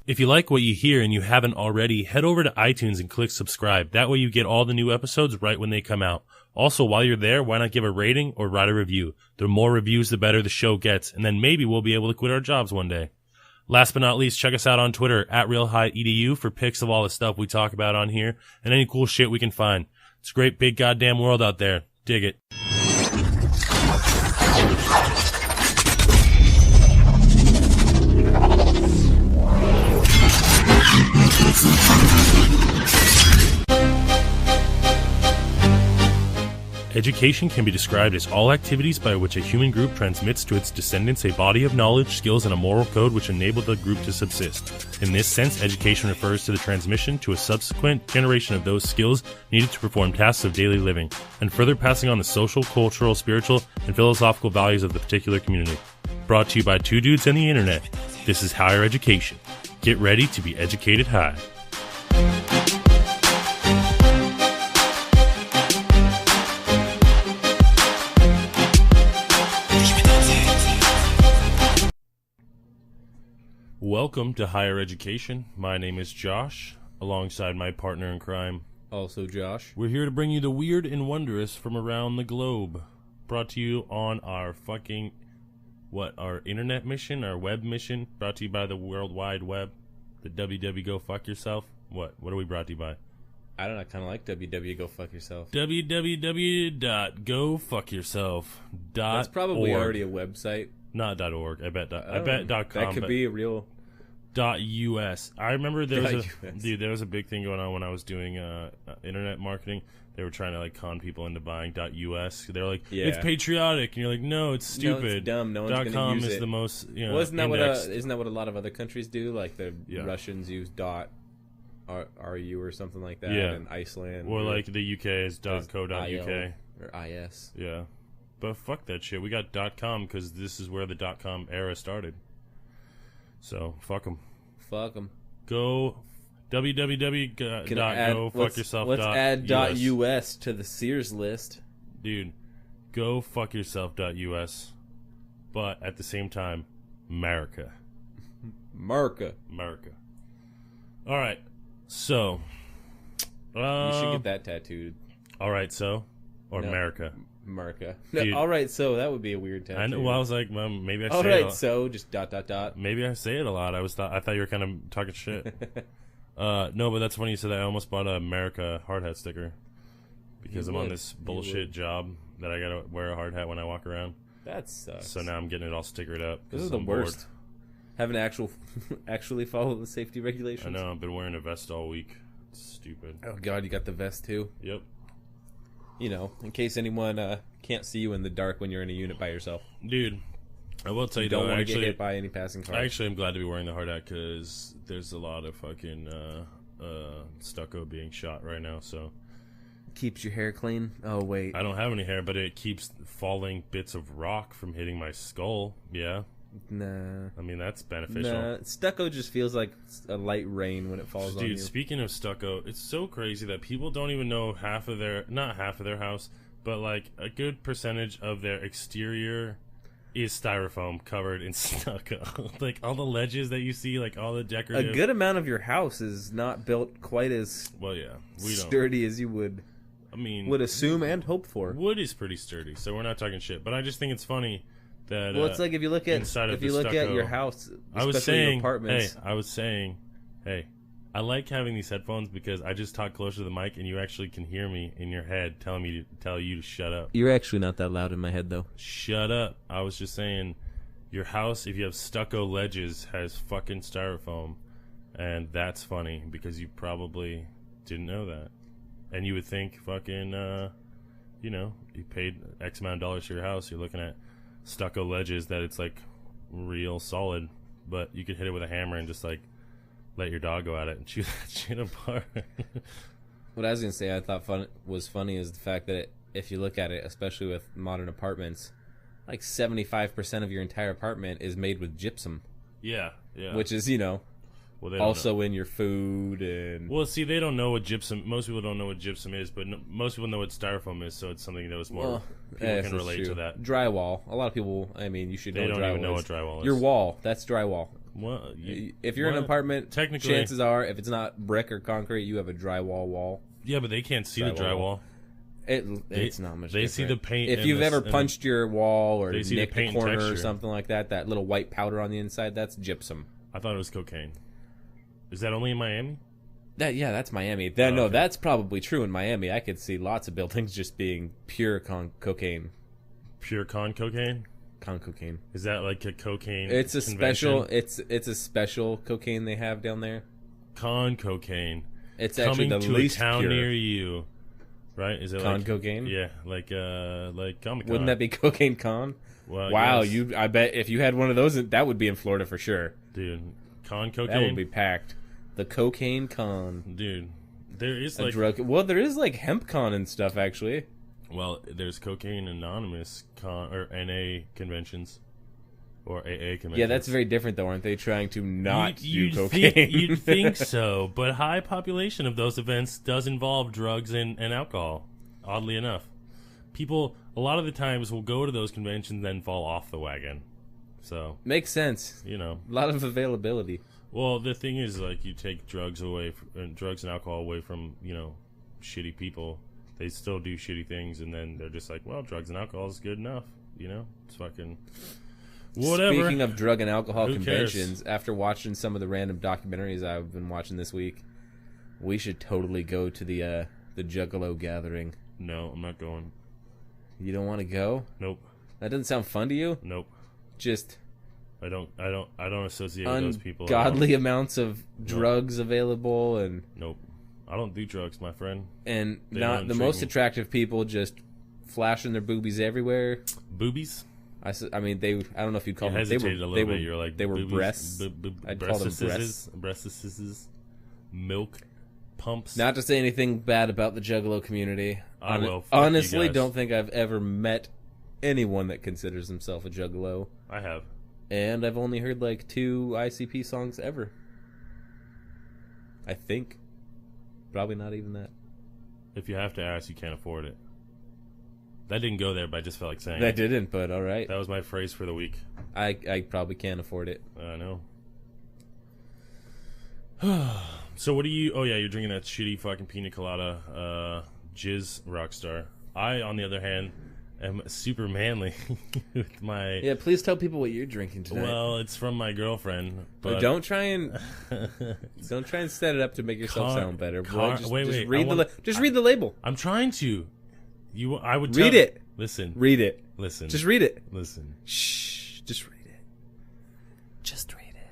If you like what you hear and you haven't already, head over to iTunes and click subscribe. That way you get all the new episodes right when they come out. Also, while you're there, why not give a rating or write a review? The more reviews, the better the show gets, and then maybe we'll be able to quit our jobs one day. Last but not least, check us out on Twitter at RealHighEDU for pics of all the stuff we talk about on here and any cool shit we can find. It's a great big goddamn world out there. Dig it. Education can be described as all activities by which a human group transmits to its descendants a body of knowledge, skills, and a moral code which enable the group to subsist. In this sense, education refers to the transmission to a subsequent generation of those skills needed to perform tasks of daily living, and further passing on the social, cultural, spiritual, and philosophical values of the particular community. Brought to you by two dudes and the internet. This is higher education. Get ready to be educated high. Welcome to Higher Education. My name is Josh, alongside my partner in crime. Also Josh. We're here to bring you the weird and wondrous from around the globe. Brought to you on our our internet mission, our web mission, brought to you by the World Wide Web, the www go fuck yourself. What are we brought to you by? I don't know, I kind of like www go fuck yourself. www.gofuckyourself.org. That's probably already a website. Not .org. I bet .com. That could be a real... .us. I remember there was a big thing going on when I was doing internet marketing. They were trying to con people into buying .us. They're like, it's patriotic, and you're like, no, it's stupid. No, it's dumb. No one's going to .com use is it. the most isn't that what a lot of other countries do? Like the Russians use .ru or something like that. Yeah. And Iceland. Or like the UK is .co.uk or IS. Yeah, but fuck that shit. We got .com because this is where the .com era started. So, fuck them. Fuck them. Go www.gofuckyourself.us. Let's add .us to the Sears list. Dude, go fuck yourself.us. But at the same time, America. America. All right. So. You should get that tattooed. All right, so? Or no. America. No, all right, so that would be a weird tattoo. I know. Well, I was like, maybe I say all it. All right, so just ... Maybe I say it a lot. I thought you were kind of talking shit. No, but that's funny you said that. I almost bought a America hard hat sticker because I'm on this bullshit job that I gotta wear a hard hat when I walk around. That sucks. So now I'm getting it all stickered up. This is the worst. Having to actually follow the safety regulations. I know. I've been wearing a vest all week. It's stupid. Oh God, you got the vest too? Yep. You know, in case anyone can't see you in the dark when you're in a unit by yourself. Dude, I will tell you, don't want to get hit by any passing cars. I actually am glad to be wearing the hard hat because there's a lot of fucking stucco being shot right now, so... Keeps your hair clean? Oh, wait. I don't have any hair, but it keeps falling bits of rock from hitting my skull, yeah. Nah. I mean, that's beneficial. Nah, stucco just feels like a light rain when it falls on you. Dude, speaking of stucco, it's so crazy that people don't even know not half of their house, but like a good percentage of their exterior is styrofoam covered in stucco. Like all the ledges that you see, like all the decorative... A good amount of your house is not built quite as sturdy as you would assume and hope for. Wood is pretty sturdy, so we're not talking shit. But I just think it's funny that it's like if you look at your house, especially your apartments. I was saying, I like having these headphones because I just talk closer to the mic and you actually can hear me in your head tell you to shut up. You're actually not that loud in my head though. Shut up. I was just saying your house, if you have stucco ledges, has fucking styrofoam, and that's funny because you probably didn't know that. And you would think fucking you paid X amount of dollars for your house, you're looking at stucco ledges that it's like real solid, but you could hit it with a hammer and just like let your dog go at it and chew that shit apart. What I was gonna say I thought was funny is the fact that if you look at it, especially with modern apartments, like 75% of your entire apartment is made with gypsum. Yeah. Which is also in your food and... Well, see, they don't know what gypsum... Most people don't know what gypsum is, but most people know what styrofoam is, so it's something that was more... people can relate to that. Drywall. A lot of people... you should know what drywall is. They don't even know what drywall is. Your wall. That's drywall. Well, if you're in an apartment, technically, chances are, if it's not brick or concrete, you have a drywall wall. Yeah, but they can't see the drywall. It's not much. They see the paint. If you've ever punched your wall or nicked a corner texture. or something like that, that little white powder on the inside, that's gypsum. I thought it was cocaine. Is that only in Miami? That's Miami. No, that's probably true in Miami. I could see lots of buildings just being pure cocaine. Pure cocaine? Con cocaine. Is that like a cocaine? It's a convention? it's a special cocaine they have down there. Con cocaine. It's actually coming the to least a town pure. near you. Right? Is it Con like cocaine? Yeah, like Comic-Con. Wouldn't that be cocaine con? Well, wow, yes. I bet if you had one of those, that would be in Florida for sure. Dude, con cocaine. That would be packed. The cocaine con. Dude, there is A like drug. Well, there is like hemp con and stuff actually. Well, there's Cocaine Anonymous or NA conventions. Or AA conventions. Yeah, that's very different though. Aren't they trying to not do cocaine? You'd think so, but high population of those events does involve drugs and alcohol, oddly enough. People, a lot of the times, will go to those conventions and then fall off the wagon. So makes sense. You know. A lot of availability. Well, the thing is, like, you take drugs and alcohol away from, shitty people. They still do shitty things, and then they're just like, well, drugs and alcohol is good enough. It's fucking whatever. Speaking of drug and alcohol Who conventions, cares? After watching some of the random documentaries I've been watching this week, we should totally go to the Juggalo gathering. No, I'm not going. You don't want to go? Nope. That doesn't sound fun to you? Nope. Just I don't associate with those people. Ungodly amounts of drugs available and nope. I don't do drugs, my friend. And They not don't the treat most me. attractive people just flashing their boobies everywhere. Boobies? I mean, I don't know if you'd call You them. hesitated a little bit. You're like, they were boobies, breasts. I'd call them breasts. Breastises, milk pumps. Not to say anything bad about the Juggalo community. I will. Fuck Honestly, you guys. don't think I've ever met anyone that considers himself a Juggalo. I have. And I've only heard like 2 ICP songs ever. I think. Probably not even that. If you have to ask, you can't afford it. That didn't go there, but I just felt like saying That it. didn't, but alright. That was my phrase for the week. I probably can't afford it. I know. So what do you... Oh, yeah, you're drinking that shitty fucking pina colada jizz Rockstar. I, on the other hand, am super manly with my... Yeah, please tell people what you're drinking tonight. Well, it's from my girlfriend, but... Don't try and set it up to make yourself sound better. Bro. Just read the label. I'm trying to. I would read it. Listen. Read it. Listen. Just read it. Listen. Shh. Just read it. Just read it.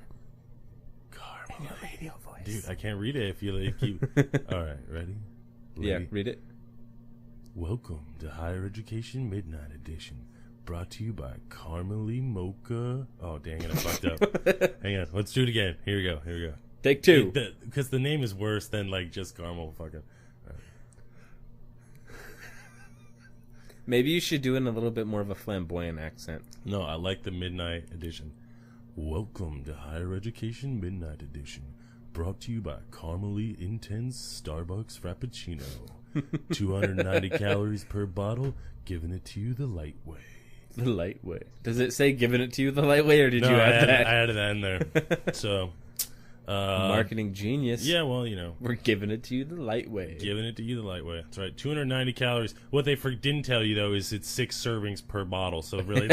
Caramel. In your radio voice. Dude, I can't read it if you keep... All right, ready? Yeah, read it. Welcome to Higher Education Midnight Edition, brought to you by Caramely Mocha. Oh, dang it, I fucked up. Hang on, let's do it again. Here we go. Take 2. Because the name is worse than, like, just caramel fucking... Maybe you should do it in a little bit more of a flamboyant accent. No, I like the Midnight Edition. Welcome to Higher Education Midnight Edition, brought to you by Caramely Intense Starbucks Frappuccino. 290 calories per bottle, giving it to you the light way. The light way. Does it say giving it to you the light way, or did you add that? I added that in there. So... marketing genius. Yeah, well, we're giving it to you the light way. Giving it to you the light way. That's right. 290 calories. What they didn't tell you, though, is it's 6 servings per bottle. So really...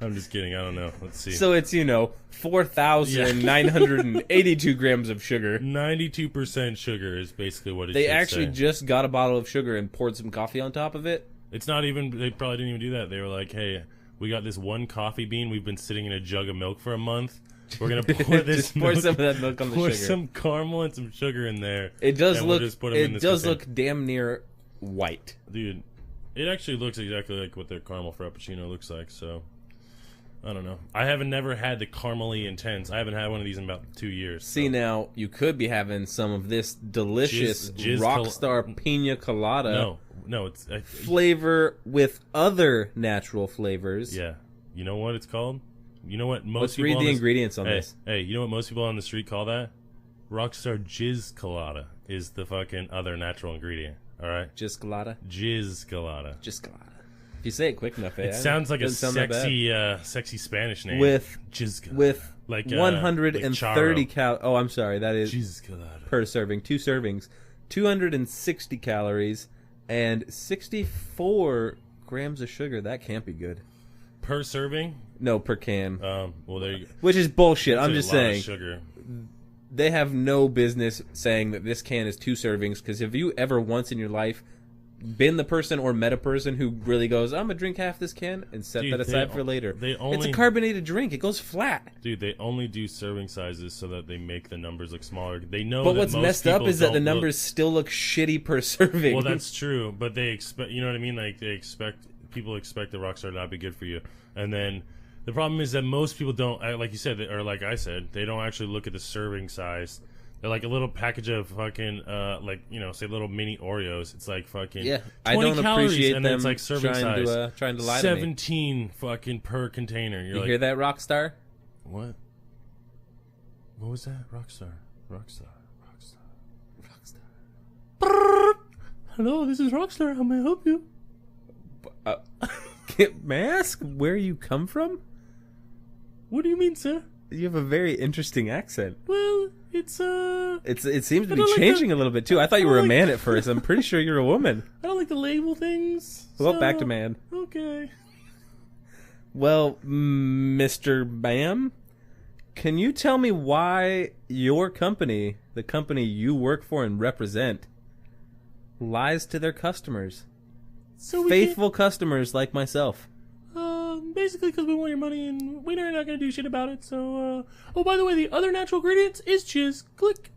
I'm just kidding. I don't know. Let's see. So it's, 4,982 grams of sugar. 92% sugar is basically what it They should actually say. just got a bottle of sugar and poured some coffee on top of it. It's not even... They probably didn't even do that. They were like, hey, we got this one coffee bean. We've been sitting in a jug of milk for a month. We're going to pour this just pour some of that milk on the pour sugar. some caramel and some sugar in there. It does and look... We'll just put 'em in it this does container. look damn near white. Dude, it actually looks exactly like what their caramel frappuccino looks like, so... I don't know. I haven't never had the caramely intense. I haven't had one of these in about 2 years. See, now, you could be having some of this delicious Rockstar Pina Colada No, it's... flavor with other natural flavors. Yeah. You know what it's called? You know what most Let's people... read on the this- ingredients on this. Hey, you know what most people on the street call that? Rockstar Jizz Colada is the fucking other natural ingredient. All right? Just Colada? Jizz Colada. Just Colada. If you say it quick enough, it sounds like a doesn't sound that sexy Spanish name. with Chizcolada. like like 130 cal. Oh, I'm sorry. That is Chizcolada. per serving. 2 servings, 260 calories, and 64 grams of sugar. That can't be good. Per serving? No, per can. Well, there you go. Which is bullshit. That's I'm a just lot of saying. sugar. They have no business saying that this can is 2 servings, because have you ever once in your life been the person or met a person who really goes, I'm going to drink half this can and set that aside for later? It's a carbonated drink. It goes flat. Dude, they only do serving sizes so that they make the numbers look smaller. They know But that what's most messed up people is that the don't numbers still look shitty per serving. Well, that's true, but they expect, you know what I mean? Like, people expect the Rockstar to not be good for you. And then the problem is that most people don't, like you said, or like I said, they don't actually look at the serving size. They're like a little package of fucking, say little mini Oreos. It's like fucking 20 I don't calories, appreciate and them then it's like serving size. trying to lie to me. 17 fucking per container. You're You like, hear that, Rockstar? what? What was that? Rockstar. Hello, this is Rockstar. How may I help you? May I ask where you come from? What do you mean, sir? You have a very interesting accent. Well, it seems to be changing a little bit too. I thought you were a man at first. I'm pretty sure you're a woman. I don't like to label things. Well, back to man. Okay. Well, Mr. Bam, can you tell me why your company, the company you work for and represent, lies to their customers? Faithful customers like myself. Basically because we want your money and we're not going to do shit about it. So, oh, by the way, the other natural ingredients is chiz. Click.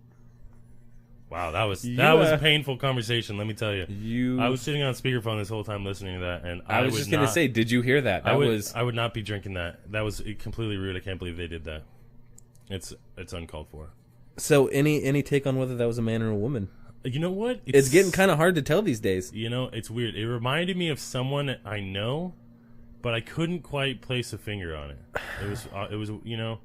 Wow, that was a painful conversation. Let me tell you. I was sitting on speakerphone this whole time listening to that, and I was just going to say, did you hear that? I would not be drinking that. That was completely rude. I can't believe they did that. It's uncalled for. So, any take on whether that was a man or a woman? You know what? It's getting kind of hard to tell these days. You know, it's weird. It reminded me of someone I know, but I couldn't quite place a finger on it. It was, you know,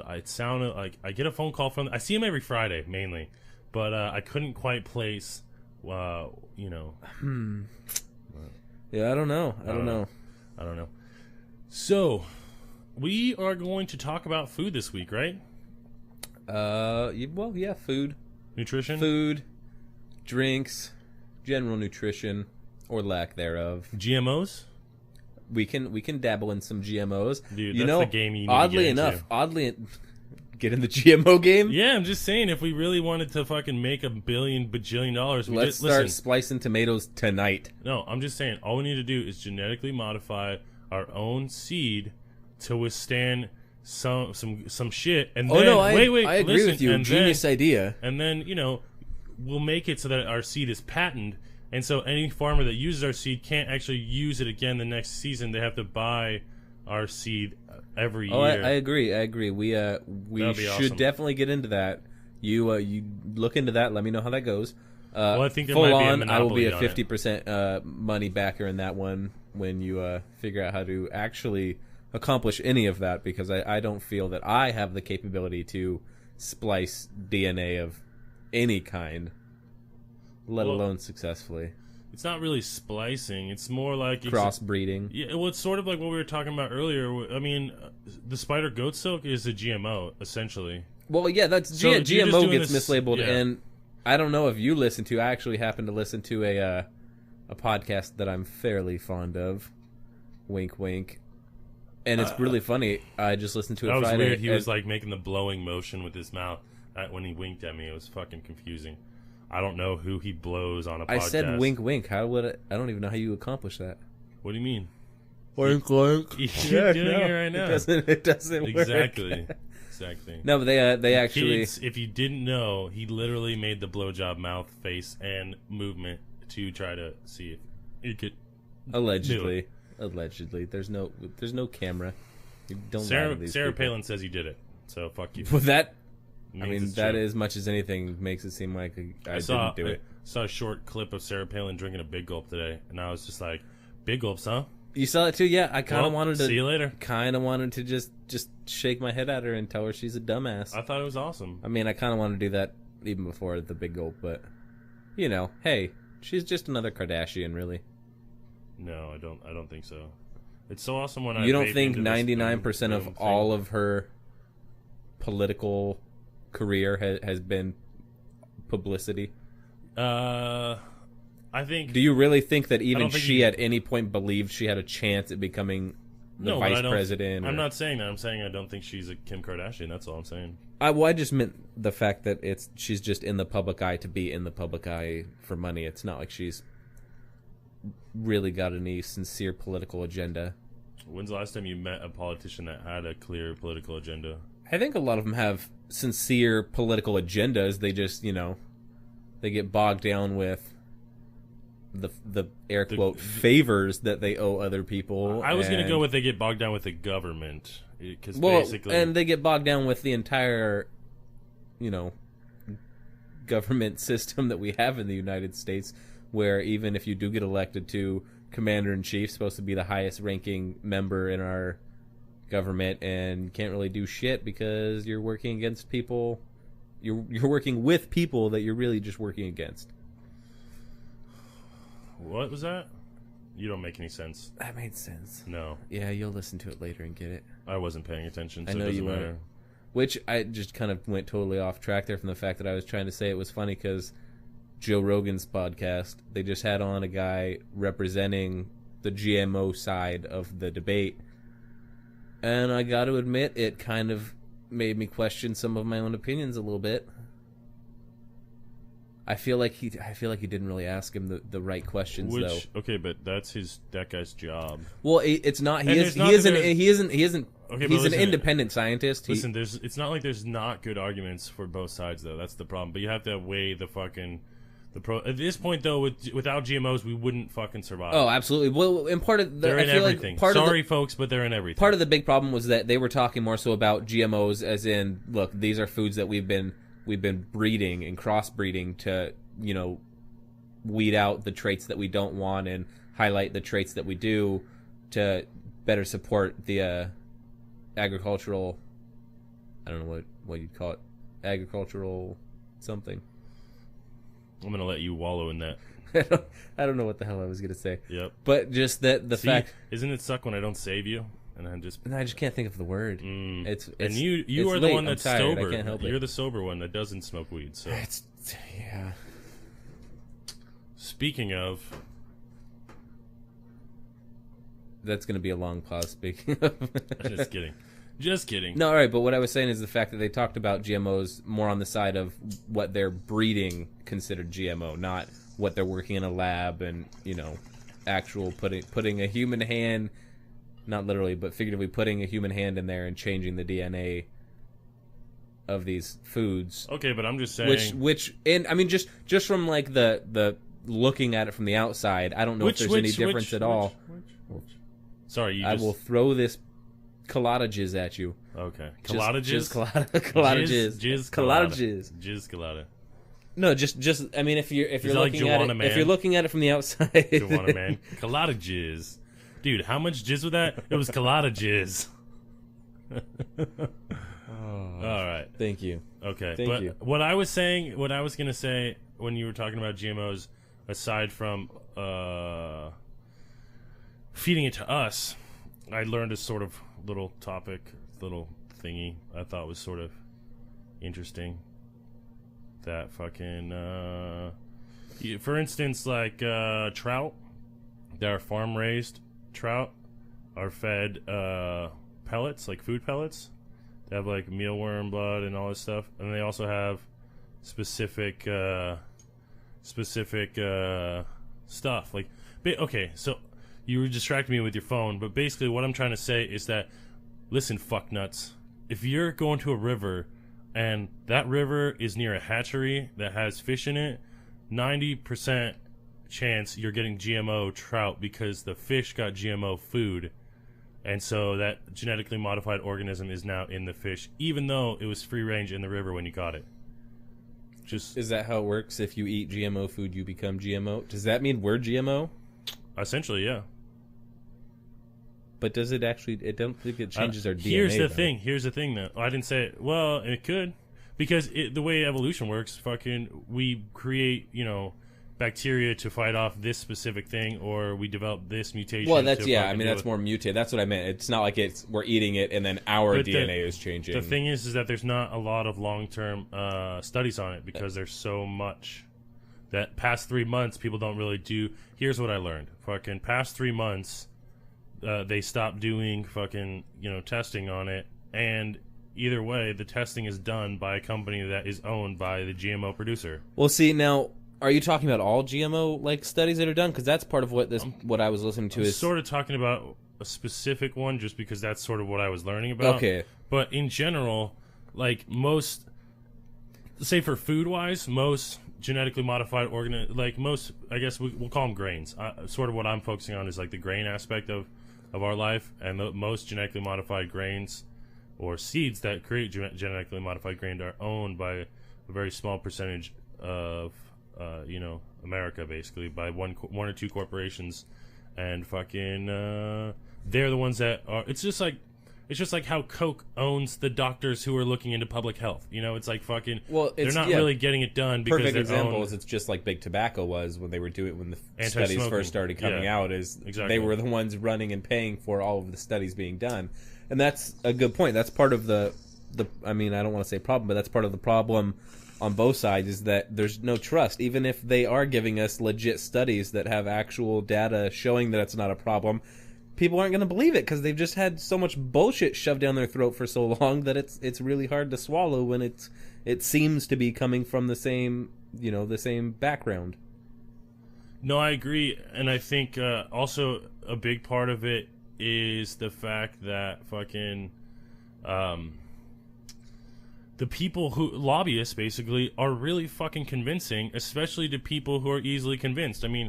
it sounded like I get a phone call from. I see him every Friday mainly, but I couldn't quite place, you know. Yeah, I don't know. I don't know. So, we are going to talk about food this week, right? Well, yeah, food, nutrition, drinks, general nutrition or lack thereof. GMOs. We can dabble in some GMOs. Dude, that's the game you need oddly to get enough, get in the GMO game? Yeah, I'm just saying, if we really wanted to fucking make bajillion dollars, let's start splicing tomatoes tonight. No, I'm just saying, all we need to do is genetically modify our own seed to withstand some shit. And then, I agree with you. Genius idea. And then, you know, we'll make it so that our seed is patented. And so any farmer that uses our seed can't actually use it again the next season. They have to buy our seed every year. I agree. We should definitely get into that. You look into that. Let me know how that goes. Well, I think there might be a monopoly. I will be a 50% money backer in that one when you figure out how to actually accomplish any of that, because I don't feel that I have the capability to splice DNA of any kind, let alone successfully. It's not really splicing. It's more like crossbreeding. Yeah, well, it's sort of like what we were talking about earlier. I mean, the spider goat silk is a GMO, essentially. Well, yeah, that's GMO gets mislabeled, yeah. And I don't know if you listen to. I actually happen to listen to a podcast that I'm fairly fond of. Wink, wink. And it's really funny. I just listened to it Friday. That was weird. He was like making the blowing motion with his mouth when he winked at me. It was fucking confusing. I don't know who he blows on a podcast. I said wink, wink. How would I don't even know how you accomplish that. What do you mean? Wink, wink. You're doing it right now. It doesn't work. Exactly. No, but they actually. Kids, if you didn't know, he literally made the blowjob mouth, face, and movement to try to see if he could. Allegedly. There's no camera. You don't. Sarah Palin says he did it. So fuck you. But that. I mean, that as much as anything makes it seem like I didn't do it. I saw a short clip of Sarah Palin drinking a big gulp today, and I was just like, big gulps, huh? You saw it too? Yeah, I kind of wanted to... See you later. Kind of wanted to just shake my head at her and tell her she's a dumbass. I thought it was awesome. I mean, I kind of wanted to do that even before the big gulp, but, you know, hey, she's just another Kardashian, really. No, I don't. I don't think so. It's so awesome when You don't think 99% of all of her political career has been publicity? I think. Do you really think that even she at any point believed she had a chance at becoming the vice president? I'm not saying that. I'm saying I don't think she's a Kim Kardashian. That's all I'm saying. I just meant the fact that she's just in the public eye to be in the public eye for money. It's not like she's really got any sincere political agenda. When's the last time you met a politician that had a clear political agenda? I think a lot of them have sincere political agendas. They just, they get bogged down with the air quote favors that they owe other people. I was going to go with they get bogged down with the government. Because basically, and they get bogged down with the entire, government system that we have in the United States, where even if you do get elected to commander-in-chief, supposed to be the highest-ranking member in our government, and you can't really do shit because you're working against people. You're working with people that you're really just working against. What was that? You don't make any sense. That made sense. No. Yeah, you'll listen to it later and get it. I wasn't paying attention, so I know it doesn't you matter. weren't. Which I just kind of went totally off track there from the fact that I was trying to say it was funny because Joe Rogan's podcast, they just had on a guy representing the GMO side of the debate. And I got to admit, it kind of made me question some of my own opinions a little bit. I feel like he didn't really ask him the right questions, though. Okay, but that's that guy's job. Well, it's not. He isn't. Okay, he's an independent scientist. It's not like there's not good arguments for both sides, though. That's the problem. But you have to weigh the pro. At this point, though, without GMOs, we wouldn't fucking survive. Oh, absolutely. Well, and part of they're in everything. Sorry, folks, but they're in everything. Part of the big problem was that they were talking more so about GMOs, as in, look, these are foods that we've been breeding and crossbreeding to, weed out the traits that we don't want and highlight the traits that we do to better support the agricultural, I don't know what you'd call it, agricultural something. I'm going to let you wallow in that. I don't know what the hell I was going to say. Yep. But just that the fact... Isn't it suck when I don't save you? And I just can't think of the word. It's and you are the one that's sober. I can't help it. You're the sober one that doesn't smoke weed. So yeah. Speaking of, that's going to be a long pause. Speaking of, just kidding. No, all right. But what I was saying is the fact that they talked about GMOs more on the side of what they're breeding considered GMO, not what they're working in a lab and actual putting a human hand. Not literally, but figuratively putting a human hand in there and changing the DNA of these foods. Okay, but I'm just saying... And I mean, just from like the looking at it from the outside, I don't know if there's any difference at all. Sorry, I will throw this colada jizz at you. Okay. Colada jizz? Colada jizz. Jizz colada jizz. Jizz colada. No, just I mean, if you're looking at it, if you're looking at it from the outside... Joanna man. Colada jizz. Dude, how much jizz was that? It was colada jizz. All right. Thank you. Okay. Thank you. What I was going to say when you were talking about GMOs, aside from feeding it to us, I learned a sort of little thingy I thought was sort of interesting. That fucking, for instance, like trout that are farm-raised trout are fed pellets, like food pellets. They have like mealworm blood and all this stuff, and they also have specific stuff. Like, okay, so you were distracting me with your phone, but basically what I'm trying to say is that, listen, fucknuts, if you're going to a river and that river is near a hatchery that has fish in it, 90% chance you're getting GMO trout because the fish got GMO food, and so that genetically modified organism is now in the fish, even though it was free range in the river when you got it. Is that how it works? If you eat GMO food, you become GMO? Does that mean we're GMO? Essentially, yeah. But does it actually... I don't think it changes our DNA, Here's the thing, though. I didn't say it. Well, it could. Because the way evolution works, we create, bacteria to fight off this specific thing, or we develop this mutation. Well, that's that's more mutated. That's what I meant. It's not like we're eating it and then our DNA is changing. The thing is that there's not a lot of long-term studies on it because there's so much. That past 3 months, people don't really do. Here's what I learned: fucking past 3 months, they stopped doing fucking testing on it, and either way, the testing is done by a company that is owned by the GMO producer. Well, see, now, are you talking about all GMO studies that are done? Because that's part of what I was listening to. I'm is sort of talking about a specific one, just because that's sort of what I was learning about. Okay, but in general, most, say for food-wise, most genetically modified most, I guess we'll call them grains. Sort of what I'm focusing on is the grain aspect of our life, and most genetically modified grains or seeds that create genetically modified grain are owned by a very small percentage of America, basically, by one or two corporations, and fucking they're the ones that are. It's just like how Coke owns the doctors who are looking into public health. It's like fucking. Well, they're not really getting it done because perfect example is it's just like big tobacco was when they were doing when the studies first started coming out. They were the ones running and paying for all of the studies being done, and that's a good point. That's part of the. I mean, I don't want to say problem, but that's part of the problem on both sides is that there's no trust. Even if they are giving us legit studies that have actual data showing that it's not a problem, people aren't going to believe it because they've just had so much bullshit shoved down their throat for so long that it's really hard to swallow when it seems to be coming from the same background. No, I agree, and I think also a big part of it is the fact that fucking the people who lobbyists basically are really fucking convincing, especially to people who are easily convinced. I mean,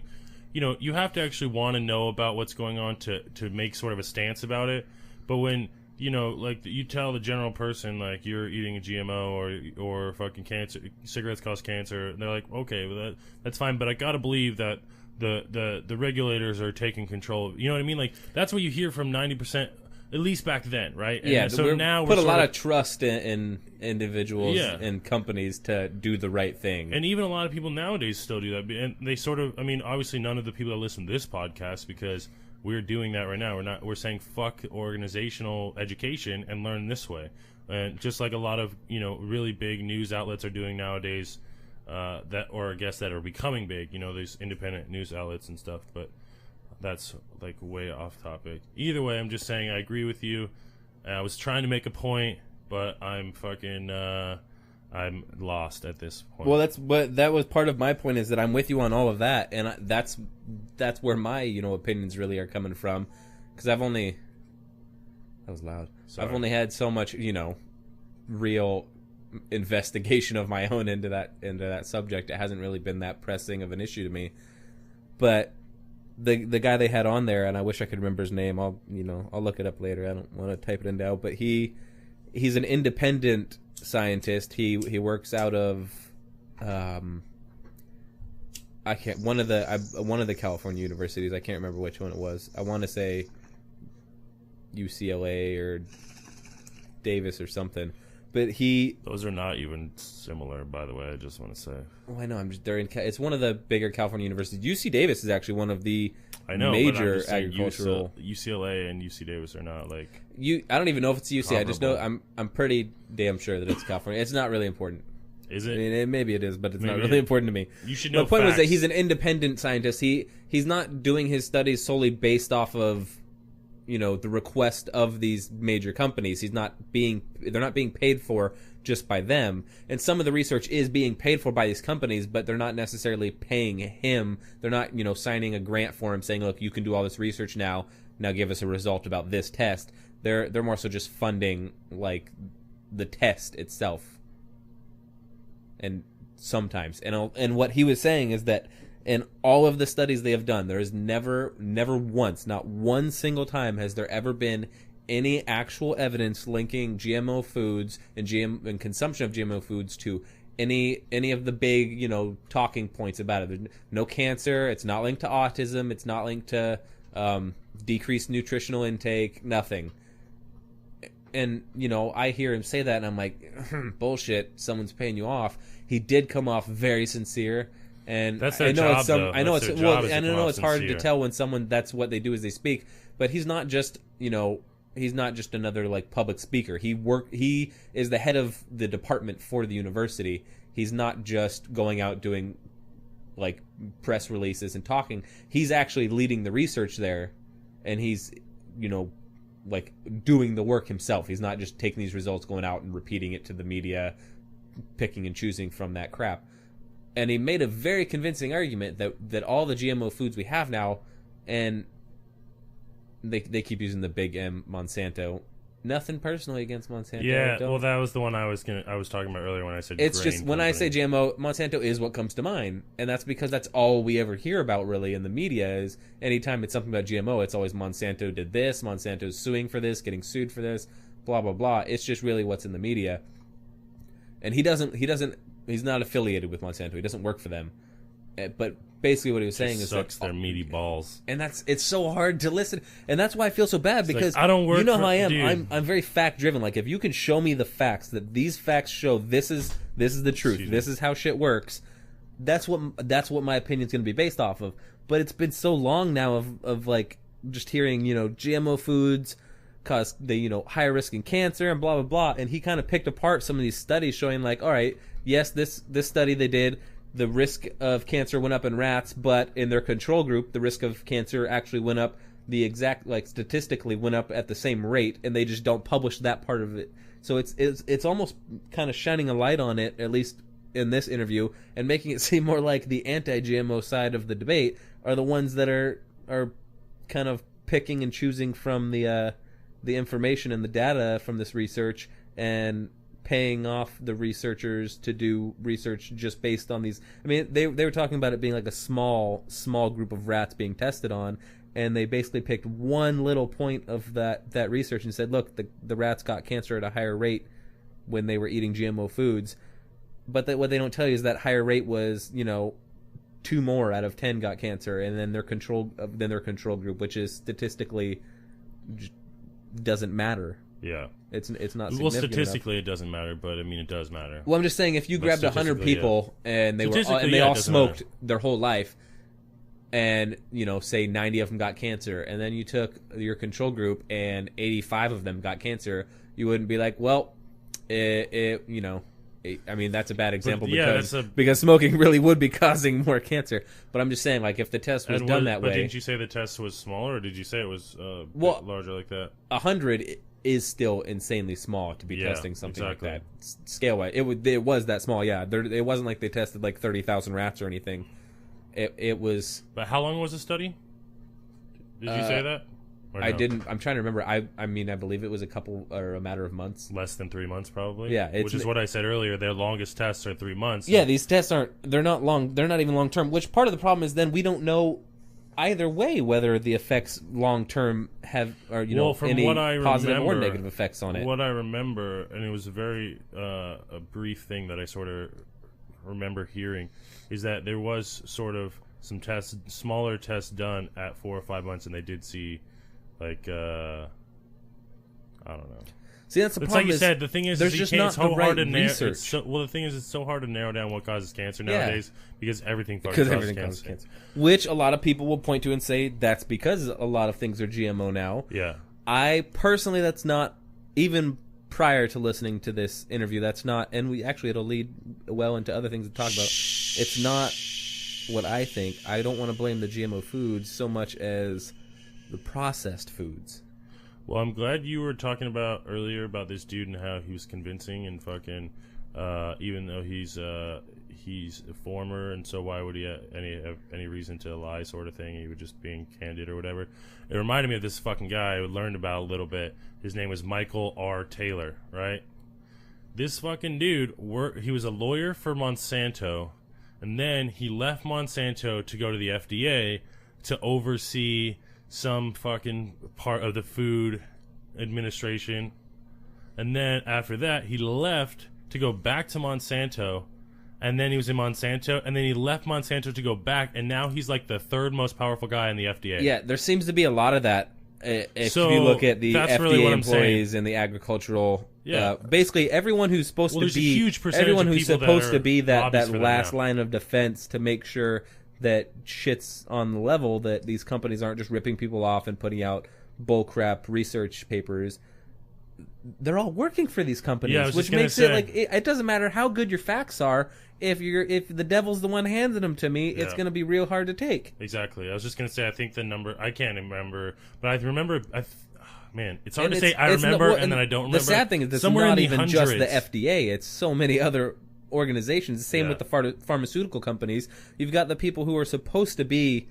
you have to actually want to know about what's going on to make sort of a stance about it. But when, you tell the general person, you're eating a GMO or fucking cancer, cigarettes cause cancer, they're like, okay, well, that's fine, but I gotta believe that the regulators are taking control. You know what I mean? That's what you hear from 90%, at least back then, right? And yeah, so now we're put a lot of trust in individuals and companies to do the right thing. And even a lot of people nowadays still do that. And they sort of, I mean, obviously none of the people that listen to this podcast, because we're doing that right now. We're saying fuck organizational education and learn this way. And just like a lot of, really big news outlets are doing nowadays, that are becoming big, these independent news outlets and stuff, but that's way off topic. Either way, I'm just saying I agree with you. I was trying to make a point, but I'm fucking I'm lost at this point. Well, that was part of my point, is that I'm with you on all of that, and that's where my opinions really are coming from, because that was loud. Sorry. I've only had so much real investigation of my own into that subject. It hasn't really been that pressing of an issue to me, but the guy they had on there, and I wish I could remember his name. I'll look it up later. I don't want to type it in now, but he's an independent scientist. He works out of one of the California universities. I can't remember which one it was. I want to say UCLA or Davis or something. But those are not even similar, by the way. I just want to say. Oh, I know. It's one of the bigger California universities. UC Davis is actually one of the major agricultural. UCLA and UC Davis are not I don't even know if it's UC. Comparable. I just know I'm pretty damn sure that it's California. It's not really important. Is it? I mean, maybe it is, but it's not really important to me. You should know. The point facts. was that he's an independent scientist. He's not doing his studies solely based off of the request of these major companies. They're not being paid for just by them. And some of the research is being paid for by these companies, but they're not necessarily paying him. They're not, signing a grant for him saying, look, you can do all this research now give us a result about this test. They're more so just funding the test itself. And sometimes. And what he was saying is that in all of the studies they have done, there is never once, not one single time, has there ever been any actual evidence linking GMO foods and consumption of GMO foods to any of the big, talking points about it. There's no cancer. It's not linked to autism. It's not linked to decreased nutritional intake. Nothing. And, I hear him say that, and I'm like, bullshit, someone's paying you off. He did come off very sincere. And That's their I know job, it's though. I know That's it's their job, well, is to and I come know off it's hard to sincere. tell when someone that's what they do is they speak. But he's not just he's not just another like public speaker. He is the head of the department for the university. He's not just going out doing like press releases and talking. He's actually leading the research there, and he's like doing the work himself. He's not just taking these results, going out and repeating it to the media, picking and choosing from that crap. And he made a very convincing argument that all the GMO foods we have now, and they keep using the big M, Monsanto. Nothing personally against Monsanto. Yeah, well, that was the one I was talking about earlier when I said it's grain just when I say company. GMO, Monsanto is what comes to mind, and that's because that's all we ever hear about really in the media. Is anytime it's something about GMO, it's always Monsanto did this, Monsanto's suing for this, getting sued for this, blah blah blah. It's just really what's in the media, and he's not affiliated with Monsanto. He doesn't work for them, but basically what he was saying is sucks that their meaty balls. and it's so hard to listen, and that's why I feel so bad because like, I don't work how for- I am. dude. I'm very fact driven. Like if you can show me the facts that these facts show this is the truth. Excuse me. This is how shit works. That's what my opinion's going to be based off of. But it's been so long now of like just hearing GMO foods cause they higher risk in cancer and blah blah blah. And he kind of picked apart some of these studies showing like, all right, yes, this study they did. The risk of cancer went up in rats, but in their control group, the risk of cancer actually went up the exact, like statistically went up at the same rate, and they just don't publish that part of it. So it's almost kind of shining a light on it, at least in this interview, and making it seem more like the anti-GMO side of the debate are the ones that are kind of picking and choosing from the information and the data from this research and paying off the researchers to do research just based on these. I mean, they were talking about it being like a small group of rats being tested on, and they basically picked one little point of that research and said, look, the rats got cancer at a higher rate when they were eating GMO foods. But what they don't tell you is that higher rate was 2 more out of 10 got cancer, and then their control group, which is statistically doesn't matter. Yeah. It's not significant Well, statistically enough. it doesn't matter, but I mean it does matter. Well, I'm just saying if you But grabbed 100 statistically, people and they Statistically, all it doesn't smoked matter. their whole life, and say 90 of them got cancer, and then you took your control group and 85 of them got cancer, you wouldn't be like, well, I mean that's a bad example yeah, because smoking really would be causing more cancer. But I'm just saying, like, if the test was done that But way, didn't you say the test was smaller, or did you say it was Well, larger like that? 100 is still insanely small to be Yeah, testing something exactly. like that scale wise. It was that small, yeah. It wasn't like they tested like 30,000 rats or anything. It was. But how long was the study? Did you say that? Or I no? didn't. I'm trying to remember. I mean, I believe it was a matter of months. Less than 3 months, probably. Yeah, which is what I said earlier. Their longest tests are 3 months. Yeah, these tests they're not long. They're not even long term. Which part of the problem is then we don't know either way whether the effects long term have from any what I positive or remember, negative effects on it. What I remember, and it was a very a brief thing that I sort of remember hearing, is that there was sort of some smaller tests done at 4 or 5 months, and they did see, like, I don't know. See, that's the It's problem. like you said. The thing is, there's you just can't, not it's so the hard right to narrow. research. The thing is, it's so hard to narrow down what causes cancer Yeah. nowadays because everything fucking Because causes everything causes cancer. cancer. Which a lot of people will point to and say that's because a lot of things are GMO now. Yeah. I personally, that's not, even prior to listening to this interview, that's not, and it'll lead well into other things to talk about. It's not what I think. I don't want to blame the GMO foods so much as the processed foods. Well, I'm glad you were talking about earlier about this dude and how he was convincing and fucking, even though he's a former, and so why would he have any reason to lie, sort of thing? He was just being candid or whatever. It reminded me of this fucking guy I learned about a little bit. His name was Michael R. Taylor, right? This fucking dude he was a lawyer for Monsanto, and then he left Monsanto to go to the FDA to oversee some fucking part of the food administration, and then after that he left to go back to Monsanto, and then he was in Monsanto, and then he left Monsanto to go back, and now he's like the third most powerful guy in the FDA. Yeah, there seems to be a lot of that If So, you look at the that's FDA really what I'm employees and the agricultural, Yeah. basically everyone who's supposed to there's a be, huge percentage everyone of who's people that supposed to are be that lobbyists for them last now. line of defense to make sure that shit's on the level, that these companies aren't just ripping people off and putting out bullcrap research papers. They're all working for these companies, Yeah, I was which just gonna makes say- it like it doesn't matter how good your facts are. If the devil's the one handing them to me, it's Yeah. going to be real hard to take. Exactly. I was just gonna say. I think the number. I can't remember, but I remember. Man, it's hard And to say. I it's not- remember, well, and then I don't remember. The sad thing is it's Somewhere not in the even hundreds. just the FDA. It's so many other organizations. Same Yeah. with the pharmaceutical companies. You've got the people who are supposed to be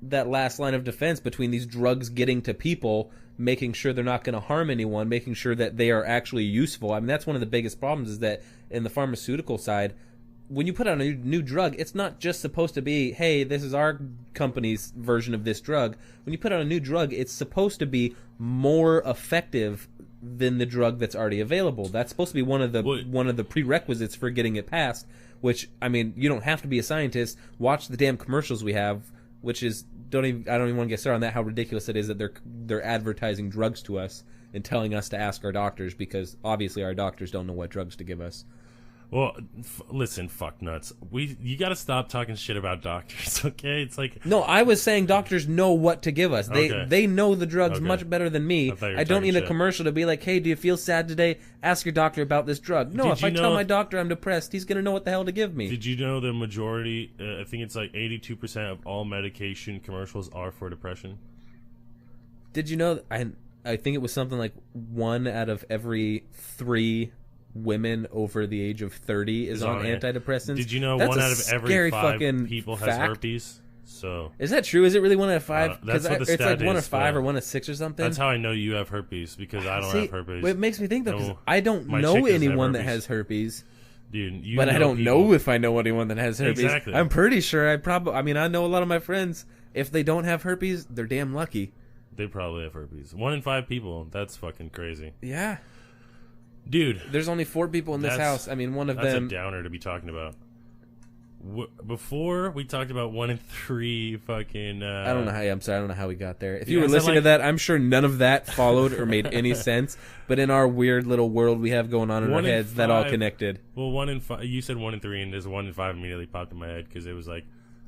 that last line of defense between these drugs getting to people, making sure they're not going to harm anyone, making sure that they are actually useful. I mean, that's one of the biggest problems is that in the pharmaceutical side, when you put out a new drug, it's not just supposed to be, hey, this is our company's version of this drug. When you put out a new drug, it's supposed to be more effective than the drug that's already available. That's supposed to be one of the prerequisites for getting it passed, which, I mean, you don't have to be a scientist. Watch the damn commercials we have, which is I don't even want to get started on that, how ridiculous it is that they're advertising drugs to us and telling us to ask our doctors, because obviously our doctors don't know what drugs to give us. Well, listen, fuck nuts. You got to stop talking shit about doctors, okay? It's like No, I was saying doctors know what to give us. Okay. They know the drugs Okay. much better than me. I thought you were I don't talking need a shit. commercial to be like, hey, do you feel sad today? Ask your doctor about this drug. No, Did if you I tell know- my doctor I'm depressed, he's going to know what the hell to give me. did you know the majority? I think it's like 82% of all medication commercials are for depression. Did you know? I think it was something like 1 out of every 3 women over the age of 30 is on antidepressants. Did you know That's 1 a out of every scary 5 fucking people has fact. herpes? So Is that true? Is it really 1 out of 5? that's what the it's stat like 1 is, of 5 but or 1 of 6 or something. that's how I know you have herpes, because I don't See, have herpes. It makes me think though, because No, I don't my know chick doesn't have anyone that herpes. has herpes. Dude, you But I don't people. know if I know anyone that has herpes. Exactly. I'm pretty sure I mean, I know a lot of my friends. If they don't have herpes, they're damn lucky. They probably have herpes. 1 in 5 people. That's fucking crazy. Yeah. Dude, There's only 4 people in this That's- house. I mean, one of that's them. a downer to be talking about. Before, we talked about 1 in 3 fucking... I don't know how. I'm sorry. I don't know how we got there. If you Yeah, were is that listening to like- that, I'm sure none of that followed or made any sense. But in our weird little world we have going on in our 1 in heads, that all 5 connected. Well, 1 in 5... You said 1 in 3, and there's 1 in 5 immediately popped in my head, because it was like...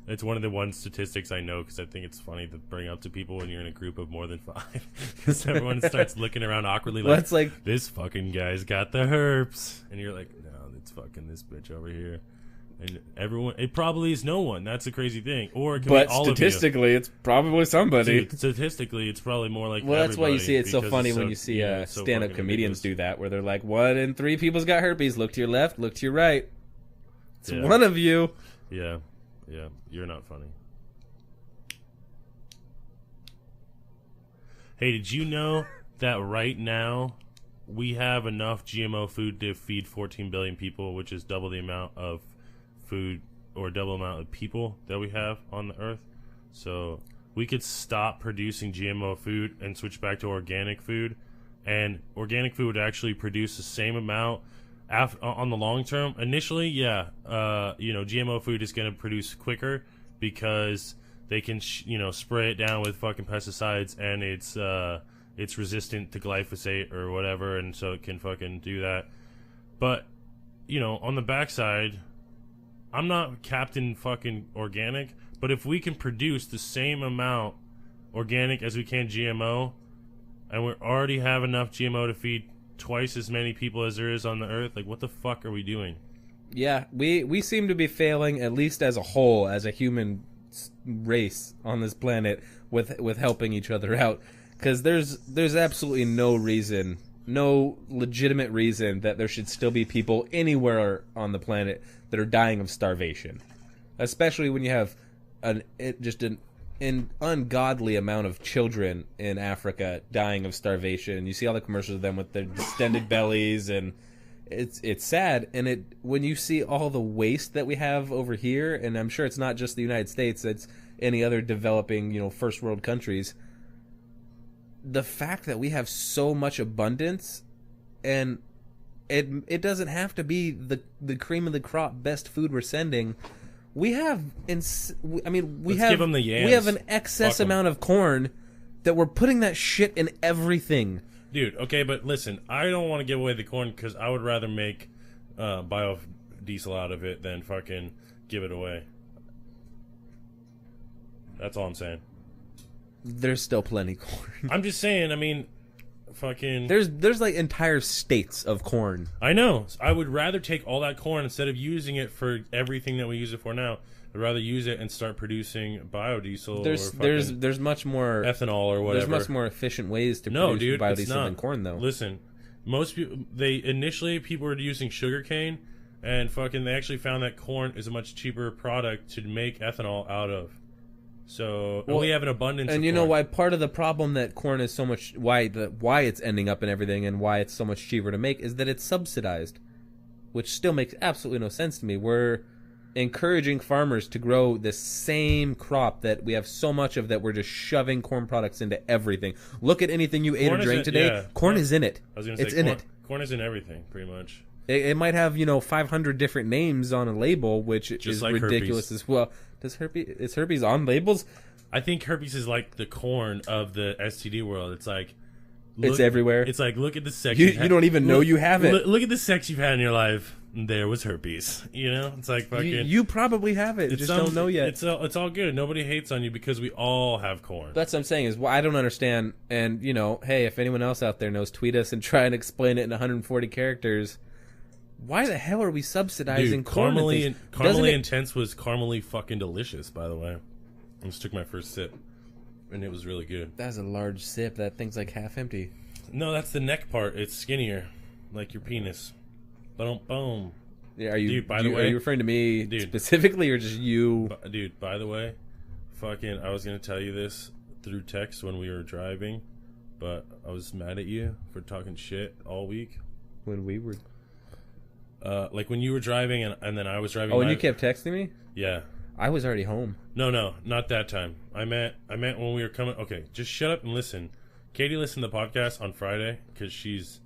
It's one of the one statistics I know, because I think it's funny to bring up to people when you're in a group of more than 5. Because everyone starts looking around awkwardly Well, like, that's like this fucking guy's got the herps. And you're like, no, it's fucking this bitch over here. And everyone... It probably is no one. That's the crazy thing. Or it could but be all of you. statistically, it's probably somebody. Dude, statistically, it's probably more like Well, that's why you everybody, see it's so because funny it's when you see it's so stand-up fucking comedians ridiculous. do that, where they're like, 1 in 3 people's got herpes. Look to your left, look to your right. It's Yeah. one of you. Yeah, you're not funny. Hey, did you know that right now we have enough GMO food to feed 14 billion people, which is double the amount of food or double the amount of people that we have on the earth? So we could stop producing GMO food and switch back to organic food, and organic food would actually produce the same amount on the long term. Initially, GMO food is going to produce quicker because they can spray it down with fucking pesticides, and it's resistant to glyphosate or whatever, and so it can fucking do that. But on the backside, I'm not Captain fucking organic, but if we can produce the same amount organic as we can GMO, and we already have enough GMO to feed twice as many people as there is on the earth, like, what the fuck are we doing? Yeah, we seem to be failing, at least as a whole, as a human race on this planet, with helping each other out. Because there's absolutely no reason, no legitimate reason that there should still be people anywhere on the planet that are dying of starvation. Especially when you have an ungodly amount of children in Africa dying of starvation. You see all the commercials of them with their distended bellies, and it's sad. And when you see all the waste that we have over here, and I'm sure it's not just the United States, it's any other developing, first world countries. The fact that we have so much abundance, and it doesn't have to be the cream of the crop best food we're sending. We have, Let's give 'em the yams. We have an excess Fuck 'em. amount of corn that we're putting that shit in everything. Dude, okay, but listen, I don't want to give away the corn because I would rather make biodiesel out of it than fucking give it away. That's all I'm saying. There's still plenty corn. I'm just saying, I mean, fucking... There's like entire states of corn. I know. I would rather take all that corn instead of using it for everything that we use it for now. I'd rather use it and start producing biodiesel. There's much more ethanol or whatever. There's much more efficient ways to produce biodiesel than corn, though. Listen, most people people were using sugarcane, and fucking they actually found that corn is a much cheaper product to make ethanol out of. So we have an abundance. And of you know corn. why part of the problem that corn is so much why it's ending up in everything and why it's so much cheaper to make is that it's subsidized, which still makes absolutely no sense to me. We're encouraging farmers to grow the same crop that we have so much of that we're just shoving corn products into everything. Look at anything you ate or drank today. Yeah, corn is in it. I was going to say, in it. Corn is in everything, pretty much. It might have 500 different names on a label, which just is like ridiculous herpes. As well. Is herpes on labels? I think herpes is like the corn of the STD world. It's like it's everywhere. It's like look at the sex you don't even know you have it. Look at the sex you've had in your life. There was herpes. It's like fucking. You probably have it. You just don't know yet. It's all good. Nobody hates on you because we all have corn. That's what I'm saying. I don't understand. And hey, if anyone else out there knows, tweet us and try and explain it in 140 characters. Why the hell are we subsidizing corn? Caramely Intense was caramely fucking delicious, by the way. I just took my first sip, and it was really good. That's a large sip. That thing's like half empty. No, that's the neck part. It's skinnier, like your penis. Boom. Yeah, are you referring to me specifically, or just you? Dude, by the way, fucking, I was gonna tell you this through text when we were driving, but I was mad at you for talking shit all week. When we were. Like when you were driving and then I was driving. Oh, and you kept texting me? Yeah. I was already home. No, not that time. I meant when we were coming. Okay, just shut up and listen. Katie listened to the podcast on Friday because she's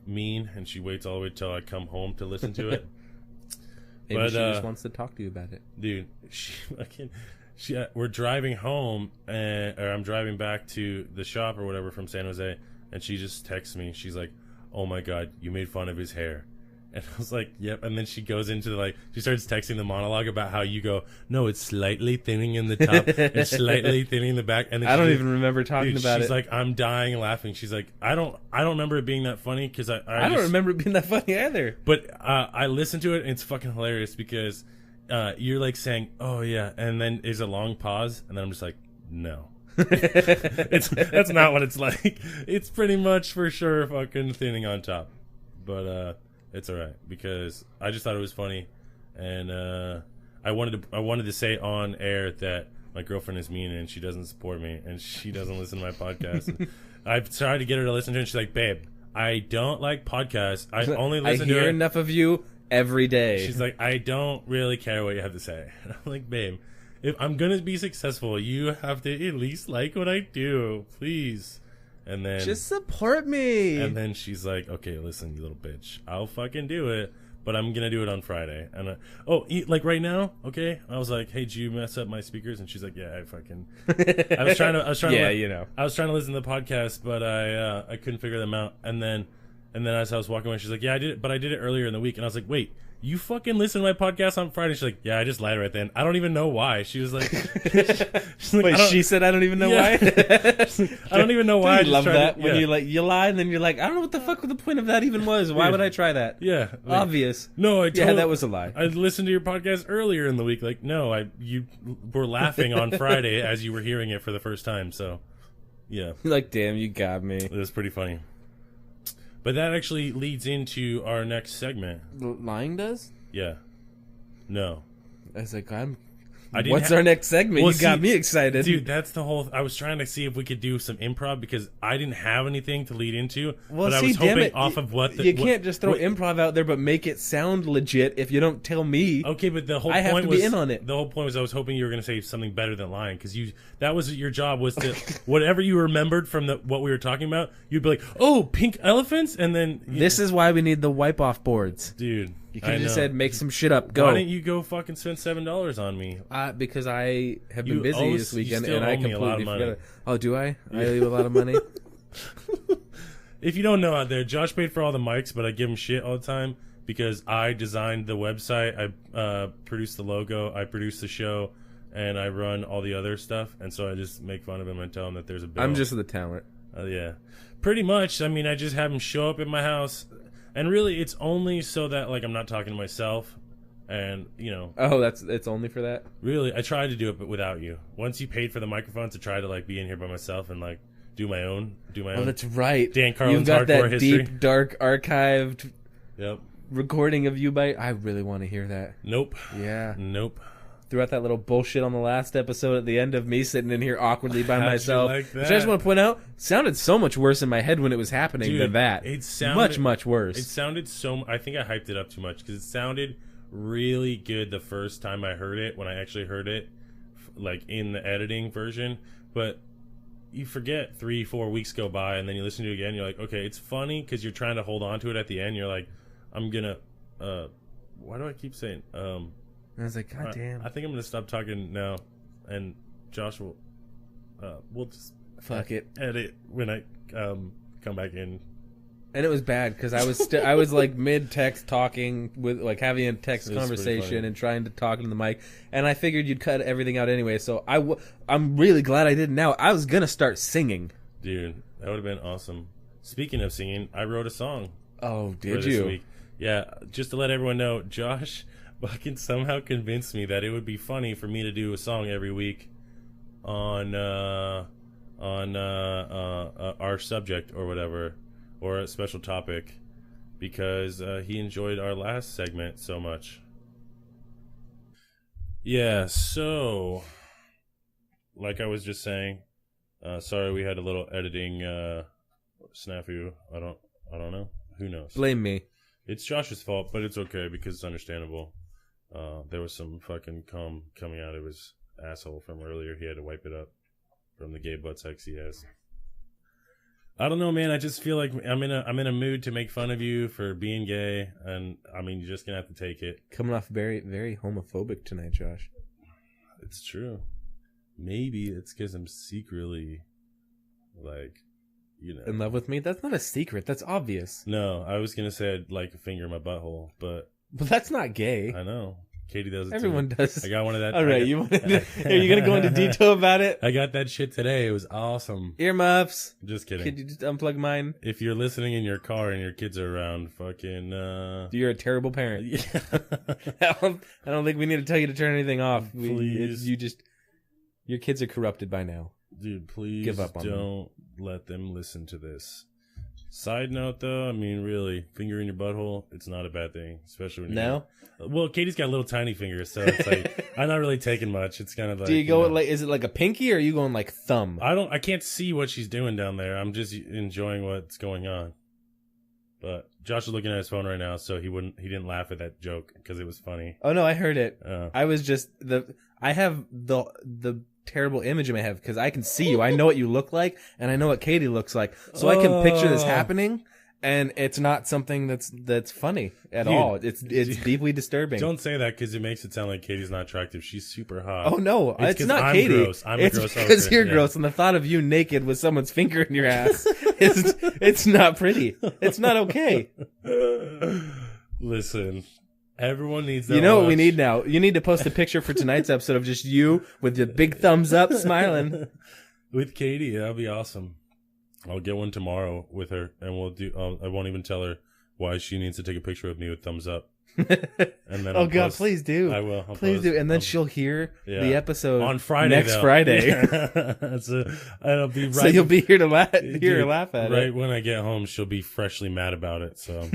mean and she waits all the way till I come home to listen to it. Maybe she just wants to talk to you about it. Dude, we're driving home, or I'm driving back to the shop or whatever from San Jose, and she just texts me. She's like, "Oh my God, you made fun of his hair." And I was like, yep. And then she goes into she starts texting the monologue about how you go, no, it's slightly thinning in the top and slightly thinning in the back. And then I don't even remember talking about it. She's like, I'm dying laughing. She's like, I don't remember it being that funny because I don't remember it being that funny either. But I listened to it and it's fucking hilarious because you're like saying, oh yeah, and then there's a long pause, and then I'm just like, no. That's not what it's like. It's pretty much for sure fucking thinning on top. But it's all right because I just thought it was funny, and I wanted to say on air that my girlfriend is mean and she doesn't support me and she doesn't listen to my podcast. And I've tried to get her to listen to it, and she's like, "Babe, I don't like podcasts. I only listen to it. I hear enough of you every day." She's like, "I don't really care what you have to say." And I'm like, "Babe, if I'm gonna be successful, you have to at least like what I do, please." And then just support me. And then she's like, "Okay, listen, you little bitch. I'll fucking do it, but I'm gonna do it on Friday." And like right now, okay. I was like, "Hey, did you mess up my speakers?" And she's like, "Yeah, I fucking." I was trying to. I was trying to listen to the podcast, but I couldn't figure them out. And then as I was walking away, she's like, "Yeah, I did it, but I did it earlier in the week." And I was like, "Wait, you fucking listened to my podcast on Friday?" She's like, "Yeah, I just lied right then. I don't even know why." She was like, "Wait, she said I don't even know why." I don't even know why. I love that when you lie and then you're like, I don't know what the fuck the point of that even was. Why would I try that? Yeah, obvious. No, that was a lie. I listened to your podcast earlier in the week. Like, no, you were laughing on Friday as you were hearing it for the first time. So, yeah, you're like, damn, you got me. It was pretty funny. But that actually leads into our next segment. Lying does? Yeah. No. I was like, what's our next segment? Well, you got me excited. Dude, that's the whole... I was trying to see if we could do some improv because I didn't have anything to lead into. Well, but I was hoping off of what... You can't just throw improv out there but make it sound legit if you don't tell me. Okay, but the whole point was... I have to be in on it. The whole point was I was hoping you were going to say something better than lying because that was your job was to... whatever you remembered from what we were talking about, you'd be like, oh, pink elephants? And then... This is why we need the wipe-off boards. Dude... You could have just said, make some shit up. Go. Why didn't you go fucking spend $7 on me? Because I have been busy this weekend, and I completely forgot it. Oh, do I? I owe you a lot of money? If you don't know out there, Josh paid for all the mics, but I give him shit all the time because I designed the website, I produced the logo, I produced the show, and I run all the other stuff, and so I just make fun of him and tell him that there's a bill. I'm just the talent. Yeah. Pretty much. I mean, I just have him show up at my house. And really, it's only so that, like, I'm not talking to myself, and, you know. Oh, it's only for that? Really, I tried to do it, but without you. Once you paid for the microphones, to try to, like, be in here by myself and, like, do my own. Oh, that's right. Dan Carlin's You've got Hardcore that History. deep, dark, archived Yep. recording of you by... I really want to hear that. Nope. Yeah. Nope. Throughout that little bullshit on the last episode at the end of me sitting in here awkwardly by myself. Like that? Which I just want to point out, sounded so much worse in my head when it was happening than that. It sounded much, much worse. It sounded so... I think I hyped it up too much because it sounded really good the first time I heard it, when I actually heard it, like, in the editing version. But you forget 3-4 weeks go by, and then you listen to it again, you're like, okay, it's funny because you're trying to hold on to it at the end. You're like, I'm gonna... why do I keep saying... And I was like, God damn. I think I'm going to stop talking now, and Josh will, we'll just fuck it, edit when I come back in. And it was bad because I was I was like mid text talking with, like, having a text conversation and trying to talk into the mic, and I figured you'd cut everything out anyway. So I'm really glad I didn't. Now I was gonna start singing. Dude, that would have been awesome. Speaking of singing, I wrote a song. Oh, did you? This week. Yeah, just to let everyone know, Josh fucking somehow convinced me that it would be funny for me to do a song every week on our subject or whatever, or a special topic, because he enjoyed our last segment so much. Yeah, so like I was just saying, sorry we had a little editing snafu. I don't know. Who knows? Blame me. It's Josh's fault, but it's okay because it's understandable. There was some fucking cum coming out of his asshole from earlier. He had to wipe it up from the gay butt sex he has. I don't know, man. I just feel like I'm in a mood to make fun of you for being gay, and I mean, you're just gonna have to take it. Coming off very, very homophobic tonight, Josh. It's true. Maybe it's because I'm secretly, like, you know, in love with me. That's not a secret. That's obvious. No, I was gonna say I'd like a finger in my butthole, but that's not gay. I know. Katie does it. Everyone does. I got one of that. All right, are you gonna go into detail about it? I got that shit today. It was awesome. Earmuffs. Just kidding. Could you just unplug mine? If you're listening in your car and your kids are around, fucking. You're a terrible parent. Yeah. I don't think we need to tell you to turn anything off. Please. Your kids are corrupted by now. Dude, please give up on don't let them listen to this. Side note, though, I mean, really, finger in your butthole, it's not a bad thing, especially when no. Well, Katie's got little tiny fingers, so it's like I'm not really taking much. It's kind of like. Do you go like? Is it like a pinky, or are you going like thumb? I can't see what she's doing down there. I'm just enjoying what's going on. But Josh is looking at his phone right now, so he didn't laugh at that joke because it was funny. Oh no, I heard it. I was just I have the terrible image in my head because I can see you. I know what you look like, and I know what Katie looks like, so I can picture this happening. And it's not something that's funny at all. It's deeply disturbing. Don't say that because it makes it sound like Katie's not attractive. She's super hot. Oh no, it's not I'm Katie. Gross. It's because you're gross, and the thought of you naked with someone's finger in your ass it's not pretty. It's not okay. Listen, everyone needs. You know what we need now? You need to post a picture for tonight's episode of just you with your big thumbs up, smiling with Katie. That'll be awesome. I'll get one tomorrow with her, and we'll do. I won't even tell her why she needs to take a picture of me with thumbs up. And then oh God, please do. I will. Please do, and then she'll hear the episode on Friday. Next Friday. It'll be right. So you'll be here to laugh at it. Right when I get home, she'll be freshly mad about it. So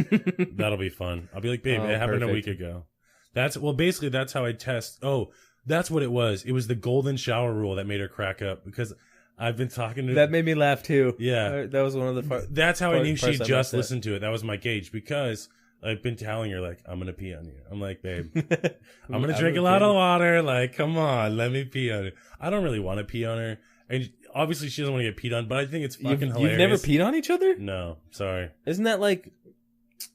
that'll be fun. I'll be like, babe, it happened a week ago. Basically that's how I test. Oh, that's what it was. It was the golden shower rule that made her crack up because I've been talking to. That made me laugh too. Yeah, that was one of the. That's how I knew she just listened to it. That was my gauge because I've been telling her like I'm gonna pee on you. I'm like, babe, I'm gonna drink a lot of water. Like, come on, let me pee on her. I don't really want to pee on her, and obviously she doesn't want to get peed on. But I think it's fucking hilarious. You've never peed on each other? No, sorry. Isn't that like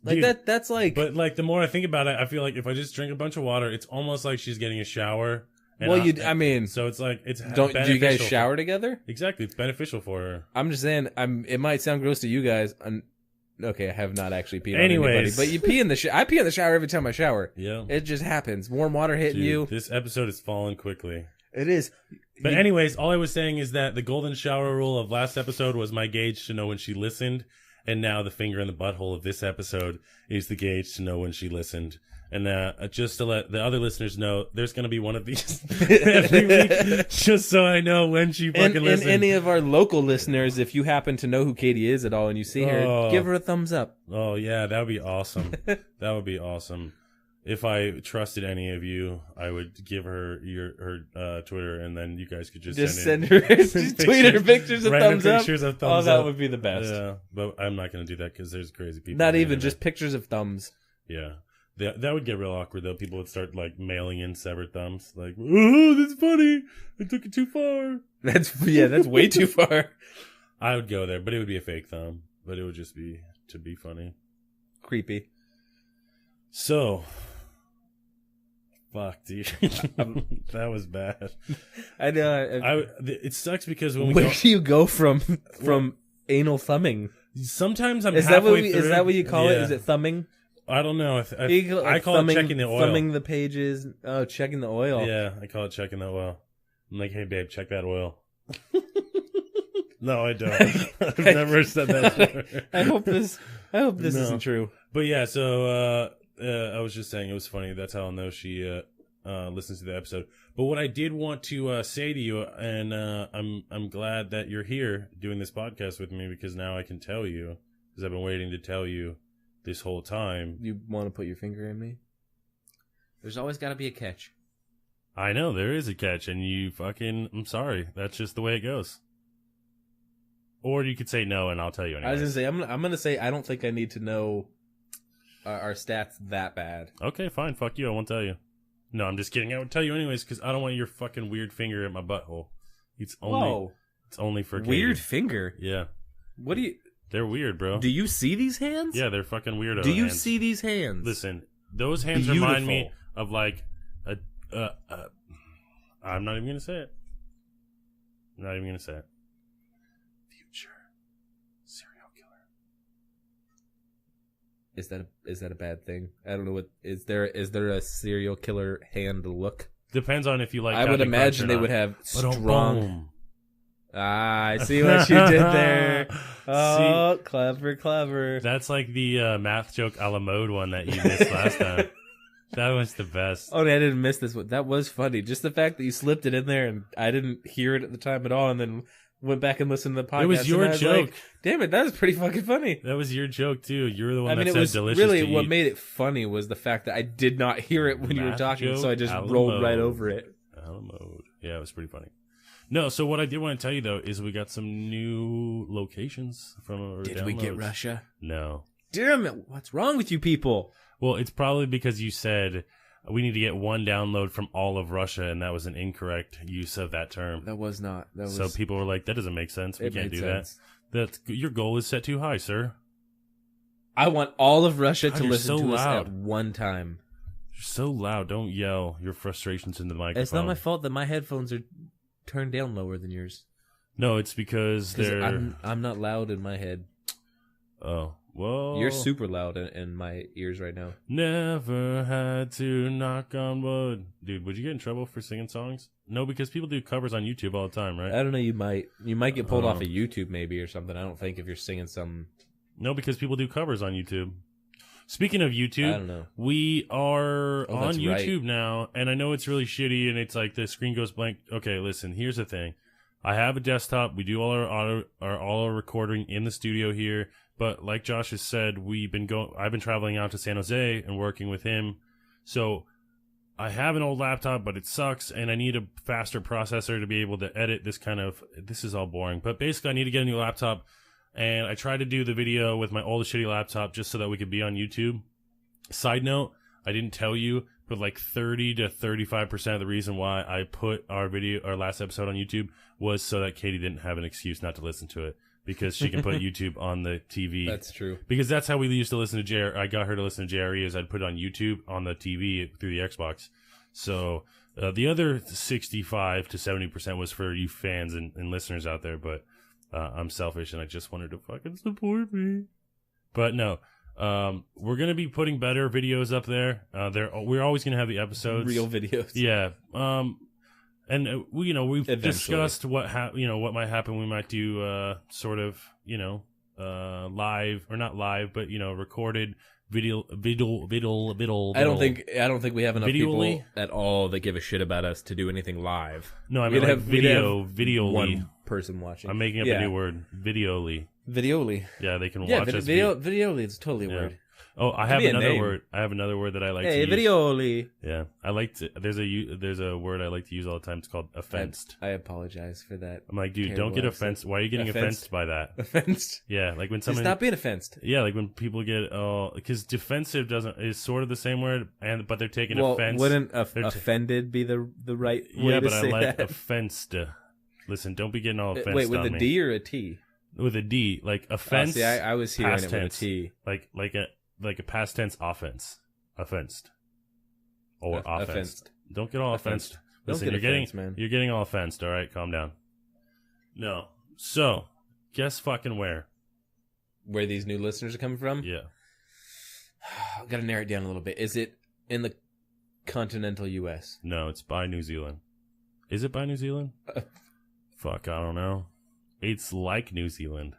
Like Dude, that's like. But like the more I think about it, I feel like if I just drink a bunch of water, it's almost like she's getting a shower. And Well, I mean, so it's like it's do you guys shower together? Exactly, it's beneficial for her. I'm just saying, it might sound gross to you guys. Okay, I have not actually peed on Anyways. anybody, but you pee in the shower. I pee in the shower every time I shower. Yeah, it just happens. Warm water hitting you. This episode is falling quickly. It is. But anyways, all I was saying is that the golden shower rule of last episode was my gauge to know when she listened, and now the finger in the butthole of this episode is the gauge to know when she listened. And just to let the other listeners know, there's going to be one of these every week, just so I know when she fucking listened. And any of our local listeners, if you happen to know who Katie is at all and you see her, give her a thumbs up. Oh, yeah, that would be awesome. That would be awesome. If I trusted any of you, I would give her her Twitter, and then you guys could just send her tweet her pictures of thumbs up. Pictures of Oh, thumbs that up. would be the best. Yeah, but I'm not going to do that because there's crazy people. Not even just pictures of thumbs. Yeah. That would get real awkward, though. People would start, like, mailing in severed thumbs. Like, oh, that's funny. I took it too far. That's way too far. I would go there, but it would be a fake thumb. But it would just be to be funny. Creepy. So, fuck, dude. That was bad. I know. It sucks because when we where do you go from anal thumbing? Sometimes I'm is halfway through. Is that what you call it? Is it thumbing? I don't know. I call it checking the oil. Thumbing the pages. Oh, checking the oil. Yeah, I call it checking the oil. I'm like, hey, babe, check that oil. No, I don't. I've never said that. I hope this isn't true. But yeah, so I was just saying it was funny. That's how I'll know she listens to the episode. But what I did want to say to you, and I'm glad that you're here doing this podcast with me, because now I can tell you, because I've been waiting to tell you this whole time. You want to put your finger in me? There's always got to be a catch. I know there is a catch, and I'm sorry. That's just the way it goes. Or you could say no, and I'll tell you anyway. I was gonna say I'm gonna say I don't think I need to know our stats that bad. Okay, fine. Fuck you. I won't tell you. No, I'm just kidding. I would tell you anyways, because I don't want your fucking weird finger at my butthole. It's only for Katie. Weird finger. Yeah. What do you? They're weird, bro. Do you see these hands? Yeah, they're fucking weirdo. Do you hands. see these hands? Listen, those hands remind me of like I'm not even gonna say it. Not even gonna say it. Future serial killer. Is that a bad thing? I don't know what is there a serial killer hand look? Depends on if you like. I would imagine they would have strong. Boom. Ah, I see what you did there. Oh, clever. That's like the math joke a la mode one that you missed last time. That was the best. Oh, I didn't miss this one. That was funny. Just the fact that you slipped it in there and I didn't hear it at the time at all, and then went back and listened to the podcast. It was your joke. Like, damn it, that was pretty fucking funny. That was your joke too. You were the one that it said was delicious really to what eat. made it funny was the fact that I did not hear it when you were talking, so I just rolled right over it. A la mode. Yeah, it was pretty funny. No, so what I did want to tell you, though, is we got some new locations from our Did downloads. we get Russia? No. Damn it, what's wrong with you people? Well, it's probably because you said we need to get one download from all of Russia, and that was an incorrect use of that term. That was not. That was, so people were like, that doesn't make sense. We can't do sense. that. Your goal is set too high, sir. I want all of Russia to you're listen so to loud. us at one time. You're so loud. Don't yell your frustrations into the microphone. It's not my fault that my headphones are turned down lower than yours. No, it's because they're... I'm not loud in my head. Oh, well... You're super loud in my ears right now. Never had to knock on wood. Dude, would you get in trouble for singing songs? No, because people do covers on YouTube all the time, right? I don't know, you might get pulled off of YouTube maybe or something. I don't think if you're singing some... No, because people do covers on YouTube. Speaking of YouTube, I don't know. We are on YouTube right. now, and I know it's really shitty, and it's like the screen goes blank. Okay, listen, here's the thing. I have a desktop. We do all our recording in the studio here, but like Josh has said, I've been traveling out to San Jose and working with him, so I have an old laptop, but it sucks, and I need a faster processor to be able to edit this is all boring, but basically I need to get a new laptop. And I tried to do the video with my old shitty laptop just so that we could be on YouTube. Side note, I didn't tell you, but like 30 to 35% of the reason why I put our last episode on YouTube was so that Katie didn't have an excuse not to listen to it. because she can put YouTube on the TV. That's true. Because that's how we used to listen to JRE. I got her to listen to JRE is I'd put it on YouTube on the TV through the Xbox. So the other 65 to 70% was for you fans and listeners out there, but I'm selfish and I just wanted to fucking support me. But no, we're going to be putting better videos up there. We're always going to have the episodes. Real videos. Yeah. And we've discussed what might happen. We might do sort of live or not live, but recorded video. I don't think we have enough people at all that give a shit about us to do anything live. No, I mean like video. One person watching. I'm making up a new word. Videoly. Yeah, they can watch us. Videoly is totally a word. Oh, I have another word. I have another word that I like to use. Hey, videoly. Yeah, I like to. There's a word I like to use all the time. It's called offensed. I apologize for that. I'm like, dude, don't get offensed. Why are you getting offensed by that? Offensed? Yeah, like when someone stop being offensed. Yeah, like when people get because defensive is sort of the same word, but they're taking offense. Wouldn't offended be the right way to say that? Yeah, but I like offensed. Listen, don't be getting all offensed. Wait, with a D or a T? With a D, like offense. See, I was hearing it with a T. Like a past tense offense. Offensed. Or offensed. Don't get all offensed. Listen, you're getting all offensed, all right? Calm down. No. So, guess fucking where? Where these new listeners are coming from? Yeah. I've got to narrow it down a little bit. Is it in the continental U.S.? No, it's by New Zealand. Is it by New Zealand? Fuck, I don't know. It's like New Zealand.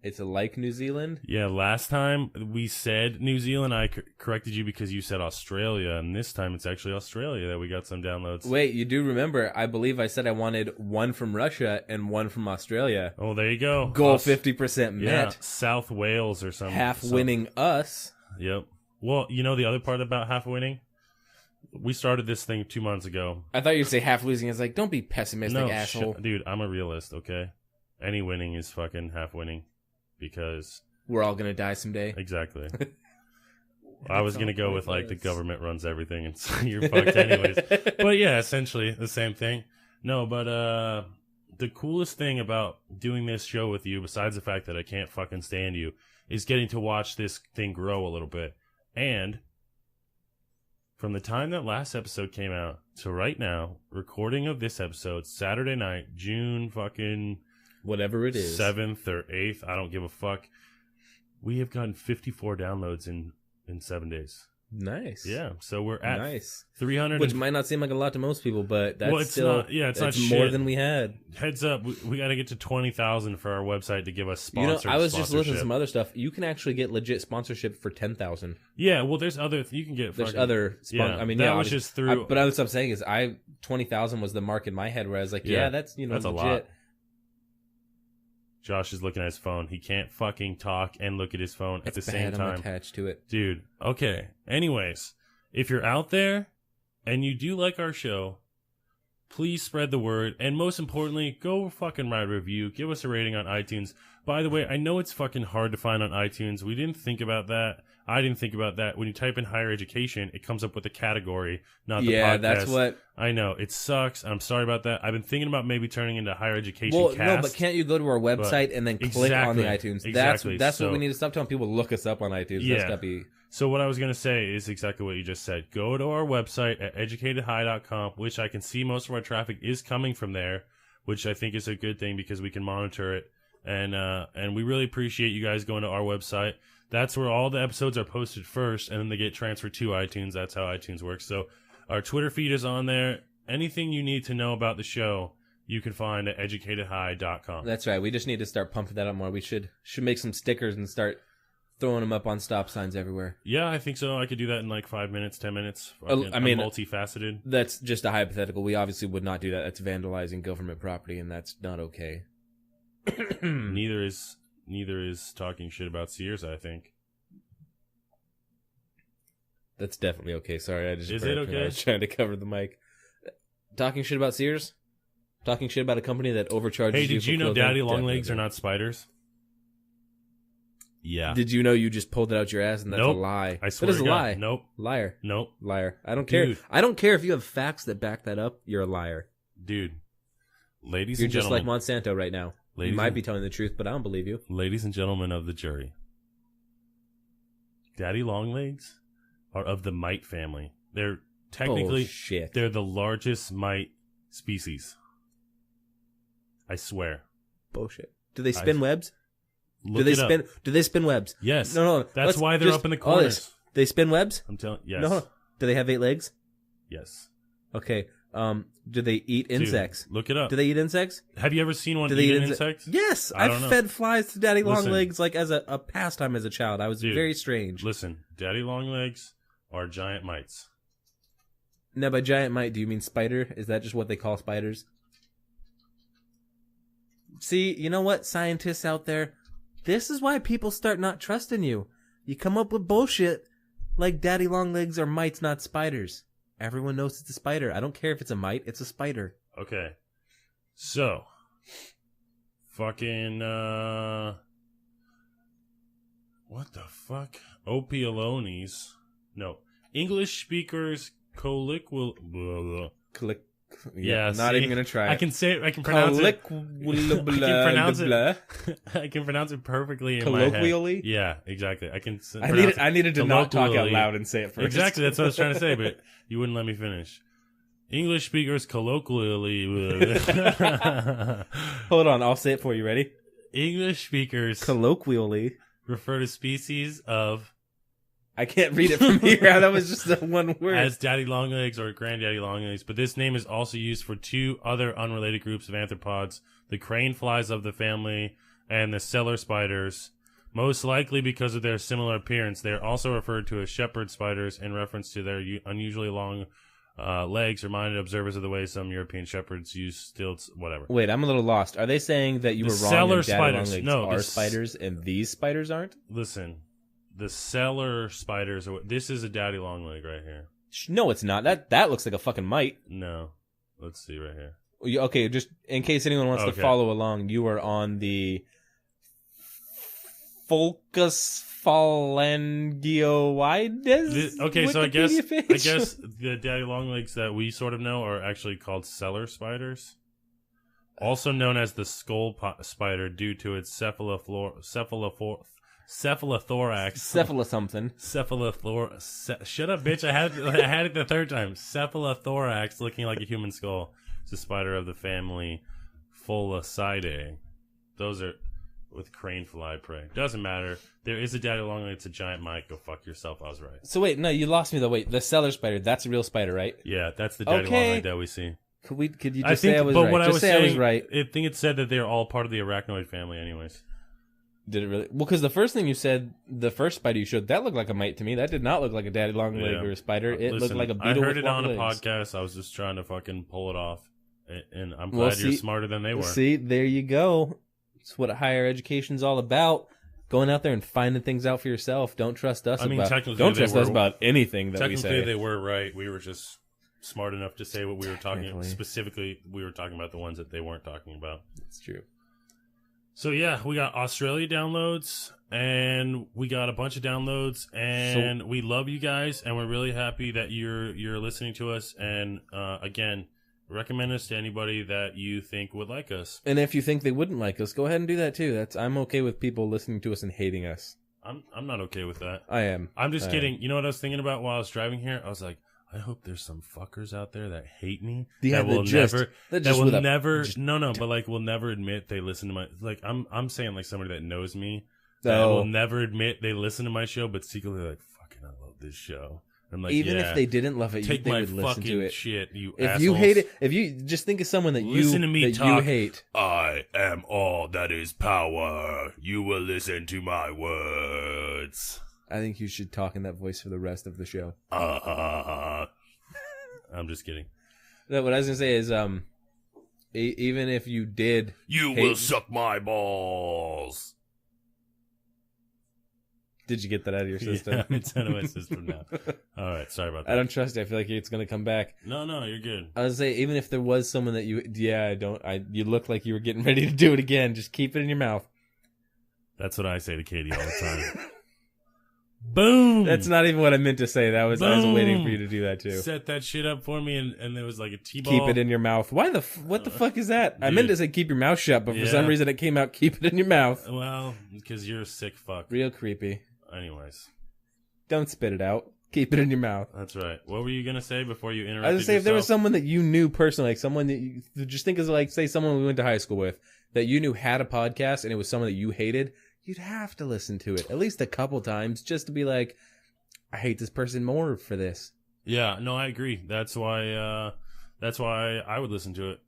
It's like New Zealand? Yeah, last time we said New Zealand, I corrected you because you said Australia, and this time it's actually Australia that we got some downloads. Wait, you do remember, I believe I said I wanted one from Russia and one from Australia. Oh, there you go. Goal 50% met. Yeah, South Wales or something. Half winning us. Yep. Well, you know the other part about half winning? We started this thing 2 months ago. I thought you'd say half losing. I was like, don't be pessimistic, asshole. Dude, I'm a realist, okay? Any winning is fucking half winning. Because we're all gonna die someday. Exactly. I was gonna go with like the government runs everything, and so you're fucked anyways. But yeah, essentially the same thing. No, but the coolest thing about doing this show with you, besides the fact that I can't fucking stand you, is getting to watch this thing grow a little bit. And from the time that last episode came out to right now, recording of this episode, Saturday night, June fucking whatever it is, 7th or 8th, I don't give a fuck. We have gotten 54 downloads in 7 days. Nice. Yeah, so we're at 300, which might not seem like a lot to most people, but that's it's not. Yeah, it's not more shit. than we had. Heads up, we got to get to 20,000 for our website to give us sponsorship. I was just looking at some other stuff. You can actually get legit sponsorship for 10,000. Yeah, well, there's other. You can get. There's other. I mean, that was just through. But what I'm saying is, 20,000 was the mark in my head where I was like, that's that's legit. A lot. Josh is looking at his phone. He can't fucking talk and look at his phone at the same time. I'm attached to it. Dude, okay. Anyways, if you're out there and you do like our show, please spread the word. And most importantly, go fucking write a review. Give us a rating on iTunes. By the way, I know it's fucking hard to find on iTunes. We didn't think about that. I didn't think about that. When you type in higher education, it comes up with a category, not the podcast. Yeah, that's what... I know. It sucks. I'm sorry about that. I've been thinking about maybe turning into higher education cast. No, but can't you go to our website and then click on the iTunes? Exactly. That's what we need to stop telling people to look us up on iTunes. Yeah. That's gotta be... So what I was going to say is exactly what you just said. Go to our website at educatedhigh.com, which I can see most of our traffic is coming from there, which I think is a good thing because we can monitor it. And we really appreciate you guys going to our website. That's where all the episodes are posted first, and then they get transferred to iTunes. That's how iTunes works. So our Twitter feed is on there. Anything you need to know about the show, you can find at educatedhigh.com. That's right. We just need to start pumping that up more. We should make some stickers and start throwing them up on stop signs everywhere. Yeah, I think so. I could do that in like 5 minutes, 10 minutes. I'm multifaceted. That's just a hypothetical. We obviously would not do that. That's vandalizing government property, and that's not okay. Neither is talking shit about Sears, I think. That's definitely okay. Sorry, is it okay? I was trying to cover the mic. Talking shit about Sears? Talking shit about a company that overcharges you. Hey, did you know daddy long legs are not spiders? Yeah. Did you know you just pulled it out your ass and that's a lie? I swear that is a lie. Nope. Liar. Nope. Liar. I don't care. I don't care if you have facts that back that up. You're a liar. Dude. Ladies You're and gentlemen. You're just like Monsanto right now. You might be telling the truth, but I don't believe you. Ladies and gentlemen of the jury, daddy longlegs are of the mite family. They're technically they're the largest mite species. I swear. Bullshit. Do they spin webs? Do they spin webs? Yes. No. That's why they're up in the corners. They spin webs? I'm telling. Yes. No. Do they have 8 legs? Yes. Okay. Do they eat insects? Dude, look it up. Do they eat insects? Have you ever seen one eat an insect? Yes, I've fed flies to daddy longlegs like as a pastime as a child. I was very strange. Listen, daddy longlegs are giant mites. Now, by giant mite, do you mean spider? Is that just what they call spiders? See, you know what, scientists out there? This is why people start not trusting you. You come up with bullshit like daddy longlegs are mites, not spiders. Everyone knows it's a spider. I don't care if it's a mite, it's a spider. Okay. So, fucking, what the fuck? Opiolones. No. English speakers colloquial. Yeah, not even gonna try. I can say it. I can pronounce it. I can pronounce it perfectly in colloquially. My head. Yeah, exactly. I needed to not talk out loud and say it first. Exactly. That's what I was trying to say, but you wouldn't let me finish. English speakers colloquially. Hold on, I'll say it for you. Ready? English speakers colloquially refer to species of. I can't read it from here. That was just the one word. As daddy longlegs or granddaddy longlegs, but this name is also used for 2 other unrelated groups of arthropods, the crane flies of the family and the cellar spiders. Most likely because of their similar appearance, they are also referred to as shepherd spiders in reference to their unusually long legs, reminded observers of the way some European shepherds use stilts, whatever. Wait, I'm a little lost. Are they saying that you were wrong and daddy longlegs are spiders and these spiders aren't? Listen. The cellar spiders. This is a daddy longleg right here. No, it's not. That looks like a fucking mite. No. Let's see right here. Okay, just in case anyone wants to follow along, you are on the Fulcus phalangioides. Okay, so Wikipedia I guess the daddy longlegs that we sort of know are actually called cellar spiders, also known as the skull spider due to its cephalothorax. Cephalosomething. Shut up, bitch. I had it the third time. Cephalothorax, looking like a human skull. It's a spider of the family Folicidae. Those are with crane fly prey. Doesn't matter. There is a daddy longleg. It's a giant mite. Go fuck yourself. I was right. So wait, no, you lost me though. Wait, the cellar spider, that's a real spider, right? Yeah, that's the daddy longleg that we see. Could you just say I was right? Just say I was right. I think it said that they're all part of the arachnoid family anyways. Did it really? Well, because the first thing you said, the first spider you showed, that looked like a mite to me. That did not look like a daddy long leg or a spider. It looked like a beetle. I heard it on a podcast. I was just trying to fucking pull it off. And I'm glad you're smarter than they were. See, there you go. It's what higher education's all about. Going out there and finding things out for yourself. Don't trust us don't trust us about anything that we say. Technically, they were right. We were just smart enough to say what we were talking about. Specifically, we were talking about the ones that they weren't talking about. It's true. So yeah, we got Australia downloads, and we got a bunch of downloads, and we love you guys, and we're really happy that you're listening to us. And again, recommend us to anybody that you think would like us. And if you think they wouldn't like us, go ahead and do that too. I'm okay with people listening to us and hating us. I'm not okay with that. I am. I'm just kidding. You know what I was thinking about while I was driving here? I was like, I hope there's some fuckers out there that hate me that will never admit they listen to my, like, I'm saying like somebody that knows me that will never admit they listen to my show, but secretly like, fucking I love this show. I'm like, even if they didn't love it, they would listen to it. Shit, you if assholes. You hate it, if you just think of someone that listen to me that talk. You hate. I am all that is power. You will listen to my words. I think you should talk in that voice for the rest of the show. I'm just kidding. No, what I was gonna say is, even if you did, you will suck my balls. Did you get that out of your system? Yeah, it's out of my system now. All right, sorry about that. I don't trust you. I feel like it's gonna come back. No, you're good. I was gonna say, even if there was someone that you looked like you were getting ready to do it again. Just keep it in your mouth. That's what I say to Katie all the time. Boom. That's not even what I meant to say. I was waiting for you to do that too. Set that shit up for me, and there was like a T-ball. Keep it in your mouth. What the fuck is that? I meant to say keep your mouth shut, but for some reason it came out keep it in your mouth. Well, because you're a sick fuck. Real creepy. Anyways. Don't spit it out. Keep it in your mouth. That's right. What were you going to say before you interrupted I was going to say, yourself? if there was someone that you knew personally, like someone that you just think is like, say someone we went to high school with, that you knew had a podcast and it was someone that you hated, you'd have to listen to it at least a couple times just to be like, I hate this person more for this. Yeah, no, I agree. That's why I would listen to it.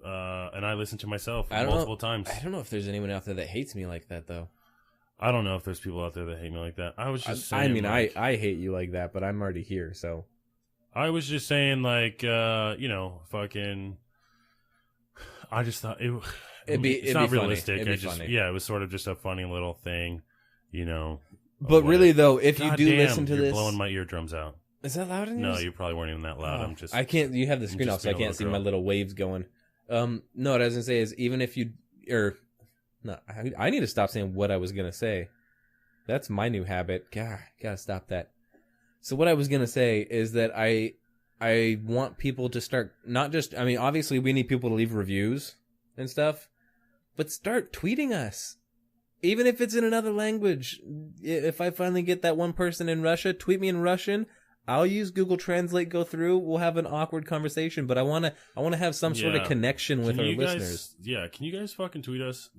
And I listen to myself multiple times. I don't know if there's anyone out there that hates me like that, though. I don't know if there's people out there that hate me like that. I was just saying. I mean, like, I hate you like that, but I'm already here, so. I was just saying, like, fucking. I just thought it's not realistic. It'd be funny. Yeah, it was sort of just a funny little thing, But really, though, if you do listen to you're this, blowing my eardrums out. Is that loud in yours? No, you probably weren't even that loud. Oh, I can't. You have the screen off, so I can't see my little waves going. No, what I was gonna say is even if you no, I need to stop saying what I was gonna say. That's my new habit. God, gotta stop that. So what I was gonna say is that I want people to start not just. I mean, obviously we need people to leave reviews and stuff, but start tweeting us. Even if it's in another language. If I finally get that one person in Russia, tweet me in Russian. I'll use Google Translate, go through. We'll have an awkward conversation, but I want to have some sort of connection with our listeners. Yeah, can you guys fucking tweet us?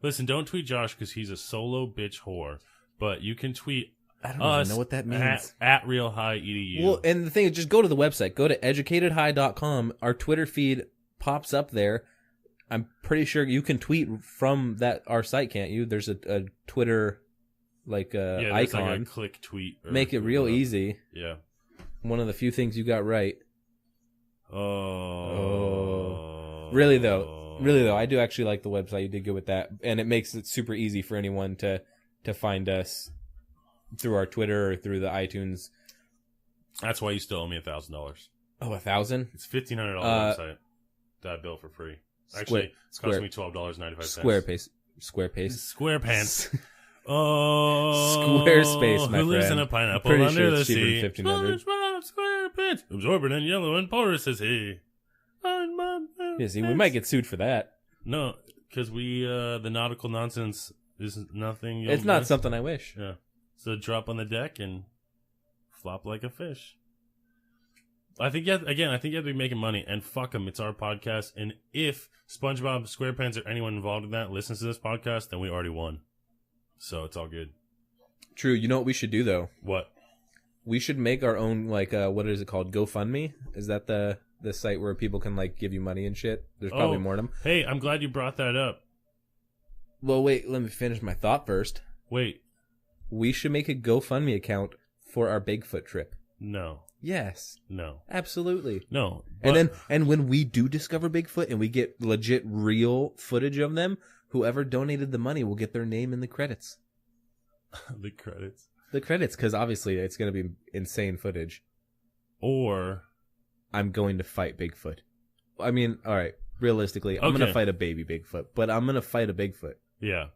Listen, don't tweet Josh because he's a solo bitch whore. But you can tweet I don't even know what that means. At Real High EDU. Well, and the thing is, just go to the website. Go to educatedhigh.com. Our Twitter feed pops up there. I'm pretty sure you can tweet from our site, can't you? There's a Twitter icon. Like a click tweet. Make it real easy. Yeah. One of the few things you got right. Oh. Really though, I do actually like the website. You did good with that, and it makes it super easy for anyone to find us through our Twitter or through the iTunes. That's why you still owe me $1,000. Oh, $1,000? It's $1,500 website that I built for free. Actually, it's costing me $12.95. SquarePants. Oh, Squarespace, my who lives friend. in a pineapple Pretty under sure the it's cheaper sea? than $1,500. SquarePants, absorbent and yellow and porous is he. Yeah, see, we might get sued for that. No, because the nautical nonsense is nothing. It's not something I wish. Yeah, so drop on the deck and flop like a fish. I think you have to be making money, and fuck them. It's our podcast, and if SpongeBob SquarePants or anyone involved in that listens to this podcast, then we already won. So it's all good. True. You know what we should do though? What? We should make our own what is it called? GoFundMe? Is that the site where people can give you money and shit? There's probably more of them. Hey, I'm glad you brought that up. Well, wait. Let me finish my thought first. Wait. We should make a GoFundMe account for our Bigfoot trip. No. Yes. No. Absolutely. No. And when we do discover Bigfoot and we get legit real footage of them, whoever donated the money will get their name in the credits. The credits. The credits, because obviously it's going to be insane footage. Or I'm going to fight Bigfoot. I mean, all right, realistically, I'm going to fight a baby Bigfoot, but I'm going to fight a Bigfoot. Yeah.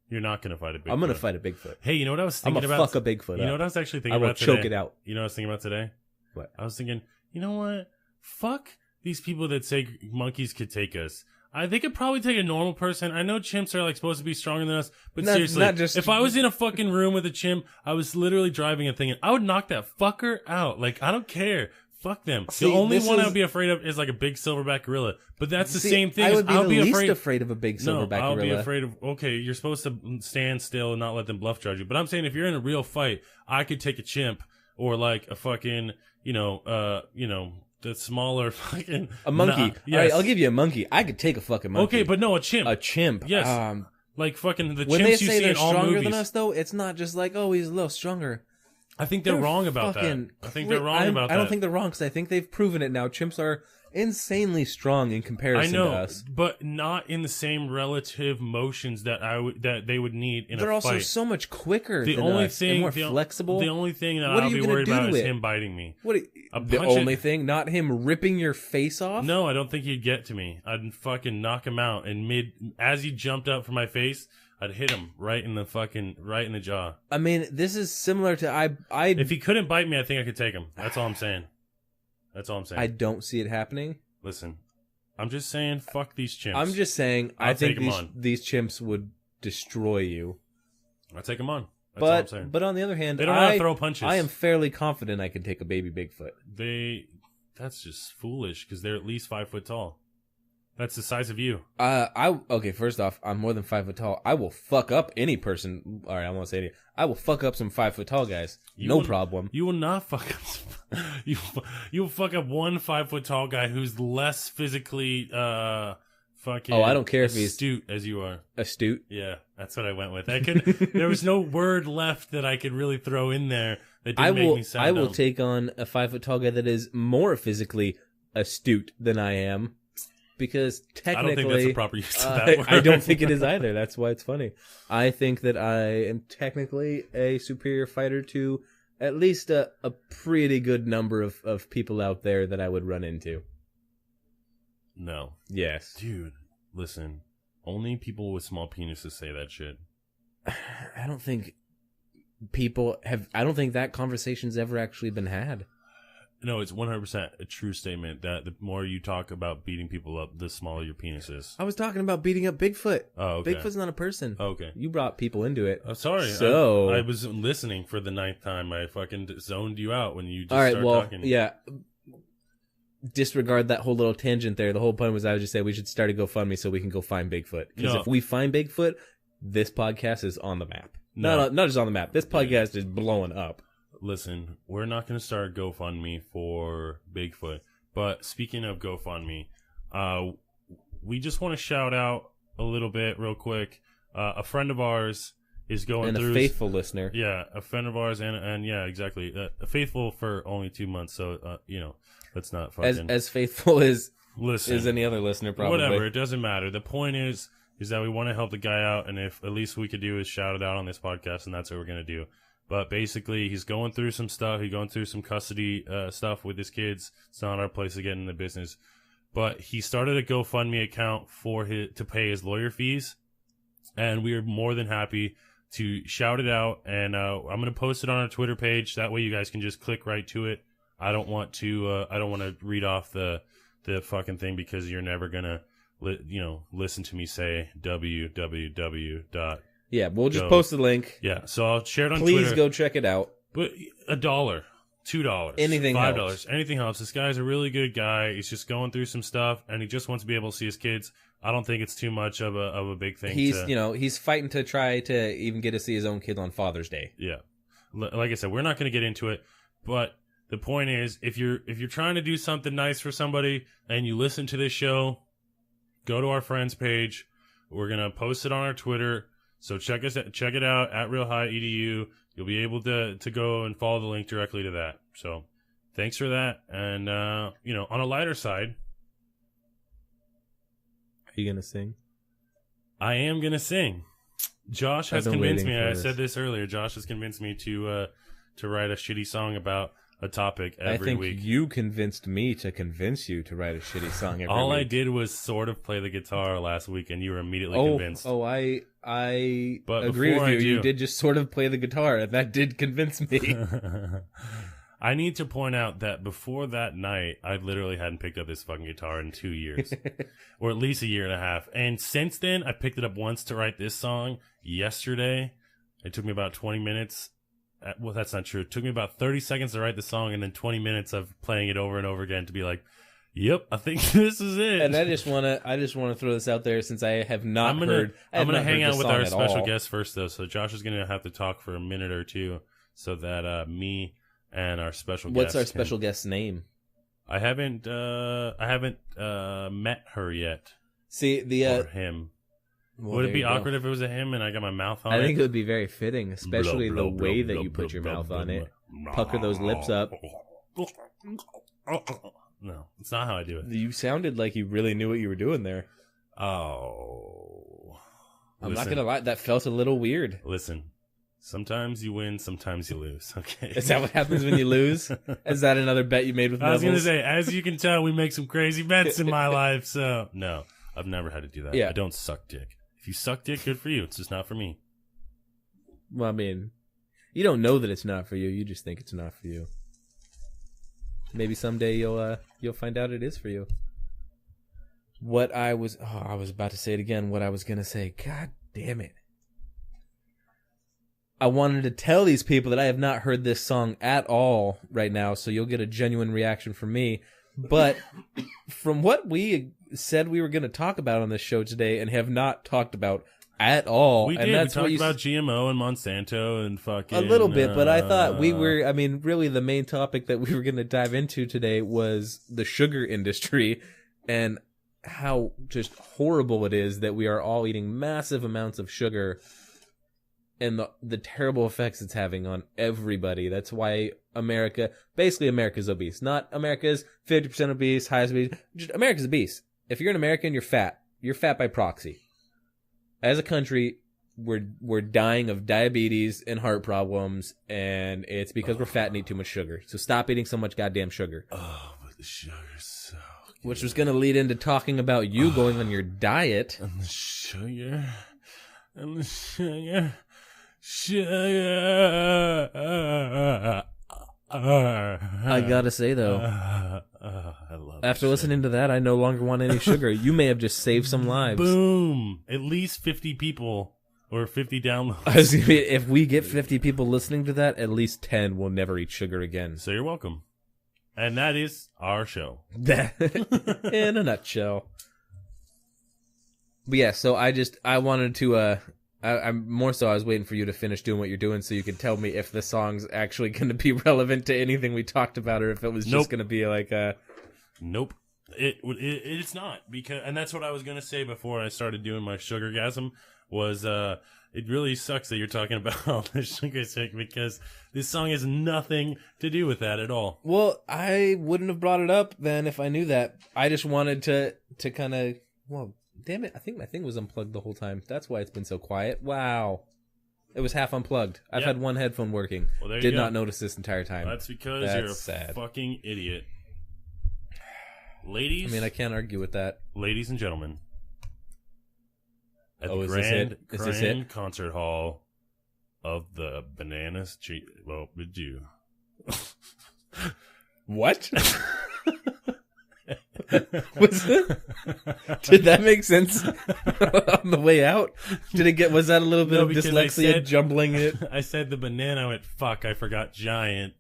You're not going to fight a Bigfoot. I'm going to fight a Bigfoot. Hey, you know what I was thinking about? I'm going to fuck a Bigfoot. You know what I was actually thinking about today? I will choke it out. You know what I was thinking about today? What? I was thinking, you know what? Fuck these people that say monkeys could take us. They could probably take a normal person. I know chimps are supposed to be stronger than us, but seriously, if I was in a fucking room with a chimp, I was literally driving a thing, and I would knock that fucker out. I don't care. Fuck them. See, the only one I would be afraid of is a big silverback gorilla. But that's the same thing. I would be least afraid of a big silverback gorilla. I would be afraid of. Okay, you're supposed to stand still and not let them bluff charge you. But I'm saying if you're in a real fight, I could take a chimp or a fucking the smaller fucking a monkey. Yes. All right, I'll give you a monkey. I could take a fucking monkey. Okay, but no, a chimp. A chimp. Yes. Fucking the when chimps they you say see they're in all stronger movies. than us, though, it's not just he's a little stronger. I think they're wrong about that. I think they're wrong about that. I don't think they're wrong because I think they've proven it now. Chimps are insanely strong in comparison to us. But not in the same relative motions that they would need in a fight. They're also so much quicker than us and more flexible. The only thing that I'll be worried about is him biting me. The only thing? Not him ripping your face off? No, I don't think he'd get to me. I'd fucking knock him out. And as he jumped up for my face, I'd hit him right in the jaw. I mean, this is similar to If he couldn't bite me, I think I could take him. That's all I'm saying. I don't see it happening. Listen, I'm just saying, fuck these chimps. I'm just saying, I think these chimps would destroy you. I'll take them on. That's all I'm saying. But on the other hand, they don't know how to throw punches. I am fairly confident I can take a baby Bigfoot. That's just foolish because they're at least 5 foot tall. That's the size of you. Okay, first off, I'm more than 5 foot tall. I will fuck up any person. All right, I won't say it. I will fuck up some 5 foot tall guys. No problem. You will not fuck up. You will fuck up one 5 foot tall guy who's less physically fucking. Oh, I don't care if he's astute as you are. Astute. Yeah, that's what I went with. There was no word left that I could really throw in there that didn't make me sound dumb. I will take on a 5 foot tall guy that is more physically astute than I am. Because technically, I don't think that's the proper use of that word. I don't think it is either. That's why it's funny. I think that I am technically a superior fighter to at least a pretty good number of people out there that I would run into. No. Yes. Dude, listen. Only people with small penises say that shit. I don't think that conversation's ever actually been had. No, it's 100% a true statement that the more you talk about beating people up, the smaller your penis is. I was talking about beating up Bigfoot. Oh, okay. Bigfoot's not a person. Oh, okay. You brought people into it. Oh, sorry. So I was listening for the 9th time. I fucking zoned you out when you just started talking. Yeah. Disregard that whole little tangent there. The whole point was I would just say we should start a GoFundMe so we can go find Bigfoot. Because if we find Bigfoot, this podcast is on the map. No. Not just on the map. This podcast is blowing up. Listen, we're not going to start GoFundMe for Bigfoot. But speaking of GoFundMe, we just want to shout out a little bit real quick. A friend of ours is going through... And a faithful listener. Yeah, a friend of ours, and yeah, exactly. Faithful for only 2 months, so, let's not fucking... As faithful as any other listener, probably. Whatever, it doesn't matter. The point is that we want to help the guy out, and if at least we could do is shout it out on this podcast, and that's what we're going to do. But basically, he's going through some stuff. He's going through some custody stuff with his kids. It's not our place to get in the business. But he started a GoFundMe account to pay his lawyer fees. And we are more than happy to shout it out. And I'm going to post it on our Twitter page. That way you guys can just click right to it. I don't want to read off the fucking thing because you're never going to listen to me say www. Yeah, we'll just post the link. Yeah, so I'll share it on Twitter. Please go check it out. But $1, $2, anything $5, helps. Anything helps. This guy's a really good guy. He's just going through some stuff, and he just wants to be able to see his kids. I don't think it's too much of a big thing. He's fighting to try to even get to see his own kid on Father's Day. Yeah, like I said, we're not going to get into it, but the point is, if you're trying to do something nice for somebody and you listen to this show, go to our friends page. We're gonna post it on our Twitter. So check it out at RealHighEDU. You'll be able to go and follow the link directly to that. So thanks for that. And, on a lighter side. Are you going to sing? I am going to sing. Josh has convinced me. I said this earlier. Josh has convinced me to write a shitty song about a topic every week. I think you convinced me to convince you to write a shitty song every week. All I did was sort of play the guitar last week, and you were immediately convinced. I agree with you. You did just sort of play the guitar, and that did convince me. I need to point out that before that night, I literally hadn't picked up this fucking guitar in 2 years. Or at least a year and a half. And since then, I picked it up once to write this song yesterday. It took me about 20 minutes. Well, that's not true. It took me about 30 seconds to write the song and then 20 minutes of playing it over and over again to be like, yep, I think this is it. And I just want to throw this out there since I have not heard. I'm going to hang out with our special guest first, though. So Josh is going to have to talk for a minute or two so that me and our special guest. What's our special guest's name? I haven't met her yet. See, or him. Well, would it be awkward if it was a him and I got my mouth on it? I think it would be very fitting, especially the way that you put your mouth on it. Pucker those lips up. No, it's not how I do it. You sounded like you really knew what you were doing there. Oh. I'm not going to lie, that felt a little weird. Listen, sometimes you win, sometimes you lose, okay? Is that what happens when you lose? Is that another bet you made with Neville's? I was going to say, as you can tell, we make some crazy bets in my life, so no, I've never had to do that. Yeah. I don't suck dick. If you suck dick, good for you. It's just not for me. Well, I mean, you don't know that it's not for you. You just think it's not for you. Maybe someday you'll find out it is for you. I was about to say it again. What I was gonna say. God damn it! I wanted to tell these people that I have not heard this song at all right now, so you'll get a genuine reaction from me. But from what we said we were going to talk about on this show today and have not talked about at all. We and did. That's we talked what about GMO and Monsanto and fucking... A little bit, but I thought really the main topic that we were going to dive into today was the sugar industry and how just horrible it is that we are all eating massive amounts of sugar and the terrible effects it's having on everybody. That's why America's obese. Not America's 50% obese, highest obese. Just America's obese. If you're an American, you're fat. You're fat by proxy. As a country, we're dying of diabetes and heart problems, and it's because we're fat and eat too much sugar. So stop eating so much goddamn sugar. Oh, but the sugar's so good. Which was going to lead into talking about you going on your diet. And the sugar. And the sugar. I gotta say though, I love after listening to that, I no longer want any sugar. You may have just saved some lives. Boom! At least 50 people or 50 downloads. If we get 50 people listening to that, at least 10 will never eat sugar again. So you're welcome. And that is our show. In a nutshell. But yeah, so I wanted to I'm more so I was waiting for you to finish doing what you're doing so you could tell me if the song's actually going to be relevant to anything we talked about or if it was just going to be like a... Nope. It's not. And that's what I was going to say before I started doing my sugargasm was it really sucks that you're talking about all the sugar sick because this song has nothing to do with that at all. Well, I wouldn't have brought it up then if I knew that. I just wanted to kind of... Well, damn it, I think my thing was unplugged the whole time. That's why it's been so quiet. Wow. It was half unplugged. I've had one headphone working. Well, there you Did go. not notice this entire time. That's because you're a fucking idiot. Ladies... I mean, I can't argue with that. Ladies and gentlemen. At the is this it? Concert Hall of the Bananas... Well, would you... What? Did that make sense on the way out? Was that a little bit of dyslexia jumbling it? I said the banana, I went, fuck, I forgot giant.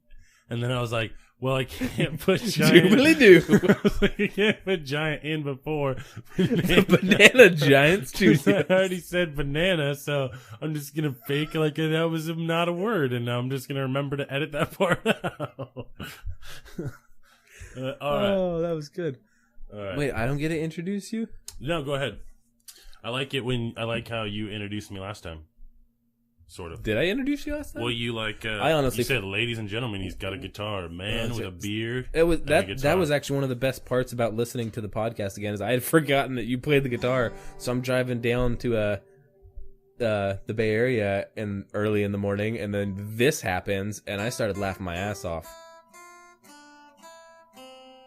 And then I was like, well, I can't put giant. You really do. I was like, I can't put giant in before. The banana giants too. I already said banana, so I'm just going to fake like that was not a word. And now I'm just going to remember to edit that part out. All right. Oh, that was good. All right. Wait, I don't get to introduce you? No, go ahead. I like how you introduced me last time. Sort of. Did I introduce you last time? Well, you I honestly you said, ladies and gentlemen, he's got a guitar, a man with a beard. It was that was actually one of the best parts about listening to the podcast again. Is I had forgotten that you played the guitar, so I'm driving down to the Bay Area early in the morning, and then this happens, and I started laughing my ass off.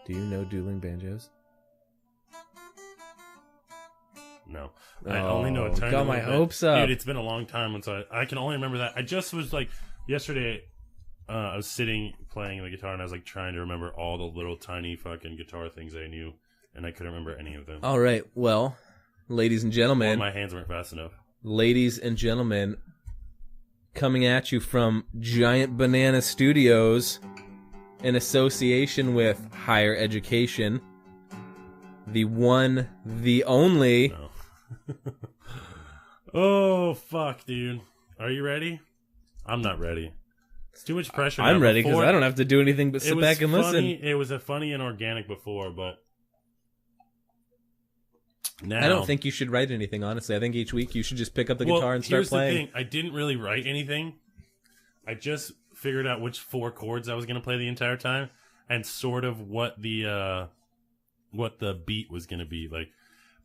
Do you know Dueling Banjos? No. I only know a tiny got my hopes up. Dude, it's been a long time, and so I can only remember that. I just was like, yesterday, I was sitting playing the guitar, and I was like trying to remember all the little tiny fucking guitar things I knew, and I couldn't remember any of them. All right, well, ladies and gentlemen. My hands weren't fast enough. Ladies and gentlemen, coming at you from Giant Banana Studios in association with Higher Education, the one, the only... No. Oh, fuck, dude. Are you ready? I'm not ready. It's too much pressure. I'm ready because I don't have to do anything but sit back and listen. It was a funny and organic before, but now... I don't think you should write anything, honestly. I think each week you should just pick up the guitar and start playing. Here's the thing. I didn't really write anything. I just figured out which 4 chords I was going to play the entire time and sort of what the beat was going to be like.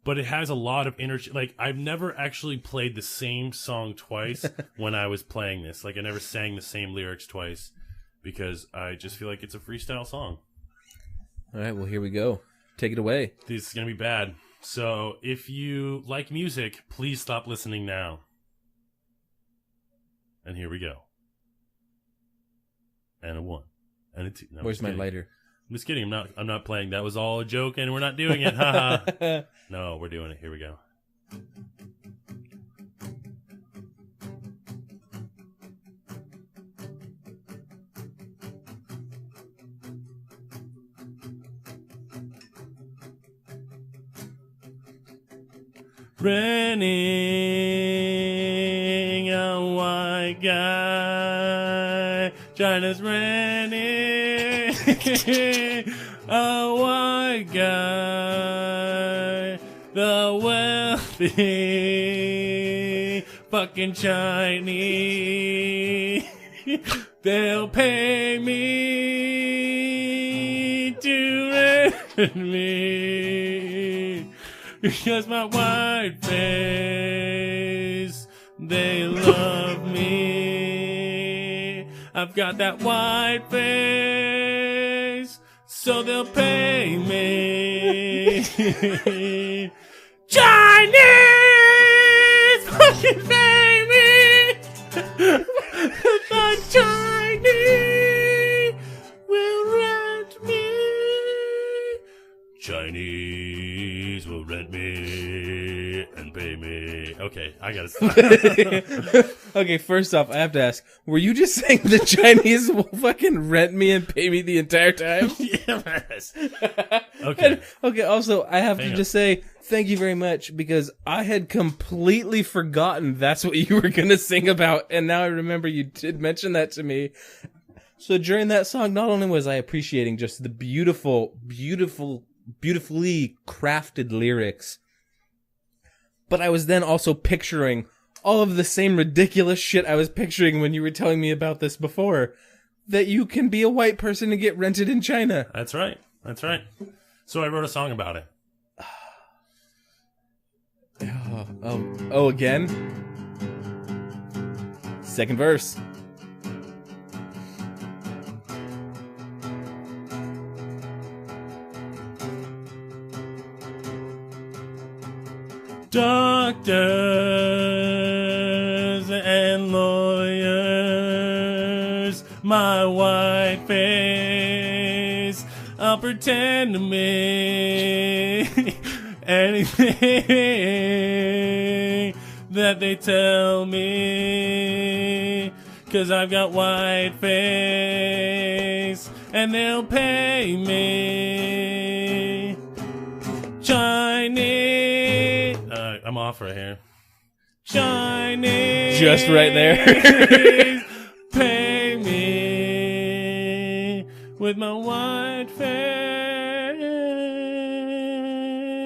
But it has a lot of like, I've never actually played the same song twice when I was playing this. Like, I never sang the same lyrics twice because I just feel like it's a freestyle song. All right, well, here we go. Take it away. This is going to be bad. So if you like music, please stop listening now. And here we go. And a 1. And a 2. No, Where's my lighter? I'm just kidding. I'm not playing. That was all a joke, and we're not doing it. Haha. No, we're doing it. Here we go. Renting a white guy. China's renting a white guy. The wealthy fucking Chinese. They'll pay me to rent me. Because my white face, they love me. I've got that white face, so they'll pay me. Chinese fucking pay me. The Chinese will rent me. Chinese will rent me and pay me. Okay, I gotta stop. Okay, first off, I have to ask, were you just saying the Chinese will fucking rent me and pay me the entire time? Yes. Okay. Okay, also, I have to just say thank you very much, because I had completely forgotten that's what you were going to sing about, and now I remember you did mention that to me. So during that song, not only was I appreciating just the beautifully crafted lyrics, but I was then also picturing all of the same ridiculous shit I was picturing when you were telling me about this before, that you can be a white person and get rented in China. That's right. That's right. So I wrote a song about it. Oh, again? Second verse. Doctors and lawyers, my white face, I'll pretend to me anything that they tell me, 'cause I've got white face and they'll pay me. Chinese. I'm off right here. Chinese. Just right there. Pay me with my white face.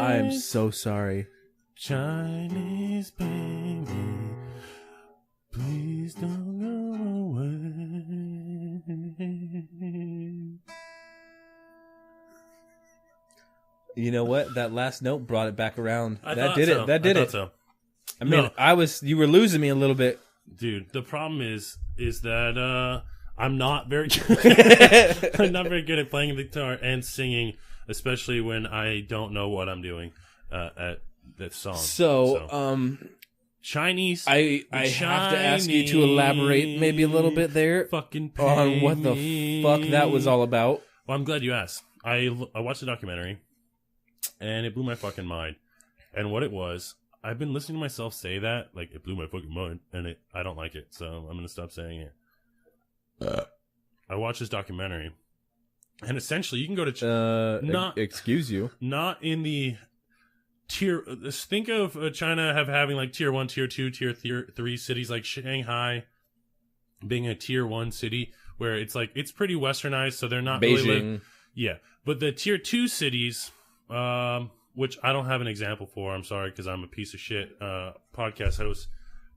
I am so sorry. Chinese, pay me. Please don't go away. You know what? That last note brought it back around. That did it. So. I mean, you were losing me a little bit. Dude, the problem is that I'm not very good. I'm not very good at playing the guitar and singing, especially when I don't know what I'm doing at that song. So, Chinese. I have to ask you to elaborate maybe a little bit there on what the fuck that was all about. Well, I'm glad you asked. I watched the documentary, and it blew my fucking mind. And what it was, I've been listening to myself say that, like, it blew my fucking mind, and I don't like it, so I'm going to stop saying it. I watched this documentary, and essentially, you can go to excuse you, not in the tier. Think of China having like tier 1, tier 2, tier 3 cities, like Shanghai being a tier 1 city, where it's like it's pretty westernized, so they're not Beijing. really but the tier 2 cities, which I don't have an example for, I'm sorry, because I'm a piece of shit podcast host.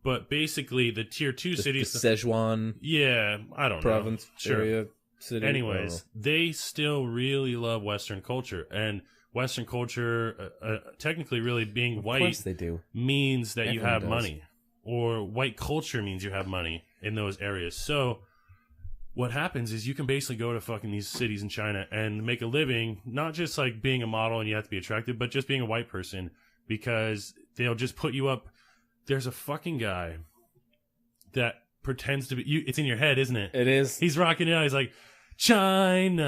But basically, the tier 2 cities, the Sichuan, I don't province, know, sure. area, city. Anyways, they still really love Western culture, and Western culture, technically, really being white, of course they do, means that Everyone you have does. money, or white culture means you have money in those areas. So what happens is you can basically go to fucking these cities in China and make a living, not just like being a model and you have to be attractive, but just being a white person, because they'll just put you up. There's a fucking guy that pretends to be you. It's in your head, isn't it? It is. He's rocking it out. He's like, China,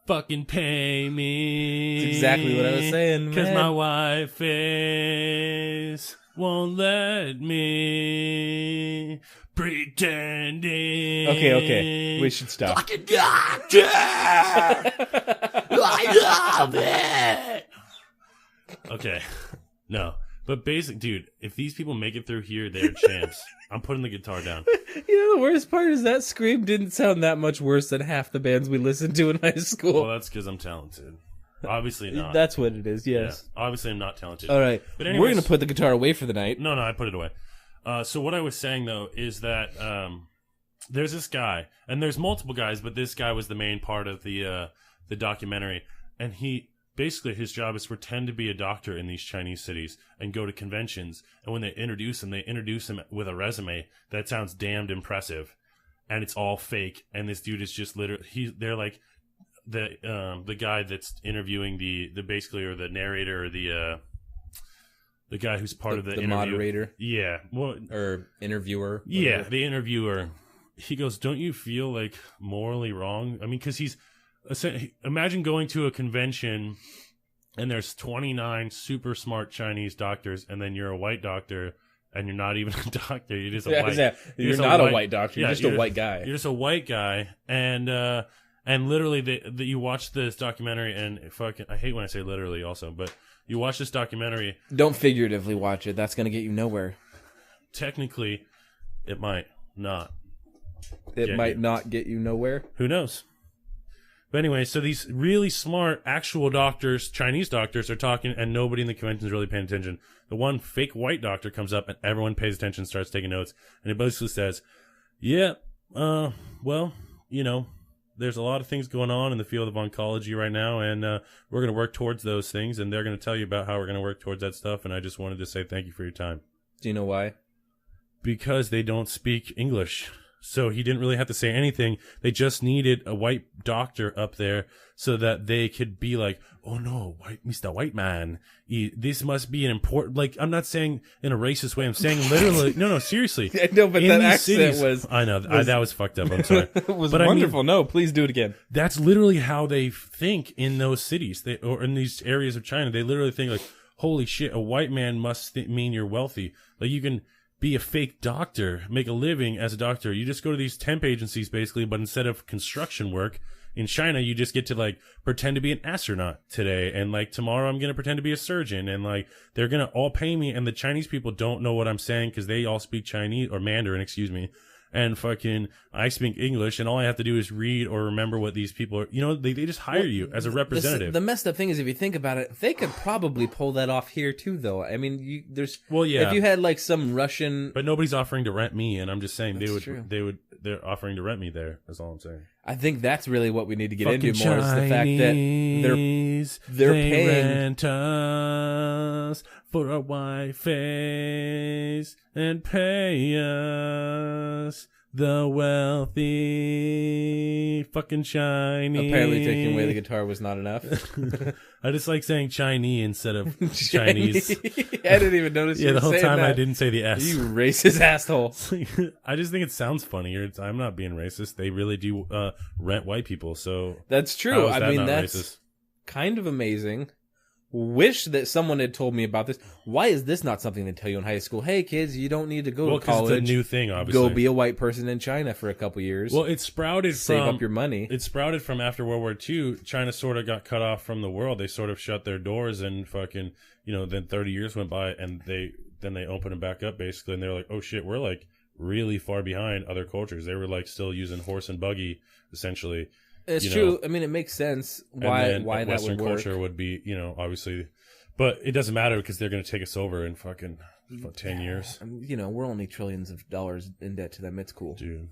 fucking pay me. That's exactly what I was saying, because man. my white face won't let me pretending. Okay. We should stop. Fucking doctor! I love it! Okay. No. But dude, if these people make it through here, they're champs. I'm putting the guitar down. You know, the worst part is that Scream didn't sound that much worse than half the bands we listened to in high school. Well, that's because I'm talented. Obviously not. That's what it is, yes. Yeah, obviously I'm not talented. All right. But anyways, we're going to put the guitar away for the night. No, I put it away. So what I was saying, though, is that there's this guy, and there's multiple guys, but this guy was the main part of the documentary. And basically his job is to pretend to be a doctor in these Chinese cities and go to conventions. And when they introduce him with a resume that sounds damned impressive. And it's all fake. And this dude is just literally, they're like, the guy that's interviewing the basically, or the narrator, or the guy who's part of the interview. Moderator. Yeah. Well, or interviewer. Yeah, whatever. the interviewer. He goes, don't you feel like morally wrong? I mean, because imagine going to a convention and there's 29 super smart Chinese doctors, and then you're a white doctor and you're not even a doctor. You're just a white. Yeah. You're not a white doctor. You're just a white guy. You're just a white guy, and literally, you watch this documentary, and fucking, I hate when I say literally also, but you watch this documentary. Don't figuratively watch it. That's going to get you nowhere. Technically, it might not. It might not get you nowhere. Who knows? But anyway, so these really smart actual doctors, Chinese doctors, are talking, and nobody in the convention is really paying attention. The one fake white doctor comes up, and everyone pays attention, starts taking notes, and he basically says, yeah, well, you know, there's a lot of things going on in the field of oncology right now, and we're going to work towards those things, and they're going to tell you about how we're going to work towards that stuff, and I just wanted to say thank you for your time. Do you know why? Because they don't speak English. So he didn't really have to say anything. They just needed a white doctor up there so that they could be like, oh no, Mr. White Man, this must be an important, like, I'm not saying in a racist way, I'm saying literally, no, seriously. I know, but that accent was... I know, that was fucked up, I'm sorry. It was but wonderful. I mean, no, please do it again. That's literally how they think in those cities, or in these areas of China. They literally think like, holy shit, a white man must mean you're wealthy. Like, you can be a fake doctor, make a living as a doctor. You just go to these temp agencies basically, but instead of construction work in China, you just get to like pretend to be an astronaut today, and like tomorrow I'm gonna pretend to be a surgeon, and like they're gonna all pay me, and the Chinese people don't know what I'm saying because they all speak Chinese, or Mandarin, excuse me, and fucking I speak English, and all I have to do is read or remember what these people are. You know, they just hire you as a representative. The messed up thing is, if you think about it, they could probably pull that off here too, though. I mean, well, yeah. If you had like some Russian, but nobody's offering to rent me, and I'm just saying That's they're offering to rent me there. That's all I'm saying. I think that's really what we need to get fucking into more, is the fact that they're paying rent us for a white face and pay us the wealthy fucking Chinese. Apparently taking away the guitar was not enough. I just like saying Chinese instead of Chinese. I didn't even notice you the were whole saying time that. I didn't say the S. You racist asshole. I just think it sounds funnier. I'm not being racist. They really do rent white people, so that's true. I mean, that's racist? Kind of amazing. Wish that someone had told me about this. Why is this not something they tell you in high school? Hey, kids, you don't need to go to college. It's a new thing, obviously. Go be a white person in China for a couple years. Well, it sprouted Save up your money. It sprouted from after World War II. China sort of got cut off from the world. They sort of shut their doors, and fucking, then 30 years went by, and they opened them back up, basically, and they're like, oh shit, we're like really far behind other cultures. They were like still using horse and buggy, essentially. It's true. I mean, it makes sense why that Western would work. culture would be, obviously, but it doesn't matter because they're going to take us over in fucking 10 years. We're only trillions of dollars in debt to them. It's cool. Dude.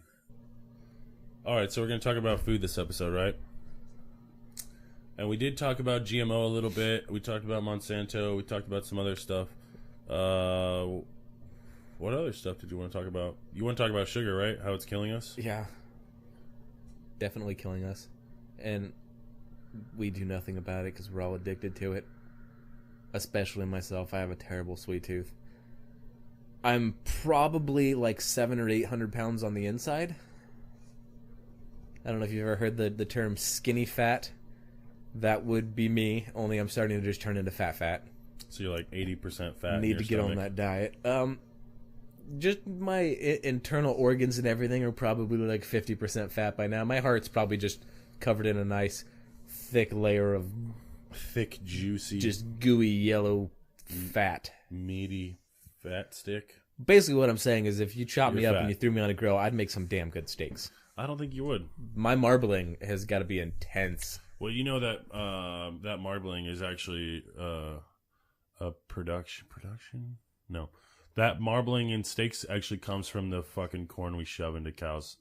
All right, so we're going to talk about food this episode, right? And we did talk about GMO a little bit. We talked about Monsanto. We talked about some other stuff. What other stuff did you want to talk about? You want to talk about sugar, right? How it's killing us? Yeah. Definitely killing us. And we do nothing about it because we're all addicted to it. Especially myself. I have a terrible sweet tooth. I'm probably like 700 or 800 pounds on the inside. I don't know if you've ever heard the term skinny fat. That would be me, only I'm starting to just turn into fat. So you're like 80% fat. Need to get on that diet. Just my internal organs and everything are probably like 50% fat by now. My heart's probably just covered in a nice thick layer of thick, juicy, just gooey yellow fat. Meaty fat stick. Basically what I'm saying is if you chop me up and you threw me on a grill, I'd make some damn good steaks. I don't think you would. My marbling has got to be intense. Well, you know that that marbling is actually a production? No. That marbling in steaks actually comes from the fucking corn we shove into cows'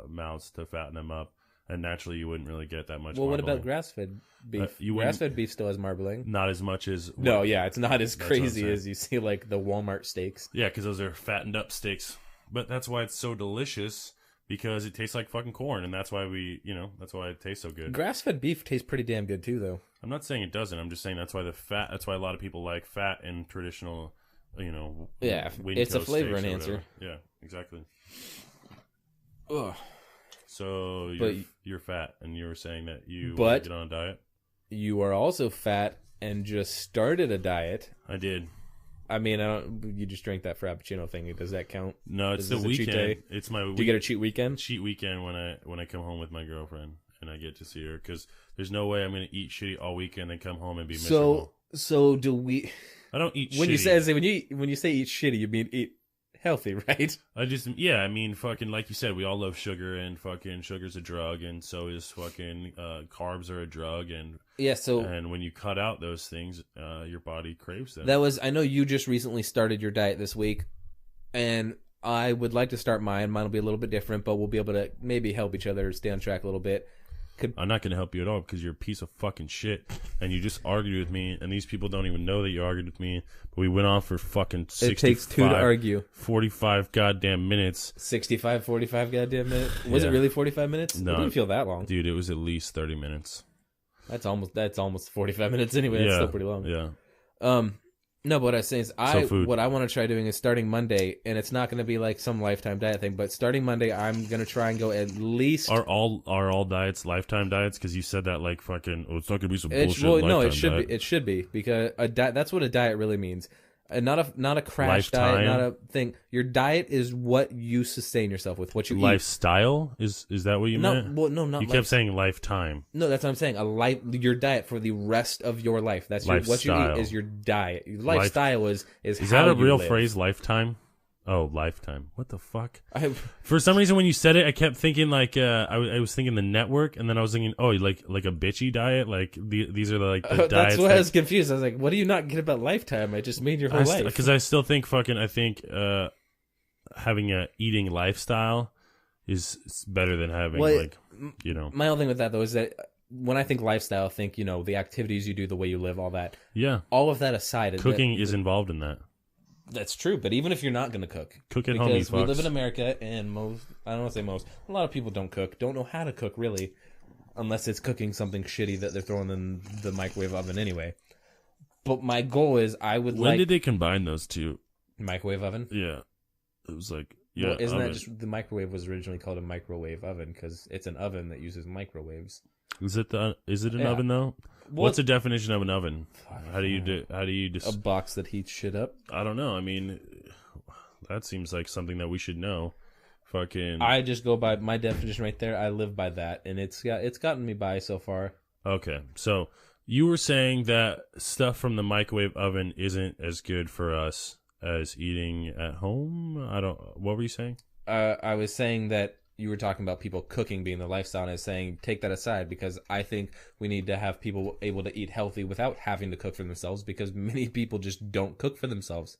mouths to fatten them up. And naturally, you wouldn't really get that much marbling. What about grass-fed beef? Grass-fed beef still has marbling. Not as much as... No, yeah, it's not as crazy as you see, like, the Walmart steaks. Yeah, because those are fattened up steaks. But that's why it's so delicious, because it tastes like fucking corn, and that's why that's why it tastes so good. Grass-fed beef tastes pretty damn good, too, though. I'm not saying it doesn't. I'm just saying that's why a lot of people like fat in traditional, yeah, it's a flavor enhancer. Yeah, exactly. Ugh. So you're fat, and you were saying that you want to get on a diet? You are also fat and just started a diet. I did. I mean, you just drank that Frappuccino thing. Does that count? No, it's the weekend. It's my Do you get a cheat weekend? Cheat weekend when I come home with my girlfriend and I get to see her, because there's no way I'm going to eat shitty all weekend and come home and be miserable. So do we... I don't eat when shitty. When you say eat shitty, you mean eat healthy, right? I mean, fucking, like you said, we all love sugar, and fucking sugar's a drug, and so is fucking carbs are a drug, and and when you cut out those things, your body craves them. I know you just recently started your diet this week, and I would like to start mine. Mine will be a little bit different, but we'll be able to maybe help each other stay on track a little bit. I'm not going to help you at all because you're a piece of fucking shit, and you just argued with me, and these people don't even know that you argued with me, but we went on for fucking 65, it takes two to argue. 45 goddamn minutes. 65, 45 goddamn minutes? Was it really 45 minutes? No. It didn't feel that long. Dude, it was at least 30 minutes. That's almost 45 minutes anyway. That's still pretty long. Yeah. No, but what I was saying is what I want to try doing is starting Monday, and it's not going to be like some lifetime diet thing, but starting Monday, I'm going to try and go at least... Are all diets lifetime diets? Because you said that like fucking, it's not going to be some bullshit lifetime no, diet. It should be, because that's what a diet really means. Not a crash diet, not a thing. Your diet is what you sustain yourself with, what you eat. Lifestyle? Is that what you meant? Well, no, not. You kept saying lifetime. No, that's what I'm saying. Your diet for the rest of your life. That's what you eat is your diet. Your lifestyle is Is how that a real live. phrase? Lifetime? Oh, lifetime. What the fuck? For some reason, when you said it, I kept thinking like I was thinking the network, and then I was thinking, oh, like a bitchy diet. Like these are the diets. That's why I was confused. I was like, what do you not get about lifetime? I just mean your whole life. Because I still think having a eating lifestyle is better than having My whole thing with that though is that when I think lifestyle, I think the activities you do, the way you live, all that. Yeah. All of that aside, cooking is involved in that. That's true, but even if you're not going to cook at home, because we live in America, and I don't want to say most, a lot of people don't know how to cook really, unless it's cooking something shitty that they're throwing in the microwave oven anyway. But my goal is When did they combine those two? Microwave oven? Yeah. It was like, well, isn't that just, the microwave was originally called a microwave oven because it's an oven that uses microwaves. Is it an oven though? Well, what's the definition of an oven? How do you a box that heats shit up? I don't know. I mean, that seems like something that we should know. Fucking. I just go by my definition right there. I live by that, and it's gotten me by so far. Okay, so you were saying that stuff from the microwave oven isn't as good for us as eating at home. What were you saying? I was saying that. You were talking about people cooking being the lifestyle, and I was saying take that aside because I think we need to have people able to eat healthy without having to cook for themselves because many people just don't cook for themselves.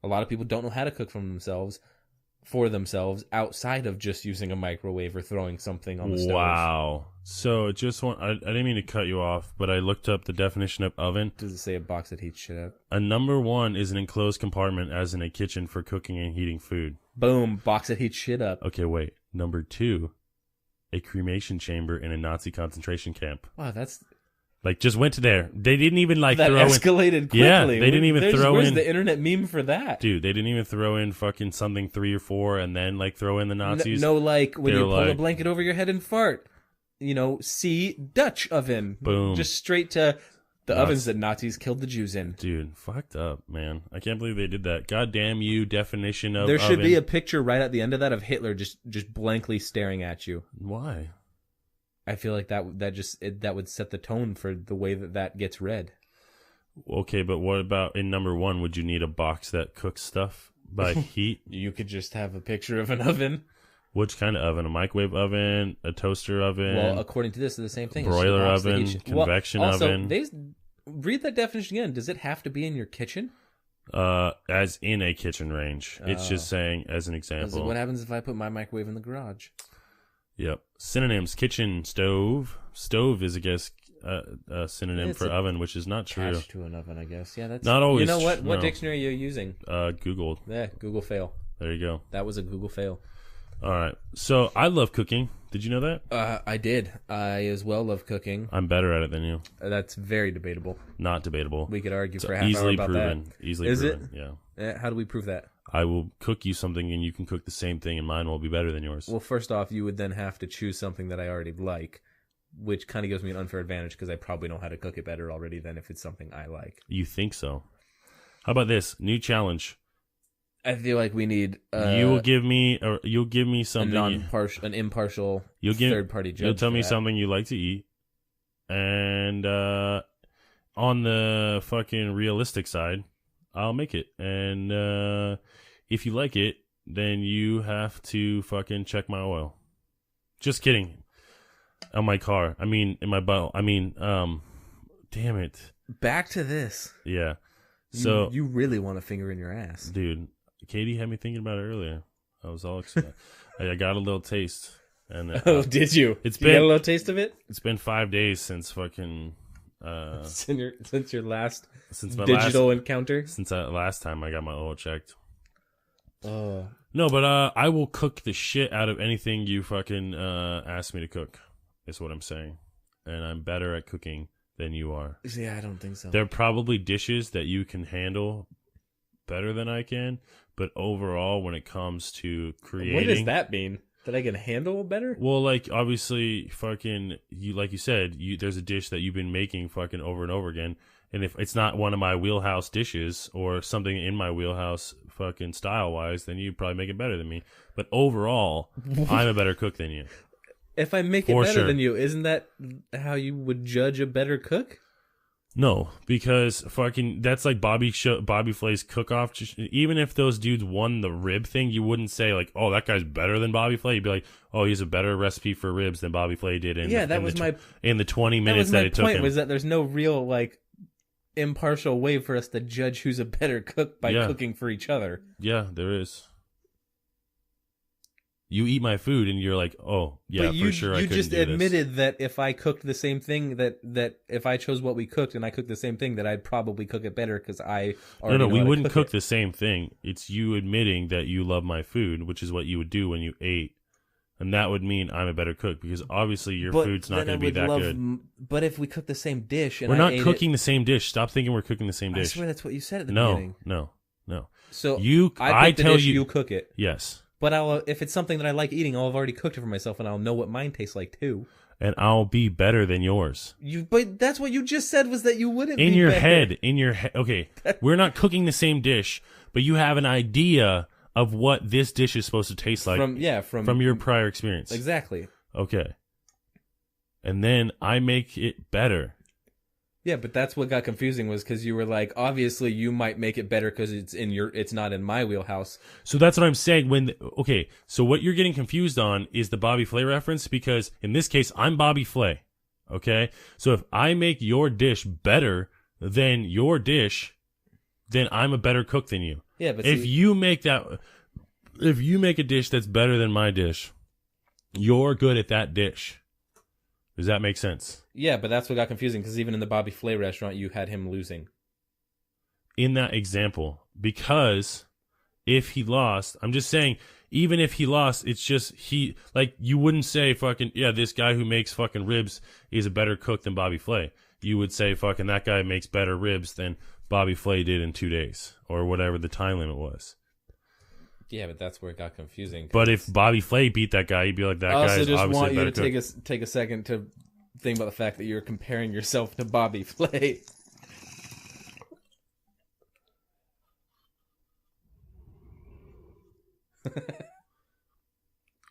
A lot of people don't know how to cook for themselves, for themselves outside of just using a microwave or throwing something on the stove. Wow. So I didn't mean to cut you off, but I looked up the definition of oven. Does it say a box that heats shit up? A number 1 is an enclosed compartment, as in a kitchen for cooking and heating food. Boom, box that heats shit up. Okay, wait. Number 2, a cremation chamber in a Nazi concentration camp. Wow, that's... Like, just went to there. They didn't even, like, that throw in... escalated quickly. Yeah, they didn't even throw where's in... the internet meme for that? Dude, they didn't even throw in fucking something 3 or 4 and then, like, throw in the Nazis. No, like, when you pull a like, blanket over your head and fart. You know, see, Dutch oven. Boom. Just straight to the ovens that Nazis killed the Jews in. Dude, fucked up, man. I can't believe they did that. God damn you, definition of There should oven. be a picture right at the end of that of Hitler just blankly staring at you. Why? I feel like that would set the tone for the way that gets read. Okay, but what about in number 1? Would you need a box that cooks stuff by heat? You could just have a picture of an oven. Which kind of oven? A microwave oven? A toaster oven? Well, according to this, they're the same thing. Broiler oven? Convection oven? Read that definition again. Does it have to be in your kitchen? As in a kitchen range. It's just saying as an example. What happens if I put my microwave in the garage? Yep. Synonyms: kitchen, stove. Stove is, I guess, a synonym for oven, which is not true. Attached to an oven, I guess. Yeah, that's not always. You know what? No. What dictionary are you using? Googled. Yeah, Google fail. There you go. That was a Google fail. All right. So I love cooking. Did you know that? I did. I as well love cooking. I'm better at it than you. That's very debatable. Not debatable. We could argue it's for half an hour about proven. that. Easily Is proven. it? Yeah. How do we prove that? I will cook you something and you can cook the same thing and mine will be better than yours. Well, first off, you would then have to choose something that I already like, which kind of gives me an unfair advantage because I probably know how to cook it better already than if it's something I like. You think so? How about this new challenge? I feel like we need. You'll give me something. An impartial third party judge. You'll tell me something you like to eat, and on the fucking realistic side, I'll make it. And if you like it, then you have to fucking check my oil. Just kidding. On my car. I mean, in my bottle. I mean, damn it. Back to this. Yeah. So you really want a finger in your ass, dude. Katie had me thinking about it earlier. I was all excited. I got a little taste. And oh, did you? Did you get a little taste of it? It's been 5 days since fucking. Since your last digital encounter. Since that last time I got my oil checked. Oh. No, but I will cook the shit out of anything you fucking ask me to cook. Is what I'm saying, and I'm better at cooking than you are. Yeah, I don't think so. There are probably dishes that you can handle better than I can, but overall, when it comes to creating, what does that mean? That I can handle better? Well, like obviously, fucking you, like you said, there's a dish that you've been making fucking over and over again, and if it's not one of my wheelhouse dishes or something in my wheelhouse, fucking style wise, then you probably make it better than me. But overall, I'm a better cook than you. If I make it better than you, isn't that how you would judge a better cook? No, because fucking that's like Bobby Flay's cook-off. Even if those dudes won the rib thing, you wouldn't say like, "Oh, that guy's better than Bobby Flay." You'd be like, "Oh, he has a better recipe for ribs than Bobby Flay did." In the 20 minutes that it took him. My point was that there's no real like impartial way for us to judge who's a better cook by cooking for each other. Yeah, there is. You eat my food and you're like, oh, yeah, but for sure I couldn't do this. You just admitted that if I cooked the same thing, that if I chose what we cooked and I cooked the same thing, that I'd probably cook it better because I already know we how to wouldn't cook it. the same thing. It's you admitting that you love my food, which is what you would do when you ate. And that would mean I'm a better cook because obviously your food's not going to be that good. But if we cook the same dish and we're not cooking the same dish. Stop thinking we're cooking the same dish. I swear that's what you said at the beginning. No. So I tell you, you cook it. Yes. But if it's something that I like eating, I'll have already cooked it for myself, and I'll know what mine tastes like too. And I'll be better than yours. But that's what you just said was that you wouldn't. In your head. Okay, we're not cooking the same dish, but you have an idea of what this dish is supposed to taste like from your prior experience. Exactly. Okay. And then I make it better. Yeah, but that's what got confusing was because you were like, obviously you might make it better because it's not in my wheelhouse. So that's what I'm saying. So what you're getting confused on is the Bobby Flay reference because in this case I'm Bobby Flay. Okay, so if I make your dish better than your dish, then I'm a better cook than you. Yeah, but if you make that, if you make a dish that's better than my dish, you're good at that dish. Does that make sense? Yeah, but that's what got confusing, because even in the Bobby Flay restaurant, you had him losing. In that example, because if he lost, I'm just saying, even if he lost, it's just you wouldn't say fucking, yeah, this guy who makes fucking ribs is a better cook than Bobby Flay. You would say fucking that guy makes better ribs than Bobby Flay did in 2 days, or whatever the time limit was. Yeah, but that's where it got confusing. But if Bobby Flay beat that guy, he'd be like, that guy is obviously a better cook. I also just want you to take a second to think about the fact that you're comparing yourself to Bobby Flay.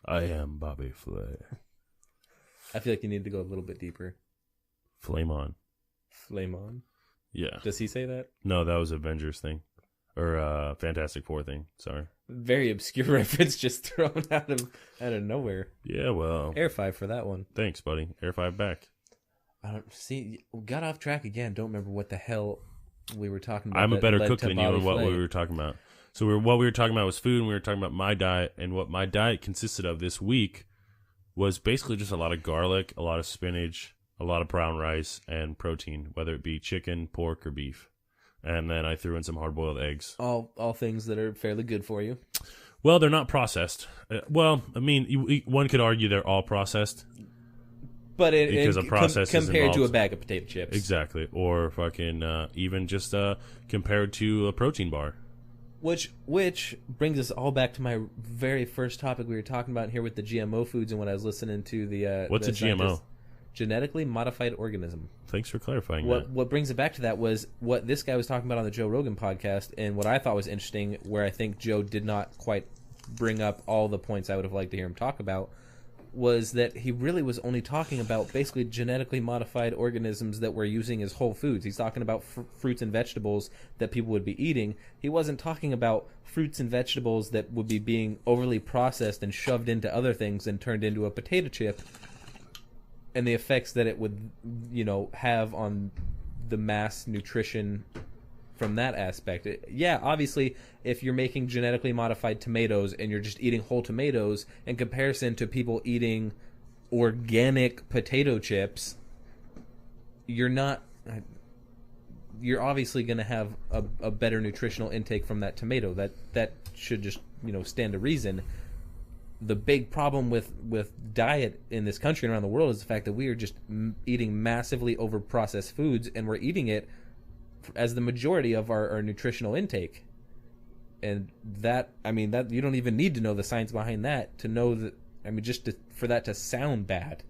I am Bobby Flay. I feel like you need to go a little bit deeper. Flame on. Flame on? Yeah. Does he say that? No, that was Avengers thing. Or Fantastic Four thing. Sorry. Very obscure reference just thrown out of nowhere. Yeah, well. Air 5 for that one. Thanks, buddy. Air 5 back. I don't see. We got off track again. Don't remember what the hell we were talking about. I'm a better cook than you and what we were talking about. So what we were talking about was food, and we were talking about my diet, and what my diet consisted of this week was basically just a lot of garlic, a lot of spinach, a lot of brown rice, and protein, whether it be chicken, pork, or beef. And then I threw in some hard-boiled eggs. All things that are fairly good for you. Well, they're not processed. Well, I mean, one could argue they're all processed. But because a process is compared involved. to a bag of potato chips. Exactly. Or fucking even just compared to a protein bar. Which brings us all back to my very first topic we were talking about here with the GMO foods, and when I was listening to the what's a GMO? Genetically modified organism. Thanks for clarifying that. That. What brings it back to that was what this guy was talking about on the Joe Rogan podcast, and what I thought was interesting, where I think Joe did not quite bring up all the points I would have liked to hear him talk about, was that he really was only talking about basically genetically modified organisms that we're using as whole foods. He's talking about fruits and vegetables that people would be eating. He wasn't talking about fruits and vegetables that would be being overly processed and shoved into other things and turned into a potato chip, and the effects that it would, have on the mass nutrition from that aspect. Yeah, obviously, if you're making genetically modified tomatoes and you're just eating whole tomatoes in comparison to people eating organic potato chips, you're obviously going to have a better nutritional intake from that tomato. That should just, stand to reason. The big problem with diet in this country and around the world is the fact that we are just eating massively over-processed foods, and we're eating it as the majority of our nutritional intake. And that you don't even need to know the science behind that to know that, for that to sound bad.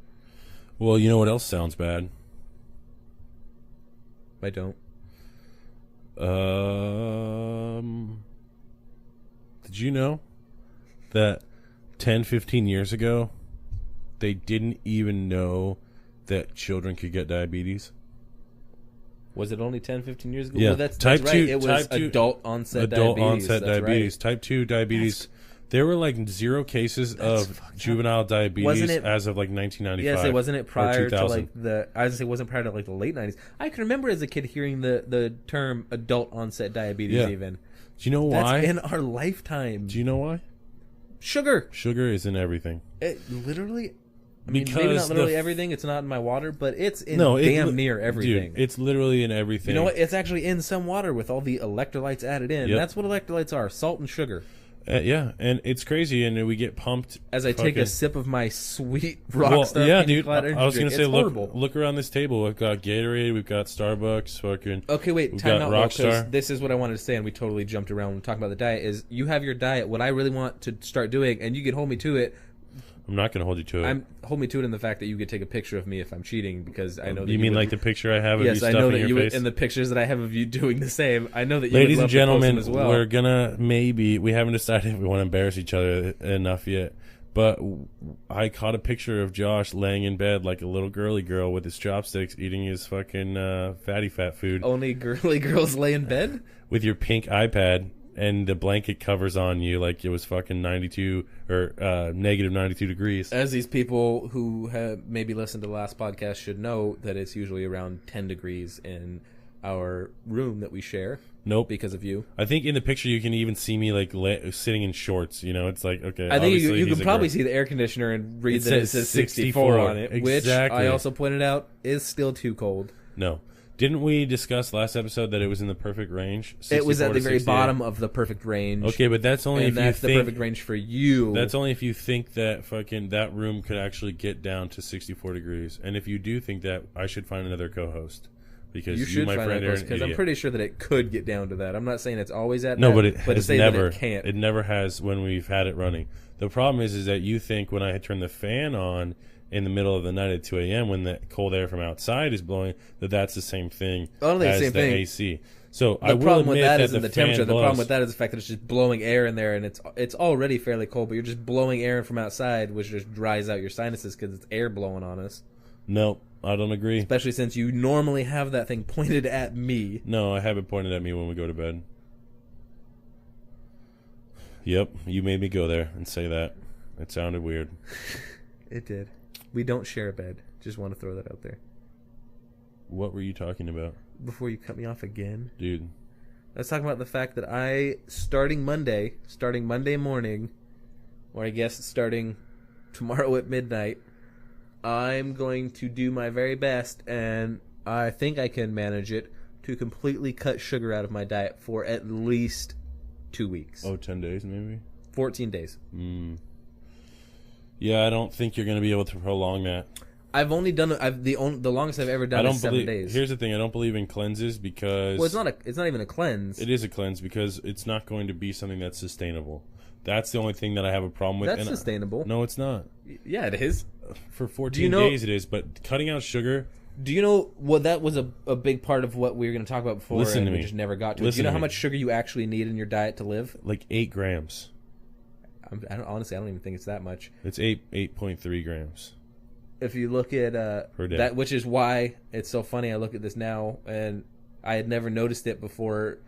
Well, you know what else sounds bad? I don't. Did you know that 10, 15 years ago, they didn't even know that children could get diabetes? Was it only 10, 15 years ago? Yeah. Well, that's type right. 2, it was adult onset diabetes. Diabetes. Right. Type 2 diabetes. There were like 0 cases of juvenile diabetes as of like 1995. Yes, it wasn't it prior to like it wasn't prior to like the late 90s. I can remember as a kid hearing the term adult onset diabetes even. Do you know why? That's in our lifetime. Do you know why? Sugar. Sugar is in everything. It literally... maybe not literally everything. It's not in my water, but it's in near everything. Dude, it's literally in everything. You know what? It's actually in some water with all the electrolytes added in. Yep. That's what electrolytes are: salt and sugar. Yeah, and it's crazy, and we get pumped. As I take a sip of my sweet Rockstar. Yeah, dude. I was going to say, horrible. Look around this table. We've got Gatorade. We've got Starbucks. Okay, wait. Time out, Rockstar. This is what I wanted to say, and we totally jumped around when talking about the diet. Is you have your diet. What I really want to start doing, and you can hold me to it. I'm not going to hold you to it. Hold me to it in the fact that you could take a picture of me if I'm cheating, because I know that you mean like the picture I have of you stuffing your face? Yes, I know that face? And the pictures that I have of you doing the same. I know that you Ladies would love and gentlemen, to post them as well. we're gonna we haven't decided if we want to embarrass each other enough yet, but I caught a picture of Josh laying in bed like a little girly girl with his chopsticks eating his fucking fatty fat food. Only girly girls lay in bed? With your pink iPad. And the blanket covers on you like it was fucking 92 or negative 92 degrees. As these people who have maybe listened to the last podcast should know, that it's usually around 10 degrees in our room that we share. Nope. Because of you. I think in the picture you can even see me like sitting in shorts. You know, it's like, okay. I think you can probably see the air conditioner and read that it says 64 on it, exactly. Which I also pointed out is still too cold. No. Didn't we discuss last episode that it was in the perfect range? It was at the very bottom of the perfect range. Okay, but that's only if you think... that's the perfect range for you. That's only if you think that fucking that room could actually get down to 64 degrees. And if you do think that, I should find another co-host. Because you, my friend, are an because idiot. I'm pretty sure that it could get down to that. I'm not saying it's always at no, that. but to say never. That it can't. It never has when we've had it running. The problem is that you think when I turn the fan on in the middle of the night at 2 a.m. when the cold air from outside is blowing, that's the same thing as the AC. So the problem with that isn't the temperature. Blows. The problem with that is the fact that it's just blowing air in there, and it's already fairly cold, but you're just blowing air in from outside, which just dries out your sinuses because it's air blowing on us. Nope, I don't agree. Especially since you normally have that thing pointed at me. No, I have it pointed at me when we go to bed. Yep, you made me go there and say that. It sounded weird. It did. We don't share a bed. Just want to throw that out there. What were you talking about? Before you cut me off again. Dude. Let's talk about the fact that starting Monday morning, or I guess starting tomorrow at midnight, I'm going to do my very best, and I think I can manage it, to completely cut sugar out of my diet for at least 2 weeks. 10 days maybe? 14 days. Yeah, I don't think you're going to be able to prolong that. I've only done the longest I've ever done is 7 days. Here's the thing: I don't believe in cleanses because it's not even a cleanse. It is a cleanse because it's not going to be something that's sustainable. That's the only thing that I have a problem with. That's sustainable. No, it's not. Yeah, it is. For 14 days, it is. But cutting out sugar. Do you know what that was a big part of what we were going to talk about before? Listen to me. We just never got to it. Do you know how much sugar you actually need in your diet to live? Like 8 grams. Honestly, I don't even think it's that much. It's 8.3 grams. If you look at per day. That, which is why it's so funny. I look at this now, and I had never noticed it before.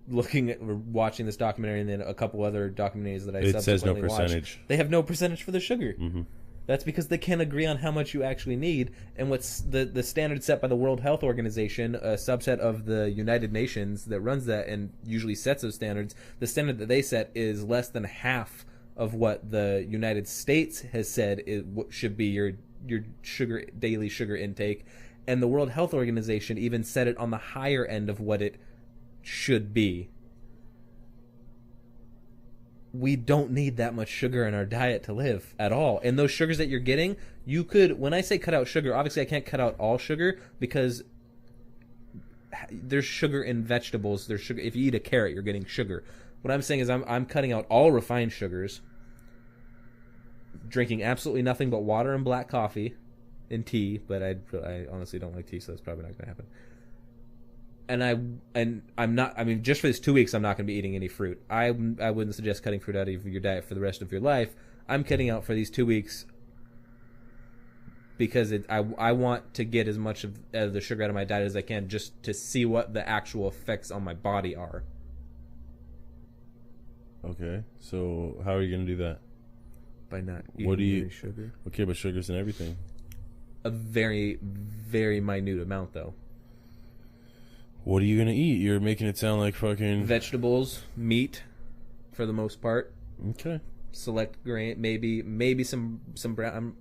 Watching this documentary, and then a couple other documentaries that I subsequently watched. It says no percentage. They have no percentage for the sugar. Mm-hmm. That's because they can't agree on how much you actually need. And what's the standard set by the World Health Organization, a subset of the United Nations that runs that and usually sets those standards, the standard that they set is less than half of what the United States has said should be your daily sugar intake. And the World Health Organization even set it on the higher end of what it should be. We don't need that much sugar in our diet to live at all. And those sugars that you're getting, you could, when I say cut out sugar, obviously I can't cut out all sugar because there's sugar in vegetables. There's sugar. If you eat a carrot, you're getting sugar. What I'm saying is I'm cutting out all refined sugars, drinking absolutely nothing but water and black coffee and tea, but I honestly don't like tea, so that's probably not going to happen. And I'm not. I mean, just for this 2 weeks, I'm not going to be eating any fruit. I wouldn't suggest cutting fruit out of your diet for the rest of your life. I'm cutting out for these 2 weeks because I want to get as much of the sugar out of my diet as I can, just to see what the actual effects on my body are. Okay, so how are you going to do that? By not eating any sugar. Okay, but sugar's in everything. A very, very minute amount, though. What are you going to eat? You're making it sound like fucking... Vegetables, meat, for the most part. Okay. Select grain, maybe some brown...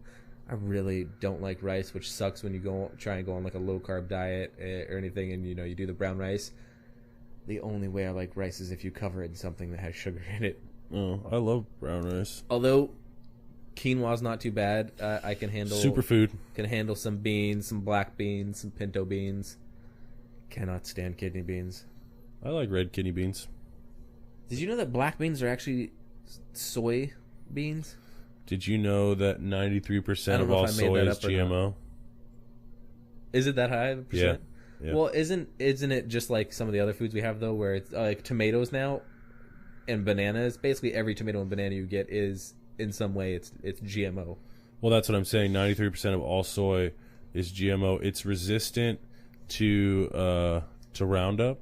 I really don't like rice, which sucks when you try and go on like a low-carb diet or anything, and you do the brown rice. The only way I like rice is if you cover it in something that has sugar in it. Oh, I love brown rice. Although quinoa's not too bad. I can handle... Superfood. Can handle some beans, some black beans, some pinto beans. Cannot stand kidney beans. I like red kidney beans. Did you know that black beans are actually soy beans? Did you know that 93% of all soy is GMO? Is it that high of a percent? Yeah. Well, isn't it just like some of the other foods we have, though, where it's like tomatoes now and bananas? Basically every tomato and banana you get is, in some way, it's GMO. Well, that's what I'm saying. 93% of all soy is GMO. It's resistant to Roundup,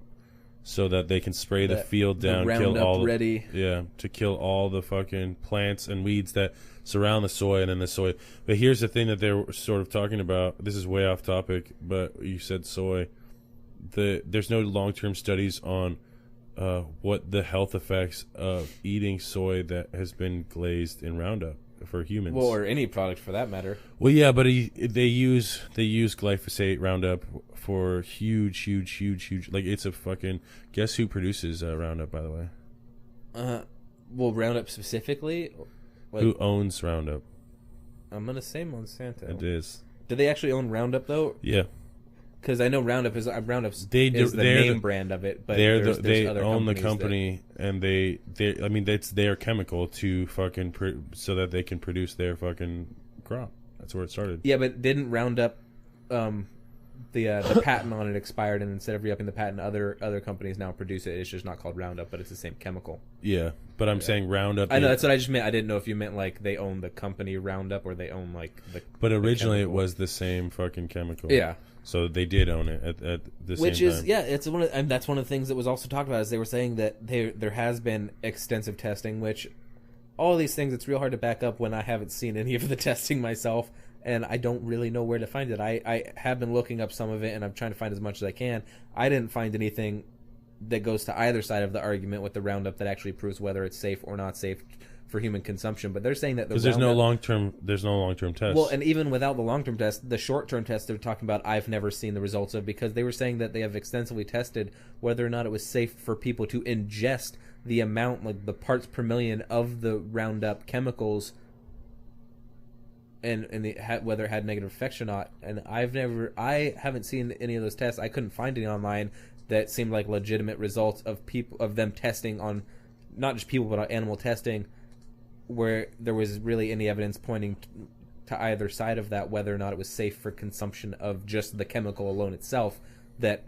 so that they can spray the field down, kill all to kill all the fucking plants and weeds that surround the soy and then the soy. But here's the thing that they're sort of talking about. This is way off topic, but you said soy. there's no long-term studies on what the health effects of eating soy that has been glazed in Roundup for humans. Well, or any product for that matter. Well, yeah, but they use glyphosate Roundup for huge. Like, it's a fucking. Guess who produces Roundup, by the way? Well, Roundup specifically. Like, who owns Roundup? I'm gonna say Monsanto. It is. Do they actually own Roundup though? Yeah. Because I know Roundup's the main brand of it, but they other own the company, and they I mean, that's their chemical to fucking so that they can produce their fucking crop. That's where it started. Yeah, but didn't Roundup, the patent on it expired, and instead of re-upping the patent, other companies now produce it. It's just not called Roundup, but it's the same chemical. Yeah, but I'm saying Roundup. I know, that's what I just meant. I didn't know if you meant like they own the company Roundup or they own like the. But originally it was the same fucking chemical. Yeah. So they did own it at the same time. It's and that's one of the things that was also talked about, is they were saying that there has been extensive testing, which all these things, it's real hard to back up when I haven't seen any of the testing myself, and I don't really know where to find it. I have been looking up some of it, and I'm trying to find as much as I can. I didn't find anything that goes to either side of the argument with the Roundup that actually proves whether it's safe or not safe for human consumption. But they're saying that because there's no long term test. Well, and even without the long term test, the short term test they're talking about, I've never seen the results of, because they were saying that they have extensively tested whether or not it was safe for people to ingest the amount, like the parts per million of the Roundup chemicals, and whether it had negative effects or not. And I haven't seen any of those tests. I couldn't find any online that seemed like legitimate results of them testing on not just people but on animal testing, where there was really any evidence pointing to either side of that, whether or not it was safe for consumption of just the chemical alone itself. That,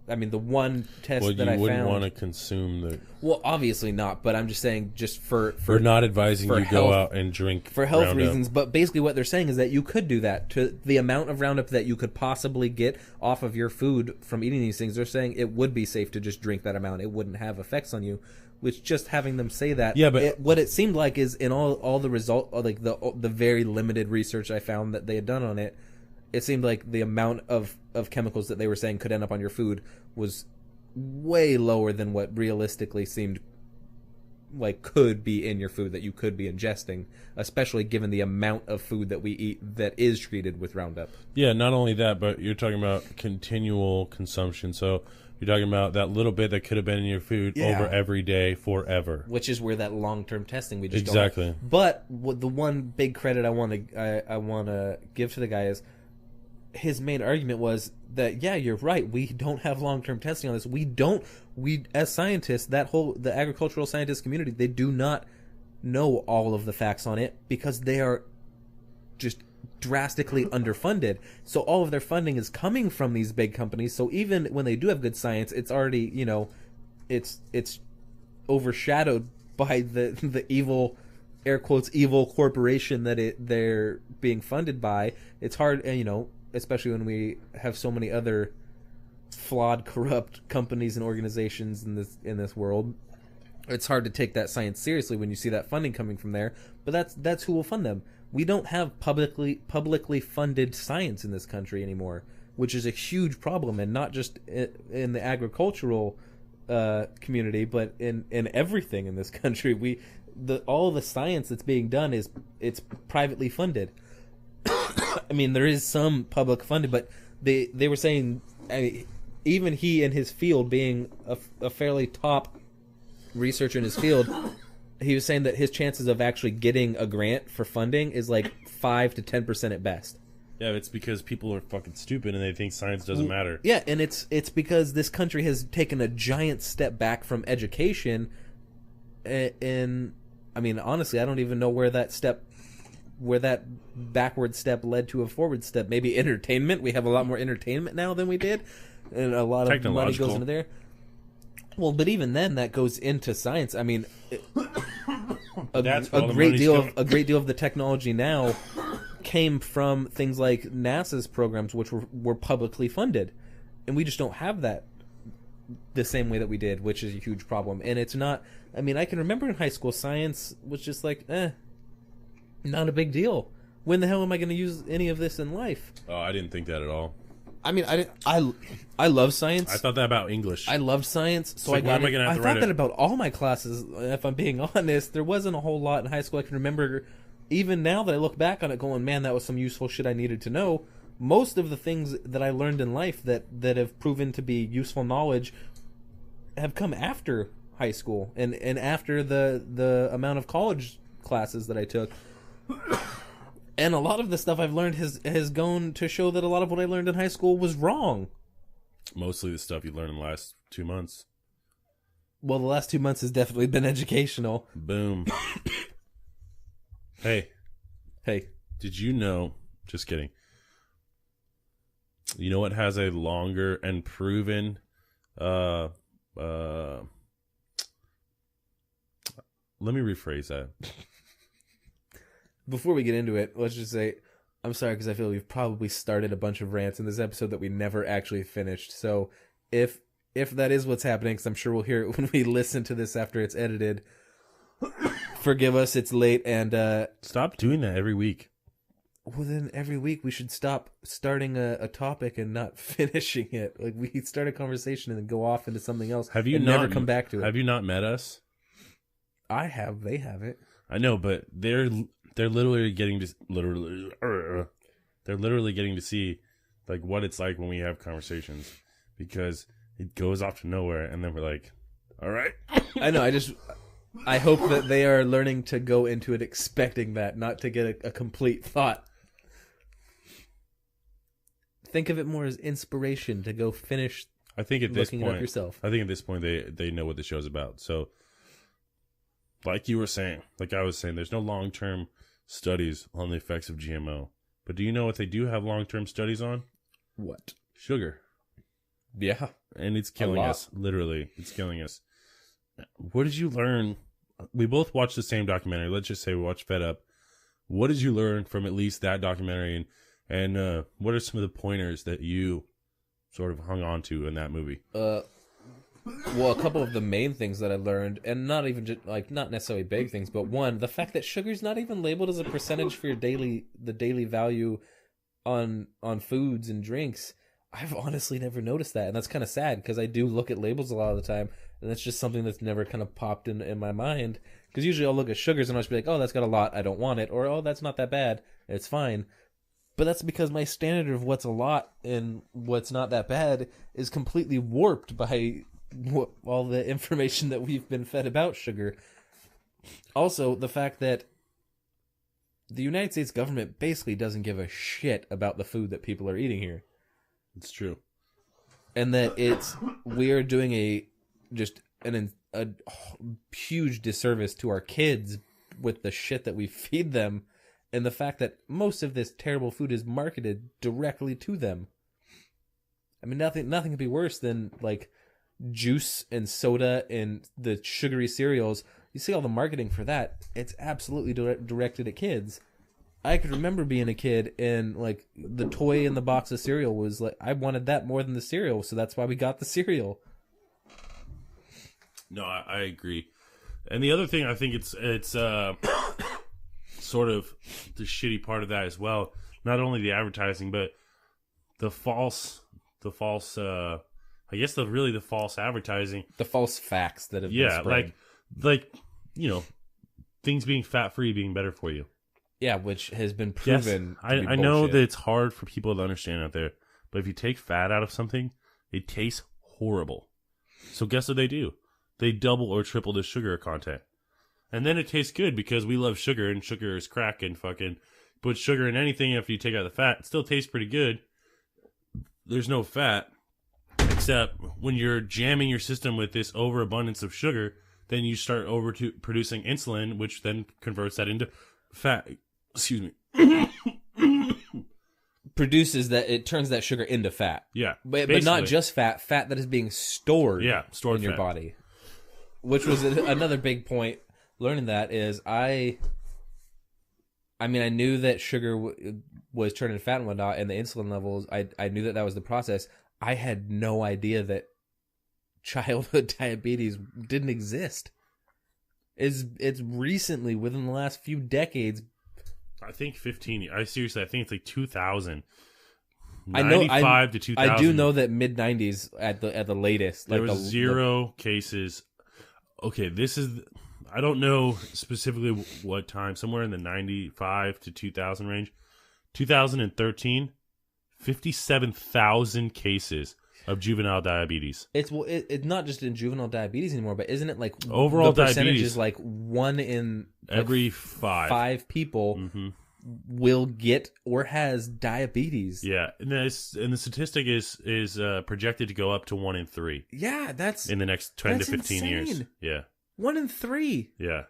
I mean, the one test that I found... you wouldn't want to consume the... Well, obviously not, but I'm just saying, just for We're not advising you go out and drink for health Roundup. reasons, but basically what they're saying is that you could do that. To the amount of Roundup that you could possibly get off of your food from eating these things, they're saying it would be safe to just drink that amount. It wouldn't have effects on you. Which, just having them say that, yeah, but what it seemed like is in all the result, like the very limited research I found that they had done on it, it seemed like the amount of chemicals that they were saying could end up on your food was way lower than what realistically seemed like could be in your food that you could be ingesting, especially given the amount of food that we eat that is treated with Roundup. Yeah, not only that, but you're talking about continual consumption. So you're talking about that little bit that could have been in your food over every day forever. Which is where that long-term testing we just exactly. don't have. But the one big credit I want to give to the guy is his main argument was that, yeah, you're right, we don't have long-term testing on this. We as scientists, the agricultural scientist community, they do not know all of the facts on it because they are just drastically underfunded. So all of their funding is coming from these big companies. So even when they do have good science, it's already, it's overshadowed by the evil, air quotes, evil corporation that they're being funded by. It's hard, especially when we have so many other flawed, corrupt companies and organizations in this world. It's hard to take that science seriously when you see that funding coming from there. But that's who will fund them. We don't have publicly funded science in this country anymore, which is a huge problem, and not just in the agricultural community, but in everything in this country. All the science that's being done it's privately funded. I mean, there is some public funding, but they were saying, even he in his field, being a fairly top researcher in his field, he was saying that his chances of actually getting a grant for funding is like 5 to 10% at best. Yeah, it's because people are fucking stupid and they think science doesn't matter. Yeah, and it's because this country has taken a giant step back from education. And I mean, honestly, I don't even know where that backward step led to a forward step. Maybe entertainment. We have a lot more entertainment now than we did, and a lot of money goes into there. Well, but even then, that goes into science. I mean, a great deal of the technology now came from things like NASA's programs, which were publicly funded, and we just don't have that the same way that we did, which is a huge problem. And it's not. I mean, I can remember in high school, science was just like, not a big deal. When the hell am I going to use any of this in life? Oh, I didn't think that at all. I mean, I love science. I thought that about English. I loved science, so like, I got when am I it. gonna have I to thought write that it? about all my classes, if I'm being honest. There wasn't a whole lot in high school I can remember. Even now that I look back on it going, man, that was some useful shit I needed to know. Most of the things that I learned in life that have proven to be useful knowledge have come after high school and after the amount of college classes that I took. And a lot of the stuff I've learned has gone to show that a lot of what I learned in high school was wrong. Mostly the stuff you learned in the last 2 months. Well, the last 2 months has definitely been educational. Boom. Hey, did you know? Just kidding. You know what has a longer and proven let me rephrase that. Before we get into it, let's just say I'm sorry because I feel we've probably started a bunch of rants in this episode that we never actually finished. So if that is what's happening, because I'm sure we'll hear it when we listen to this after it's edited, forgive us, it's late, and Stop doing that every week. well, then every week we should stop starting a topic and not finishing it. Like, we start a conversation and then go off into something else. Have you and not, never come back to it? Have you not met us? I have. They haven't. I know, but they're literally getting to they're literally getting to see like what it's like when we have conversations, because it goes off to nowhere and then we're like, all right. I know. I hope that they are learning to go into it expecting that, not to get a complete thought. Think of it more as inspiration to go finish. I think at this looking it point, up yourself. I think at this point they know what the show's about. So, like you were saying, like I was saying, there's no long-term studies on the effects of GMO. But do you know what they do have long-term studies on? What? Sugar. Yeah. And it's killing us. Literally, it's killing us. What did you learn? We both watched the same documentary. Let's just say we watched Fed Up. What did you learn from at least that documentary? And what are some of the pointers that you sort of hung on to in that movie? Well, a couple of the main things that I learned, and not even just, like, not necessarily big things, but one, the fact that sugar's not even labeled as a percentage for the daily value on foods and drinks. I've honestly never noticed that, and that's kind of sad because I do look at labels a lot of the time, and that's just something that's never kind of popped in my mind. Because usually I'll look at sugars and I'll just be like, oh, that's got a lot, I don't want it, or oh, that's not that bad, it's fine. But that's because my standard of what's a lot and what's not that bad is completely warped by all the information that we've been fed about sugar. Also, the fact that the United States government basically doesn't give a shit about the food that people are eating here. It's true. And that we are doing a huge disservice to our kids with the shit that we feed them, and the fact that most of this terrible food is marketed directly to them. I mean, nothing could be worse than like juice and soda and the sugary cereals. You see all the marketing for that. It's absolutely directed at kids. I could remember being a kid and like the toy in the box of cereal was like, I wanted that more than the cereal, so that's why we got the cereal. No, I agree. And the other thing, I think it's sort of the shitty part of that as well. Not only the advertising, but the false I guess the false advertising, the false facts that have been spread. like you know, things being fat free being better for you. Yeah, which has been proven. Yes, I know that it's hard for people to understand out there, but if you take fat out of something, it tastes horrible. So guess what they do? They double or triple the sugar content. And then it tastes good because we love sugar, and sugar is crack, and fucking put sugar in anything after you take out the fat. It still tastes pretty good. There's no fat, except when you're jamming your system with this overabundance of sugar, then you start producing insulin, which then converts that into fat. Excuse me. Produces that, it turns that sugar into fat. Yeah. But not just fat that is being stored, stored in your body. Which was another big point. Learning that is, I knew that sugar was turning fat and whatnot, and the insulin levels, I knew that was the process. I had no idea that childhood diabetes didn't exist. It's recently, within the last few decades. I think 15. I think it's like 2000. 95 to 2000. I do know that mid 90s at the latest. There was zero cases. Okay, this is... I don't know specifically what time. Somewhere in the 95 to 2000 range. 2013, 57,000 cases of juvenile diabetes. It's not just in juvenile diabetes anymore, but isn't it like overall the percentage diabetes is like 1 in every 5 people will get or has diabetes. Yeah, and the statistic is projected to go up to 1 in 3. Yeah, that's in the next 10 to 15 insane. years. Yeah, 1 in 3. Yeah,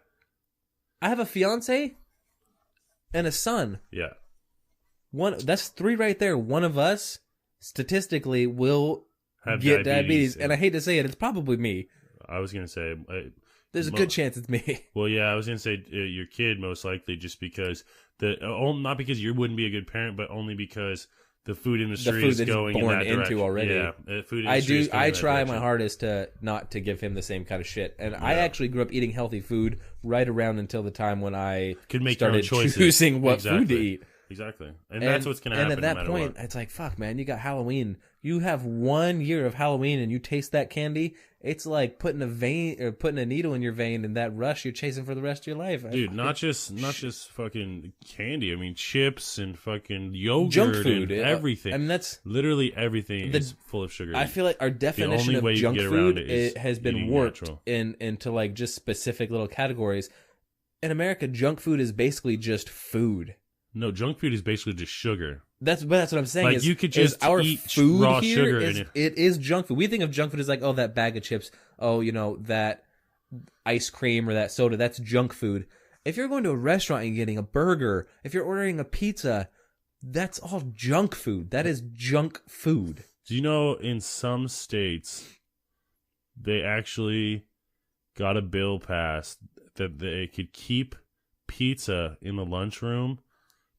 I have a fiance and a son. Yeah, that's 3 right there. One of us statistically will have get diabetes. Yeah. And I hate to say it, it's probably me. I was gonna say there's a good chance it's me. Well, yeah, I was gonna say your kid most likely, just because not because you wouldn't be a good parent, but only because the food industry is going in that direction already. Yeah, food industry. I try my hardest to not to give him the same kind of shit, and I actually grew up eating healthy food right around until the time when I could make started choosing what food to eat. Exactly, and that's what's gonna happen. And at that point, what. It's like, fuck, man, you got Halloween. You have 1 year of Halloween, and you taste that candy. It's like putting a needle in your vein, and that rush you're chasing for the rest of your life, dude. Not just fucking candy. I mean, chips and fucking yogurt, junk food, and everything. I mean, that's literally everything is full of sugar. I feel like our definition of junk food has been warped into like just specific little categories. In America, junk food is basically just food. No, junk food is basically just sugar. That's what I'm saying. Like, you could just our eat food raw here sugar. It is junk food. We think of junk food as like, oh, that bag of chips. Oh, that ice cream or that soda. That's junk food. If you're going to a restaurant and getting a burger, if you're ordering a pizza, that's all junk food. That is junk food. Do you know in some states they actually got a bill passed that they could keep pizza in the lunchroom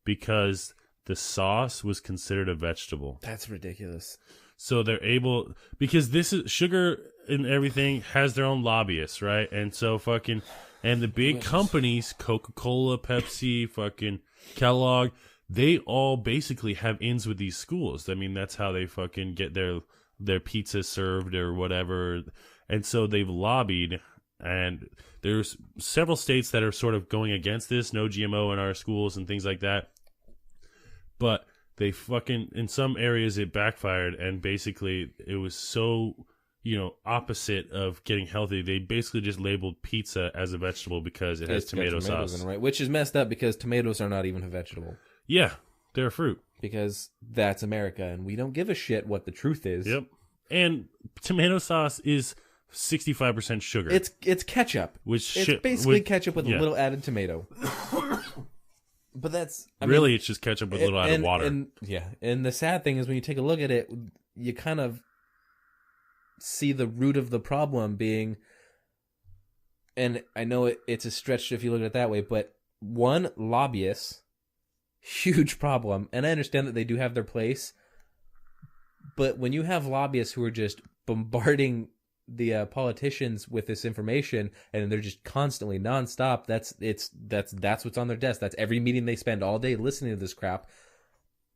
because the sauce was considered a vegetable? That's ridiculous. So they're able, because this is sugar and everything has their own lobbyists, right? And so and the big companies, Coca-Cola, Pepsi, fucking Kellogg, they all basically have ins with these schools. I mean, that's how they fucking get their pizza served or whatever. And so they've lobbied, and there's several states that are sort of going against this, no GMO in our schools and things like that. But they in some areas it backfired, and basically it was so, opposite of getting healthy. They basically just labeled pizza as a vegetable because it has tomato sauce. Right, which is messed up because tomatoes are not even a vegetable. Yeah, they're a fruit. Because that's America, and we don't give a shit what the truth is. Yep. And tomato sauce is 65% sugar. It's ketchup. It's basically ketchup with a little added tomato. But it's just ketchup with a little added water. And the sad thing is when you take a look at it, you kind of see the root of the problem being, and I know it's a stretch if you look at it that way, but one, lobbyists, huge problem. And I understand that they do have their place, but when you have lobbyists who are just bombarding the politicians with this information, and they're just constantly nonstop. That's what's on their desk. That's every meeting they spend all day listening to this crap,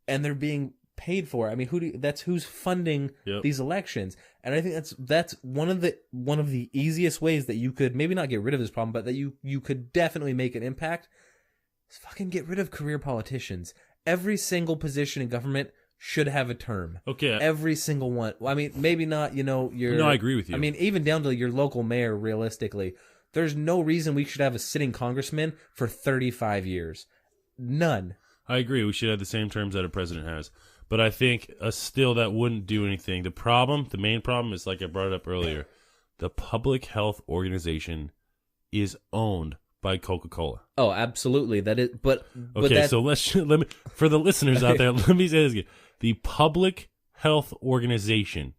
and they're being paid for. I mean, that's who's funding these elections. And I think that's one of the easiest ways that you could maybe not get rid of this problem, but that you could definitely make an impact. Is fucking get rid of career politicians. Every single position in government should have a term. Okay. Every single one. I mean, maybe not, No, I agree with you. I mean, even down to your local mayor, realistically. There's no reason we should have a sitting congressman for 35 years. None. I agree. We should have the same terms that a president has. But I think still that wouldn't do anything. The main problem is, like I brought it up earlier, the public health organization is owned by Coca-Cola. Oh, absolutely. That is, but okay, so let me, for the listeners out there, let me say this again. The public health organization,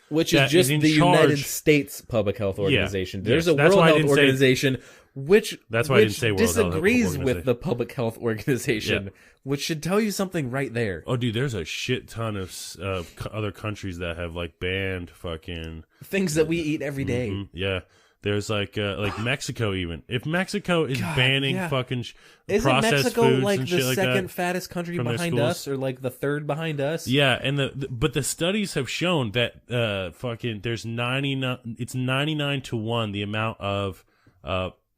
which is just the United States Public Health Organization. There's a World Health Organization which disagrees with the Public Health Organization, which should tell you something right there. Oh, dude, there's a shit ton of other countries that have like banned fucking things that we eat every day. Yeah. There's like Mexico even. If Mexico is banning fucking Isn't processed Mexico foods like and the shit like second that fattest country from their behind schools. us, or like the third behind us? Yeah, and but the studies have shown that fucking there's 99 to 1 the amount of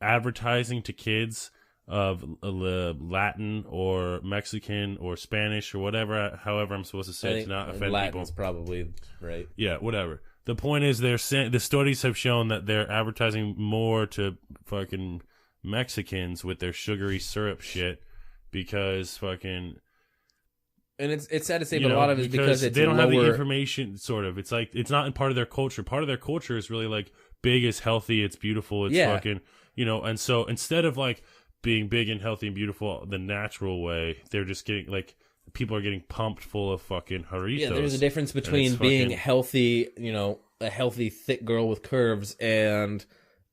advertising to kids of Latin or Mexican or Spanish or whatever, however I'm supposed to say it to not offend Latin's people. probably right. Yeah, whatever. The point is, the studies have shown that they're advertising more to fucking Mexicans with their sugary syrup shit because fucking. And it's sad to say, but a lot of it is because it's they don't have the lower... information. Sort of, it's like it's not in part of their culture. Part of their culture is really like big is healthy, it's beautiful, it's fucking and so instead of like being big and healthy and beautiful the natural way, they're just getting like. People are getting pumped full of fucking Doritos. Yeah, there's a difference between being healthy, a healthy, thick girl with curves, and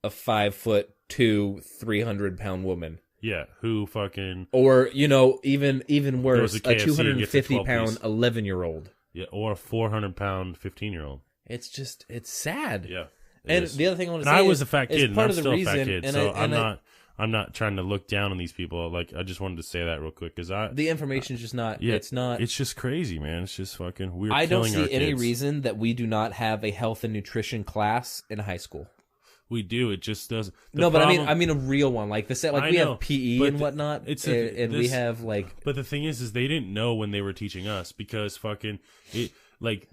a 5'2", 300-pound woman. Yeah, who fucking... Or, even worse, a 250-pound 11-year-old. Yeah, or a 400-pound 15-year-old. It's sad. Yeah. And the other thing I want to say I was a fat kid, and I'm still a fat kid, so I'm not trying to look down on these people. Like, I just wanted to say that real quick because the information is just not. Yeah, it's not. It's just crazy, man. It's just fucking weird. I don't see any reason that we do not have a health and nutrition class in high school. We do. It just doesn't. No, but I mean a real one. Like we have PE and whatnot, we have like. But the thing is they didn't know when they were teaching us because fucking it. Like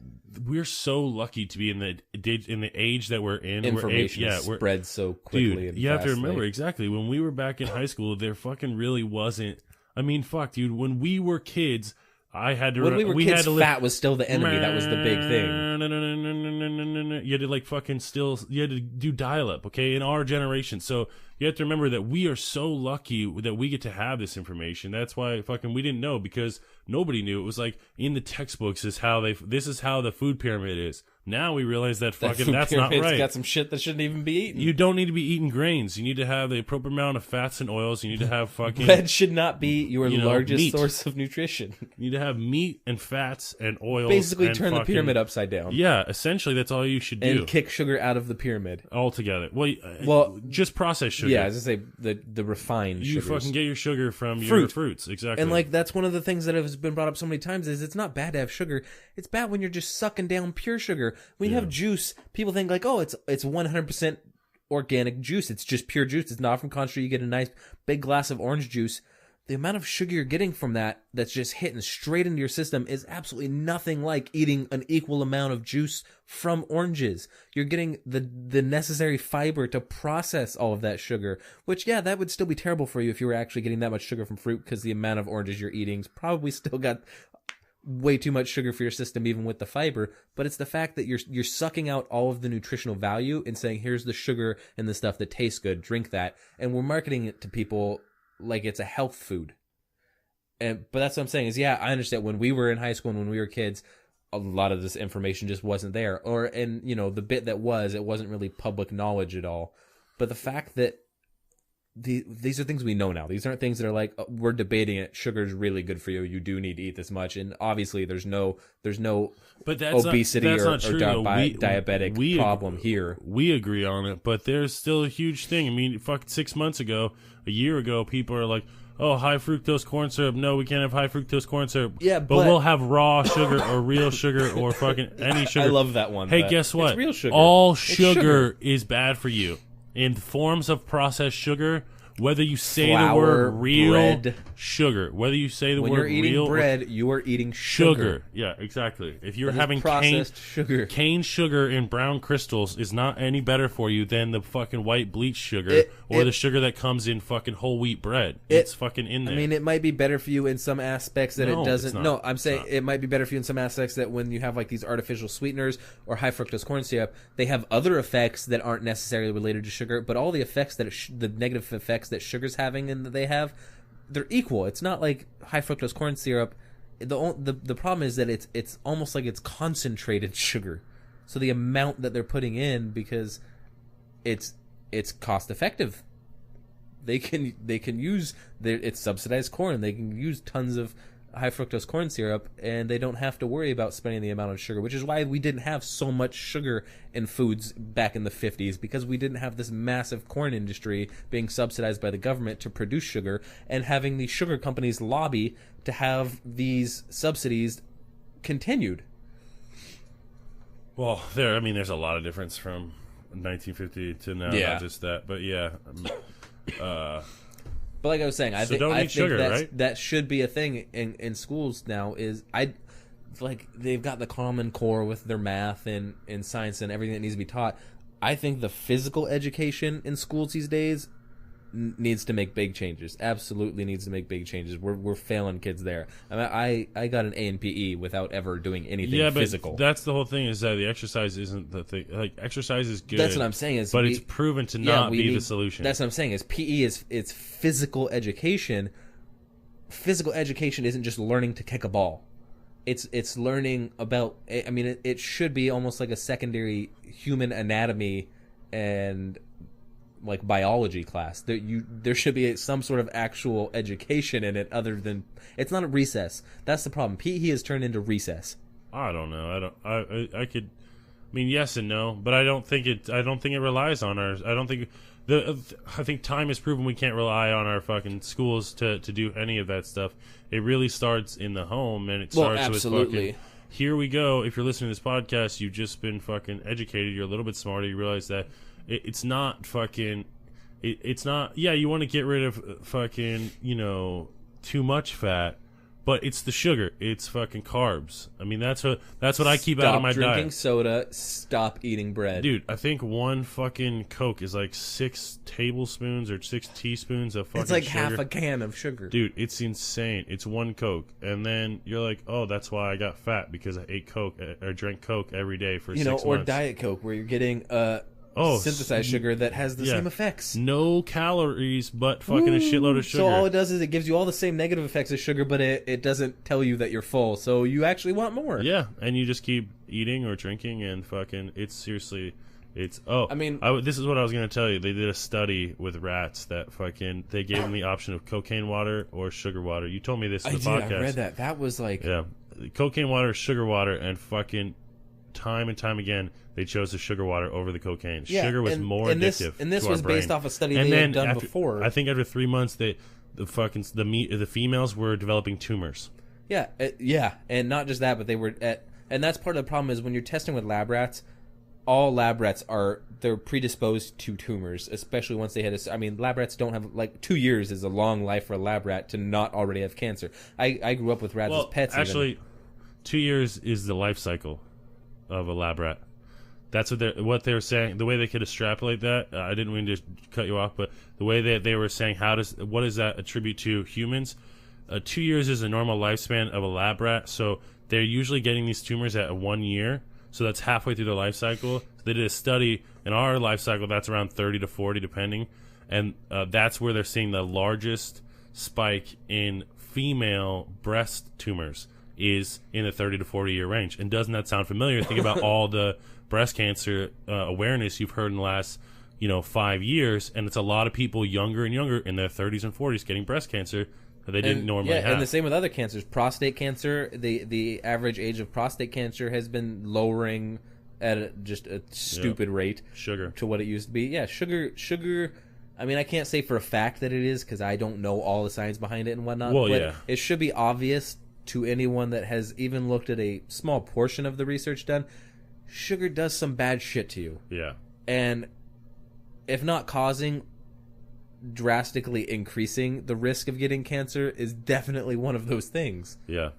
we're so lucky to be in the age that we're in. Information spreads so quickly. Dude, and you have to fastly. remember exactly when we were back in high school. There fucking really wasn't. I mean, fuck, dude. When we were kids, I had to. When we were kids, fat was still the enemy. That was the big thing. You had to like fucking still. You had to do dial up. Okay, in our generation, so. You have to remember that we are so lucky that we get to have this information. That's why fucking we didn't know because nobody knew. It was like in the textbooks this is how the food pyramid is. Now we realize that fucking that's not right. Got some shit that shouldn't even be eaten. You don't need to be eating grains. You need to have the appropriate amount of fats and oils. You need to have fucking bread should not be your largest source of nutrition. You need to have meat and fats and oils. Basically, turn the pyramid upside down. Yeah, essentially that's all you should do. And kick sugar out of the pyramid altogether. Well, just processed sugar. Yeah, I was gonna say the refined. You sugars. Fucking get your sugar from your fruits, exactly. And like that's one of the things that has been brought up so many times is it's not bad to have sugar. It's bad when you're just sucking down pure sugar. When you have juice, people think like, oh, it's 100% organic juice. It's just pure juice. It's not from concentrate. You get a nice big glass of orange juice. The amount of sugar you're getting from that's just hitting straight into your system is absolutely nothing like eating an equal amount of juice from oranges. You're getting the necessary fiber to process all of that sugar, which, yeah, that would still be terrible for you if you were actually getting that much sugar from fruit because the amount of oranges you're eating's probably still got way too much sugar for your system even with the fiber. But it's the fact that you're sucking out all of the nutritional value and saying, here's the sugar and the stuff that tastes good, drink that. And we're marketing it to people like it's a health food. But that's what I'm saying is, yeah, I understand when we were in high school and when we were kids, a lot of this information just wasn't there. And the bit that it wasn't really public knowledge at all. But the fact that these are things we know now. These aren't things that are like, we're debating it. Sugar's really good for you. You do need to eat this much. And obviously there's no but that's obesity or diabetic problem here. We agree on it, but there's still a huge thing. I mean, fucking 6 months ago, a year ago, people are like, oh, high fructose corn syrup. No, we can't have high fructose corn syrup. Yeah, but we'll have raw sugar or real sugar or fucking any sugar. I love that one. Hey, guess what? It's real sugar. All sugar is bad for you. In forms of processed sugar, whether you say flour, the word real bread. Sugar, whether you say the when word you're eating real bread, you are eating sugar. Yeah, exactly. If you're that having processed sugar, cane sugar in brown crystals is not any better for you than the fucking white bleach sugar or the sugar that comes in fucking whole wheat bread. It's fucking in there. I mean, it might be better for you in some aspects that it doesn't. No, I'm saying it might be better for you in some aspects that when you have like these artificial sweeteners or high fructose corn syrup, they have other effects that aren't necessarily related to sugar, but all the effects that the negative effects that sugar's having and that they have, they're equal. It's not like high fructose corn syrup. The problem is that it's almost like it's concentrated sugar. So the amount that they're putting in, because it's cost effective. They can use it's subsidized corn. They can use tons of high fructose corn syrup, and they don't have to worry about spending the amount of sugar, which is why we didn't have so much sugar in foods back in the 50s, because we didn't have this massive corn industry being subsidized by the government to produce sugar, and having the sugar companies lobby to have these subsidies continued. Well, there's a lot of difference from 1950 to now, not just that, but yeah. But like I was saying, I think sugar, right? That should be a thing in schools now. They've got the Common Core with their math and science and everything that needs to be taught. I think the physical education in schools these days needs to make big changes. Absolutely needs to make big changes. We're failing kids there. I got an A in PE without ever doing anything physical. But that's the whole thing, is that the exercise isn't the thing. Like, exercise is good. That's what I'm saying. But it's proven to not be the solution. That's what I'm saying. Is PE it's physical education. Physical education isn't just learning to kick a ball. It's learning about. It should be almost like a secondary human anatomy and like biology class. There should be some sort of actual education in it, other than it's not a recess. That's the problem. PE has turned into recess. I don't know. I could. Yes and no, but I don't think it relies on ours. I think time has proven we can't rely on our fucking schools to do any of that stuff. It really starts in the home, and it starts with fucking. Here we go. If you're listening to this podcast, you've just been fucking educated. You're a little bit smarter. You realize that. It's not fucking. It's not. Yeah, you want to get rid of fucking, too much fat, but it's the sugar. It's fucking carbs. That's what I keep out of my diet. Stop drinking soda. Stop eating bread, dude. I think one fucking Coke is like 6 tablespoons or 6 teaspoons of fucking. It's like sugar. half a can of sugar, dude. It's insane. It's one Coke, and then you're like, oh, that's why I got fat, because I ate Coke or drank Coke every day for 6 months. Or Diet Coke, where you're getting synthesized sugar that has the same effects. No calories, but fucking a shitload of sugar. So all it does is it gives you all the same negative effects as sugar, but it doesn't tell you that you're full, so you actually want more. Yeah, and you just keep eating or drinking, and fucking, it's seriously, this is what I was going to tell you. They did a study with rats that fucking, they gave them the option of cocaine water or sugar water. You told me this in the podcast. I read that. That was like... Yeah, cocaine water, sugar water, and fucking time and time again, they chose the sugar water over the cocaine. Yeah, sugar was more addictive. And this was brain. based off a study they had done before. I think after 3 months, the females were developing tumors. Yeah, and not just that, but they were and that's part of the problem is when you're testing with lab rats, all lab rats they're predisposed to tumors, especially once they had lab rats don't have 2 years is a long life for a lab rat to not already have cancer. I grew up with rats as pets. Actually, 2 years is the life cycle of a lab rat. That's what they were saying. The way they could extrapolate that, I didn't mean to cut you off, but the way that they were saying, what does that attribute to humans? 2 years is a normal lifespan of a lab rat, so they're usually getting these tumors at 1 year, so that's halfway through their life cycle. So they did a study in our life cycle that's around 30 to 40 depending, and that's where they're seeing the largest spike in female breast tumors is in the 30 to 40 year range. And doesn't that sound familiar? Think about all the breast cancer awareness you've heard in the last 5 years, and it's a lot of people younger and younger in their 30s and 40s getting breast cancer that they didn't normally have. And the same with other cancers. Prostate cancer, the average age of prostate cancer has been lowering at just a stupid rate to what it used to be. Yeah, sugar. I can't say for a fact that it is, because I don't know all the science behind it and whatnot. But it should be obvious to anyone that has even looked at a small portion of the research done. Sugar does some bad shit to you. Yeah. And if not causing, drastically increasing the risk of getting cancer is definitely one of those things. Yeah.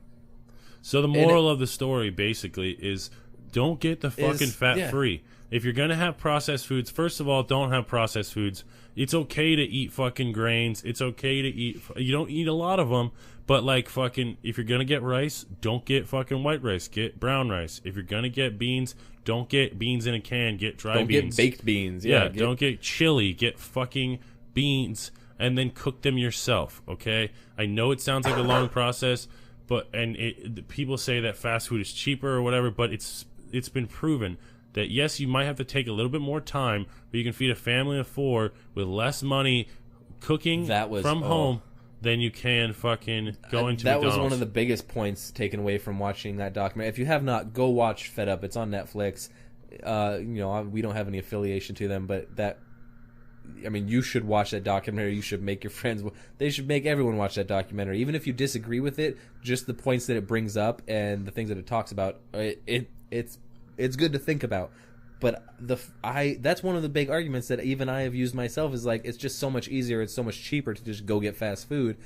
So the moral of the story basically is don't get the fucking fat free. If you're going to have processed foods, first of all, don't have processed foods. It's okay to eat fucking grains. It's okay to eat... You don't eat a lot of them, but if you're going to get rice, don't get fucking white rice. Get brown rice. If you're going to get beans, don't get beans in a can. Get dry beans. Don't get baked beans. Don't get chili. Get fucking beans and then cook them yourself, okay? I know it sounds like a long process, but people say that fast food is cheaper or whatever, but it's been proven that yes, you might have to take a little bit more time, but you can feed a family of 4 with less money cooking from home Yeah. you can fucking go into that McDonald's. was one of the biggest points taken away from watching that documentary. If you have not, go watch Fed Up. It's on Netflix. We don't have any affiliation to them, but you should watch that documentary. You should make your friends. They should make everyone watch that documentary, even if you disagree with it. Just the points that it brings up and the things that it talks about. It's good to think about. But that's one of the big arguments that even I have used myself is like, it's just so much easier, it's so much cheaper to just go get fast food.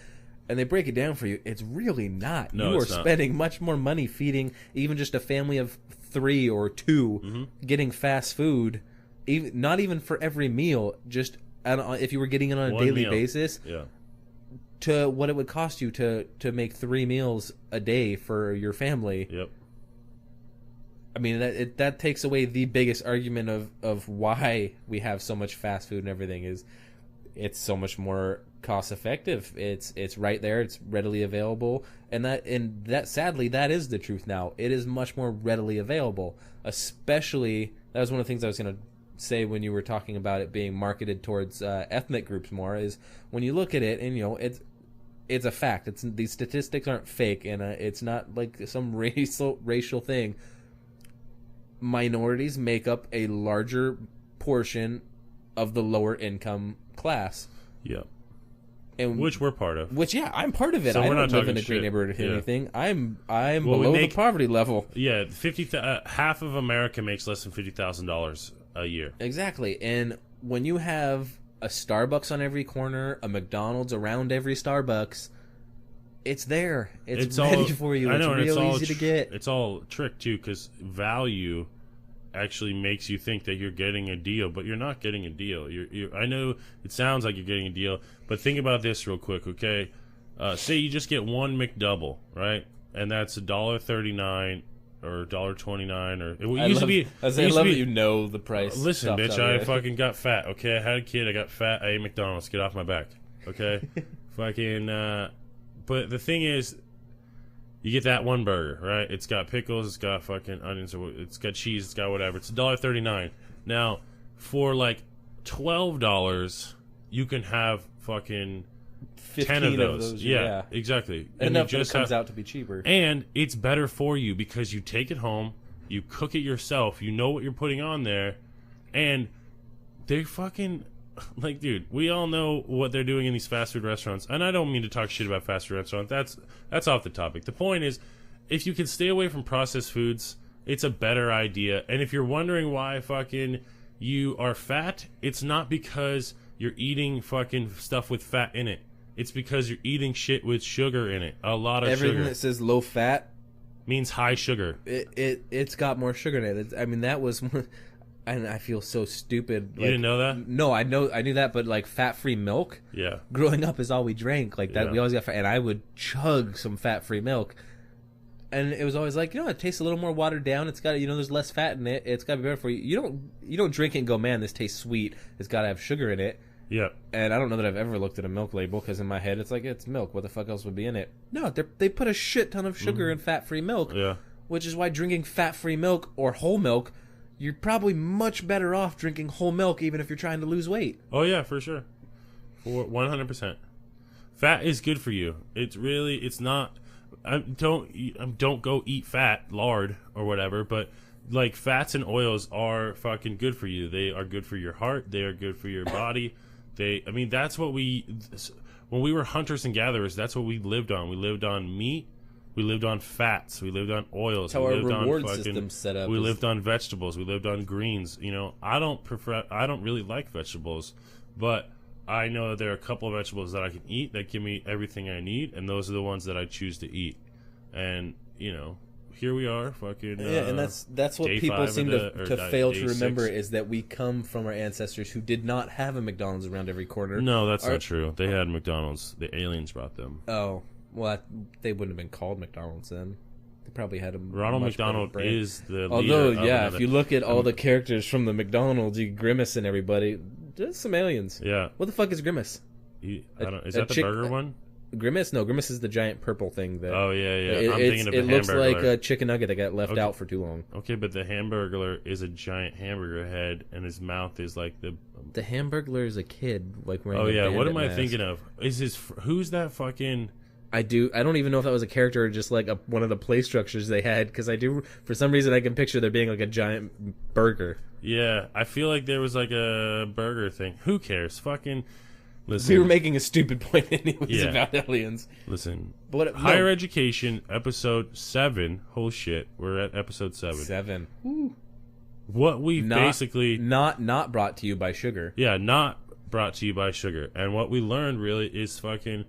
And they break it down for you. It's really not. No, you are it's not. spending much more money feeding even just a family of 3 or 2 getting fast food, not even for every meal, just if you were getting it on a One daily meal. basis, Yeah. to what it would cost you to make 3 meals a day for your family. Yep. I mean, that takes away the biggest argument of why we have so much fast food and everything is it's so much more cost effective. It's right there. It's readily available. And that sadly, that is the truth now. It is much more readily available. Especially, that was one of the things I was going to say when you were talking about it being marketed towards ethnic groups more, is when you look at it and, it's a fact. These statistics aren't fake, and it's not like some racial thing. Minorities make up a larger portion of the lower income class. Yeah. And Which we're part of. I'm part of it. So I we're don't not live in talking a green shit. neighborhood or Yeah. anything. I'm Well, below the poverty level. Yeah, half of America makes less than $50,000 a year. Exactly. And when you have a Starbucks on every corner, a McDonald's around every Starbucks, it's there. It's ready for you. I know, it's and real all easy to get. It's all trick too, because value actually makes you think that you're getting a deal, but you're not getting a deal. I know it sounds like you're getting a deal, but think about this real quick, okay? Say you just get one McDouble, right? And that's $1.39 or $1.29, or it used to be. I love that you know the price. Listen, stuff bitch, out I there. fucking got fat. Okay, I had a kid. I got fat. I ate McDonald's. Get off my back. Okay, fucking. But the thing is, you get that one burger, right? It's got pickles. It's got fucking onions. It's got cheese. It's got whatever. It's $1.39. Now, for like $12, you can have fucking 10 of those. Yeah, exactly. And enough you that it comes out to be cheaper. And it's better for you because you take it home, you cook it yourself, you know what you're putting on there, and they're fucking, like, dude, we all know what they're doing in these fast food restaurants. And I don't mean to talk shit about fast food restaurants. That's off the topic. The point is, if you can stay away from processed foods, it's a better idea. And if you're wondering why fucking you are fat, it's not because you're eating fucking stuff with fat in it. It's because you're eating shit with sugar in it. A lot of Everything sugar. that says low fat Means high sugar. It's got more sugar in it. I mean, that was, and I feel so stupid. You didn't know that? No, I knew that, but like fat-free milk. Yeah. Growing up is all we drank. Like that, Yeah. we always got fat, and I would chug some fat-free milk. And it was always like, it tastes a little more watered down. It's got, there's less fat in it. It's got to be better for you. You don't drink it and go, man, this tastes sweet. It's got to have sugar in it. Yep. And I don't know that I've ever looked at a milk label, because in my head it's like, it's milk. What the fuck else would be in it? No, they put a shit ton of sugar in fat-free milk. Yeah. Which is why drinking fat-free milk or whole milk, you're probably much better off drinking whole milk, even if you're trying to lose weight. Oh yeah, for sure. 100%. Fat is good for you. It's not. Don't go eat fat, lard or whatever. But like, fats and oils are fucking good for you. They are good for your heart. They are good for your body. That's what when we were hunters and gatherers, that's what we lived on. We lived on meat. We lived on fats. We lived on oils. That's how we our lived reward on system's set up. We lived on vegetables. We lived on greens. I don't really like vegetables, but I know that there are a couple of vegetables that I can eat that give me everything I need, and those are the ones that I choose to eat. And here we are, fucking. Yeah, and that's what day people 5 seem to fail to day remember 6. is that we come from our ancestors who did not have a McDonald's around every corner. No, that's not true. They had McDonald's. The aliens brought them. Oh, well, they wouldn't have been called McDonald's then. They probably had a Ronald much better McDonald brand. is the leader. Although, of yeah, another- if you look at all the characters from the McDonald's, you Grimace and everybody, there's some aliens. Yeah. What the fuck is Grimace? Is A that the chick- burger one? Grimace? No, Grimace is the giant purple thing. That, Oh, yeah. It, I'm thinking of the it looks like Hamburglar. a chicken nugget that got left Okay. out for too long. Okay, but the Hamburglar is a giant hamburger head, and his mouth is like the The Hamburglar is a kid, like wearing. Oh a yeah, what am bandit I mask. thinking of? Who's that fucking? I don't even know if that was a character or just like one of the play structures they had, because for some reason I can picture there being like a giant burger. Yeah, I feel like there was like a burger thing. Who cares? Fucking listen. We were making a stupid point anyways about aliens. Listen, But Higher Education, episode 7. Oh shit, we're at episode 7. 7. Woo. What we basically not brought to you by sugar. Yeah, not brought to you by sugar. And what we learned really is fucking.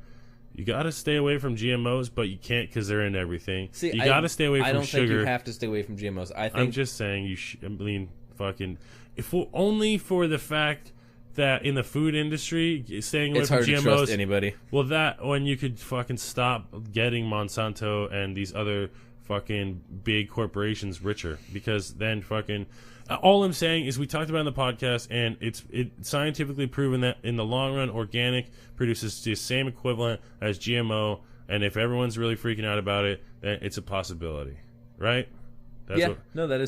You gotta stay away from GMOs, but you can't because they're in everything. See, you gotta stay away from sugar. I don't think you have to stay away from GMOs. I'm just saying I mean, fucking. If only for the fact that in the food industry, staying away from GMOs. It's hard to trust anybody. Well, when you could fucking stop getting Monsanto and these other fucking big corporations richer, because then fucking. All I'm saying is we talked about it in the podcast, and it's scientifically proven that in the long run, organic produces the same equivalent as GMO, and if everyone's really freaking out about it, then it's a possibility, right? That is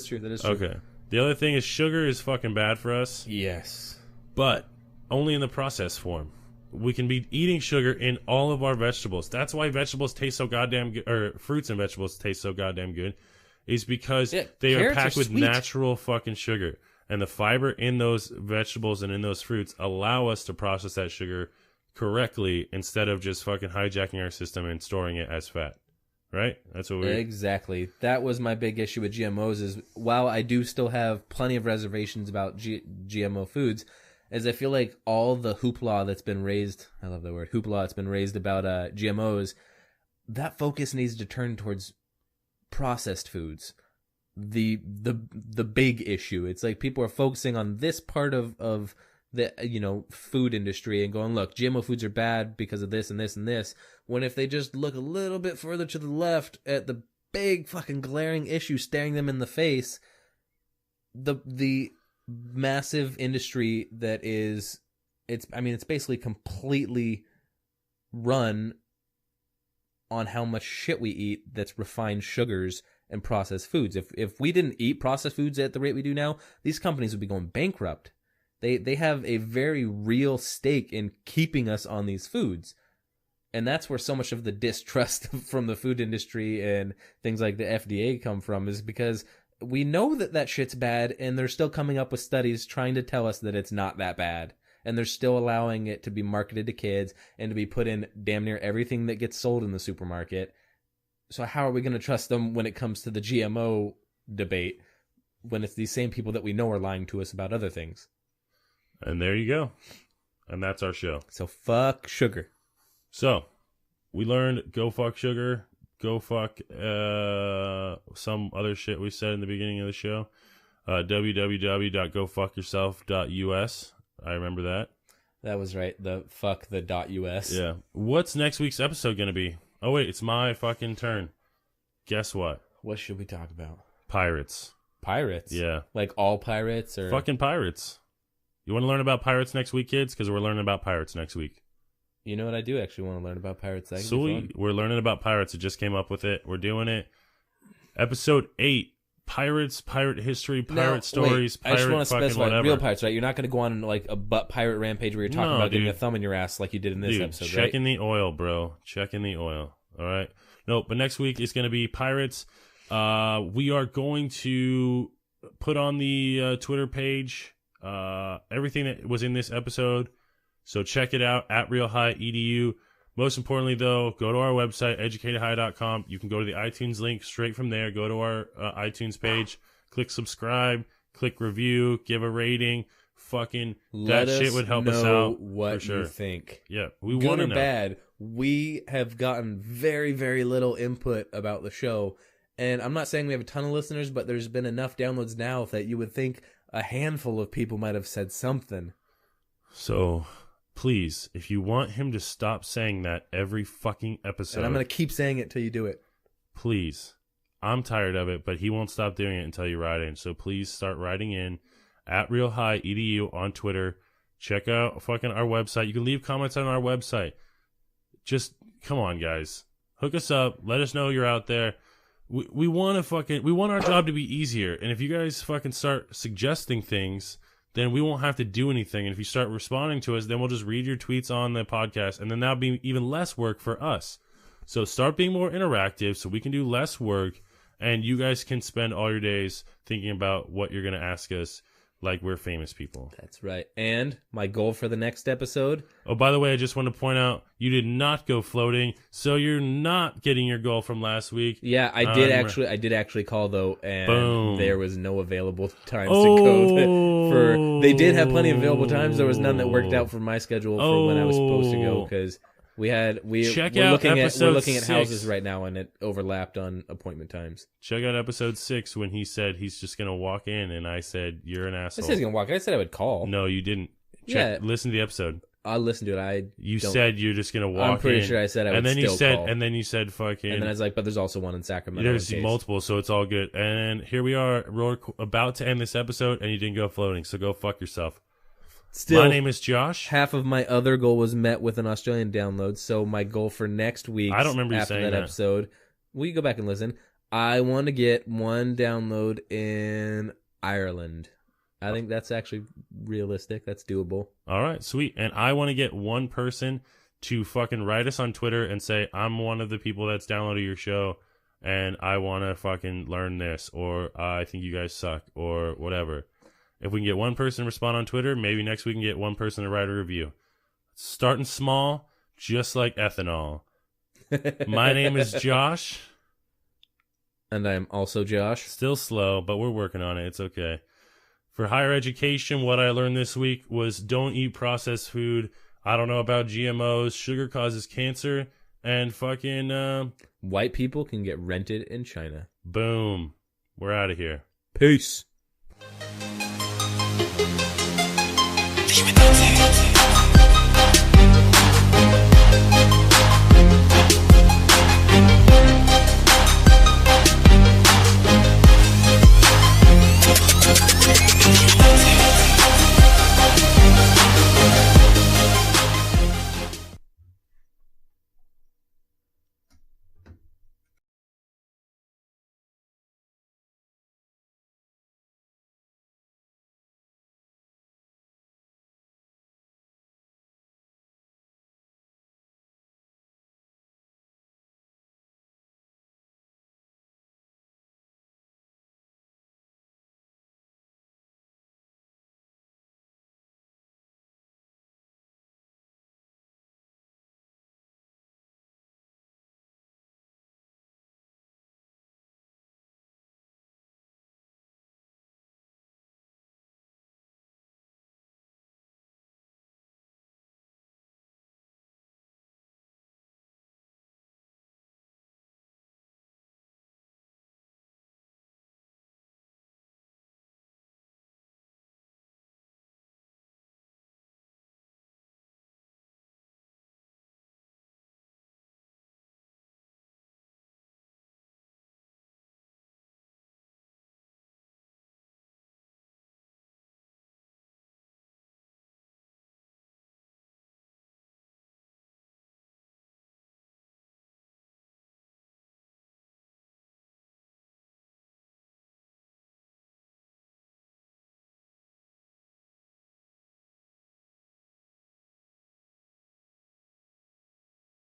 true. That is true. Okay. The other thing is sugar is fucking bad for us. Yes. But only in the processed form. We can be eating sugar in all of our vegetables. That's why vegetables taste so goddamn good, or fruits and vegetables taste so goddamn good. Is because they are packed with natural fucking sugar. And the fiber in those vegetables and in those fruits allow us to process that sugar correctly instead of just fucking hijacking our system and storing it as fat. Right? That's what Exactly. That was my big issue with GMOs is, while I do still have plenty of reservations about GMO foods, is I feel like all the hoopla that's been raised, I love that word, hoopla that's been raised about GMOs, that focus needs to turn towards processed foods. The big issue. It's like people are focusing on this part of the food industry and going, look, GMO foods are bad because of this and this and this, when if they just look a little bit further to the left at the big fucking glaring issue staring them in the face, the massive industry that is, it's basically completely run on how much shit we eat that's refined sugars and processed foods. If we didn't eat processed foods at the rate we do now, these companies would be going bankrupt. They have a very real stake in keeping us on these foods. And that's where so much of the distrust from the food industry and things like the FDA come from, is because we know that shit's bad, and they're still coming up with studies trying to tell us that it's not that bad. And they're still allowing it to be marketed to kids and to be put in damn near everything that gets sold in the supermarket. So how are we going to trust them when it comes to the GMO debate, when it's these same people that we know are lying to us about other things? And there you go. And that's our show. So fuck sugar. So we learned go fuck sugar, go fuck some other shit we said in the beginning of the show. www.gofuckyourself.us. I remember that. That was right. The fuck the .us. Yeah. What's next week's episode going to be? Oh, wait. It's my fucking turn. Guess what? What should we talk about? Pirates. Pirates? Yeah. Like all pirates? Or fucking pirates. You want to learn about pirates next week, kids? Because we're learning about pirates next week. You know what? I do actually want to learn about pirates. Sweet. We're learning about pirates. It just came up with it. We're doing it. Episode 8. Pirates, pirate history, pirate stories, pirate I just want to fucking specify, whatever. real pirates, right? You're not going to go on like a butt pirate rampage where you're talking about getting a thumb in your ass like you did in this episode, right? Checking the oil, bro. Checking the oil. All right. No, but next week is going to be pirates. We are going to put on the Twitter page everything that was in this episode. So check it out at RealHighEDU. Most importantly, though, go to our website, educatedhigh.com. You can go to the iTunes link straight from there. Go to our iTunes page, click subscribe, click review, give a rating. Fucking that shit would help us out. What for sure. you think? Yeah, we want to know. Good or bad, we have gotten very, very little input about the show. And I'm not saying we have a ton of listeners, but there's been enough downloads now that you would think a handful of people might have said something. So please, if you want him to stop saying that every fucking episode... And I'm going to keep saying it till you do it. Please. I'm tired of it, but he won't stop doing it until you write in. So please start writing in at RealHighEDU on Twitter. Check out fucking our website. You can leave comments on our website. Just, come on, guys. Hook us up. Let us know you're out there. We want our job to be easier. And if you guys fucking start suggesting things then we won't have to do anything. And if you start responding to us, then we'll just read your tweets on the podcast, and then that'll be even less work for us. So start being more interactive so we can do less work, and you guys can spend all your days thinking about what you're going to ask us like we're famous people. That's right. And my goal for the next episode... Oh, by the way, I just want to point out, you did not go floating, so you're not getting your goal from last week. Yeah, I did actually call, though, and Boom. There was no available times to go for... They did have plenty of available times. There was none that worked out for my schedule for when I was supposed to go, because... We're looking at houses right now, and it overlapped on appointment times. Check out episode 6 when he said he's just gonna walk in, and I said you're an I asshole. said he's gonna walk in. I said I would call. No, you didn't. Listen to the episode. I'll listen to it. You said you're just gonna walk in. I'm pretty sure I said I would call. And then you said fucking. And then I was like, but there's also one in Sacramento. There's multiple, so it's all good. And here we are, we're about to end this episode, and you didn't go floating, so go fuck yourself. Still, my name is Josh. Half of my other goal was met with an Australian download, so my goal for next week, I don't remember you saying that episode, will you go back and listen? I want to get one download in Ireland. I think that's actually realistic. That's doable. All right, sweet. And I want to get one person to fucking write us on Twitter and say, I'm one of the people that's downloaded your show, and I want to fucking learn this, or I think you guys suck, or whatever. If we can get one person to respond on Twitter, maybe next week we can get one person to write a review. Starting small, just like ethanol. My name is Josh. And I'm also Josh. Still slow, but we're working on it. It's okay. For higher education, what I learned this week was don't eat processed food. I don't know about GMOs. Sugar causes cancer. And fucking... white people can get rented in China. Boom. We're out of here. Peace. Leave it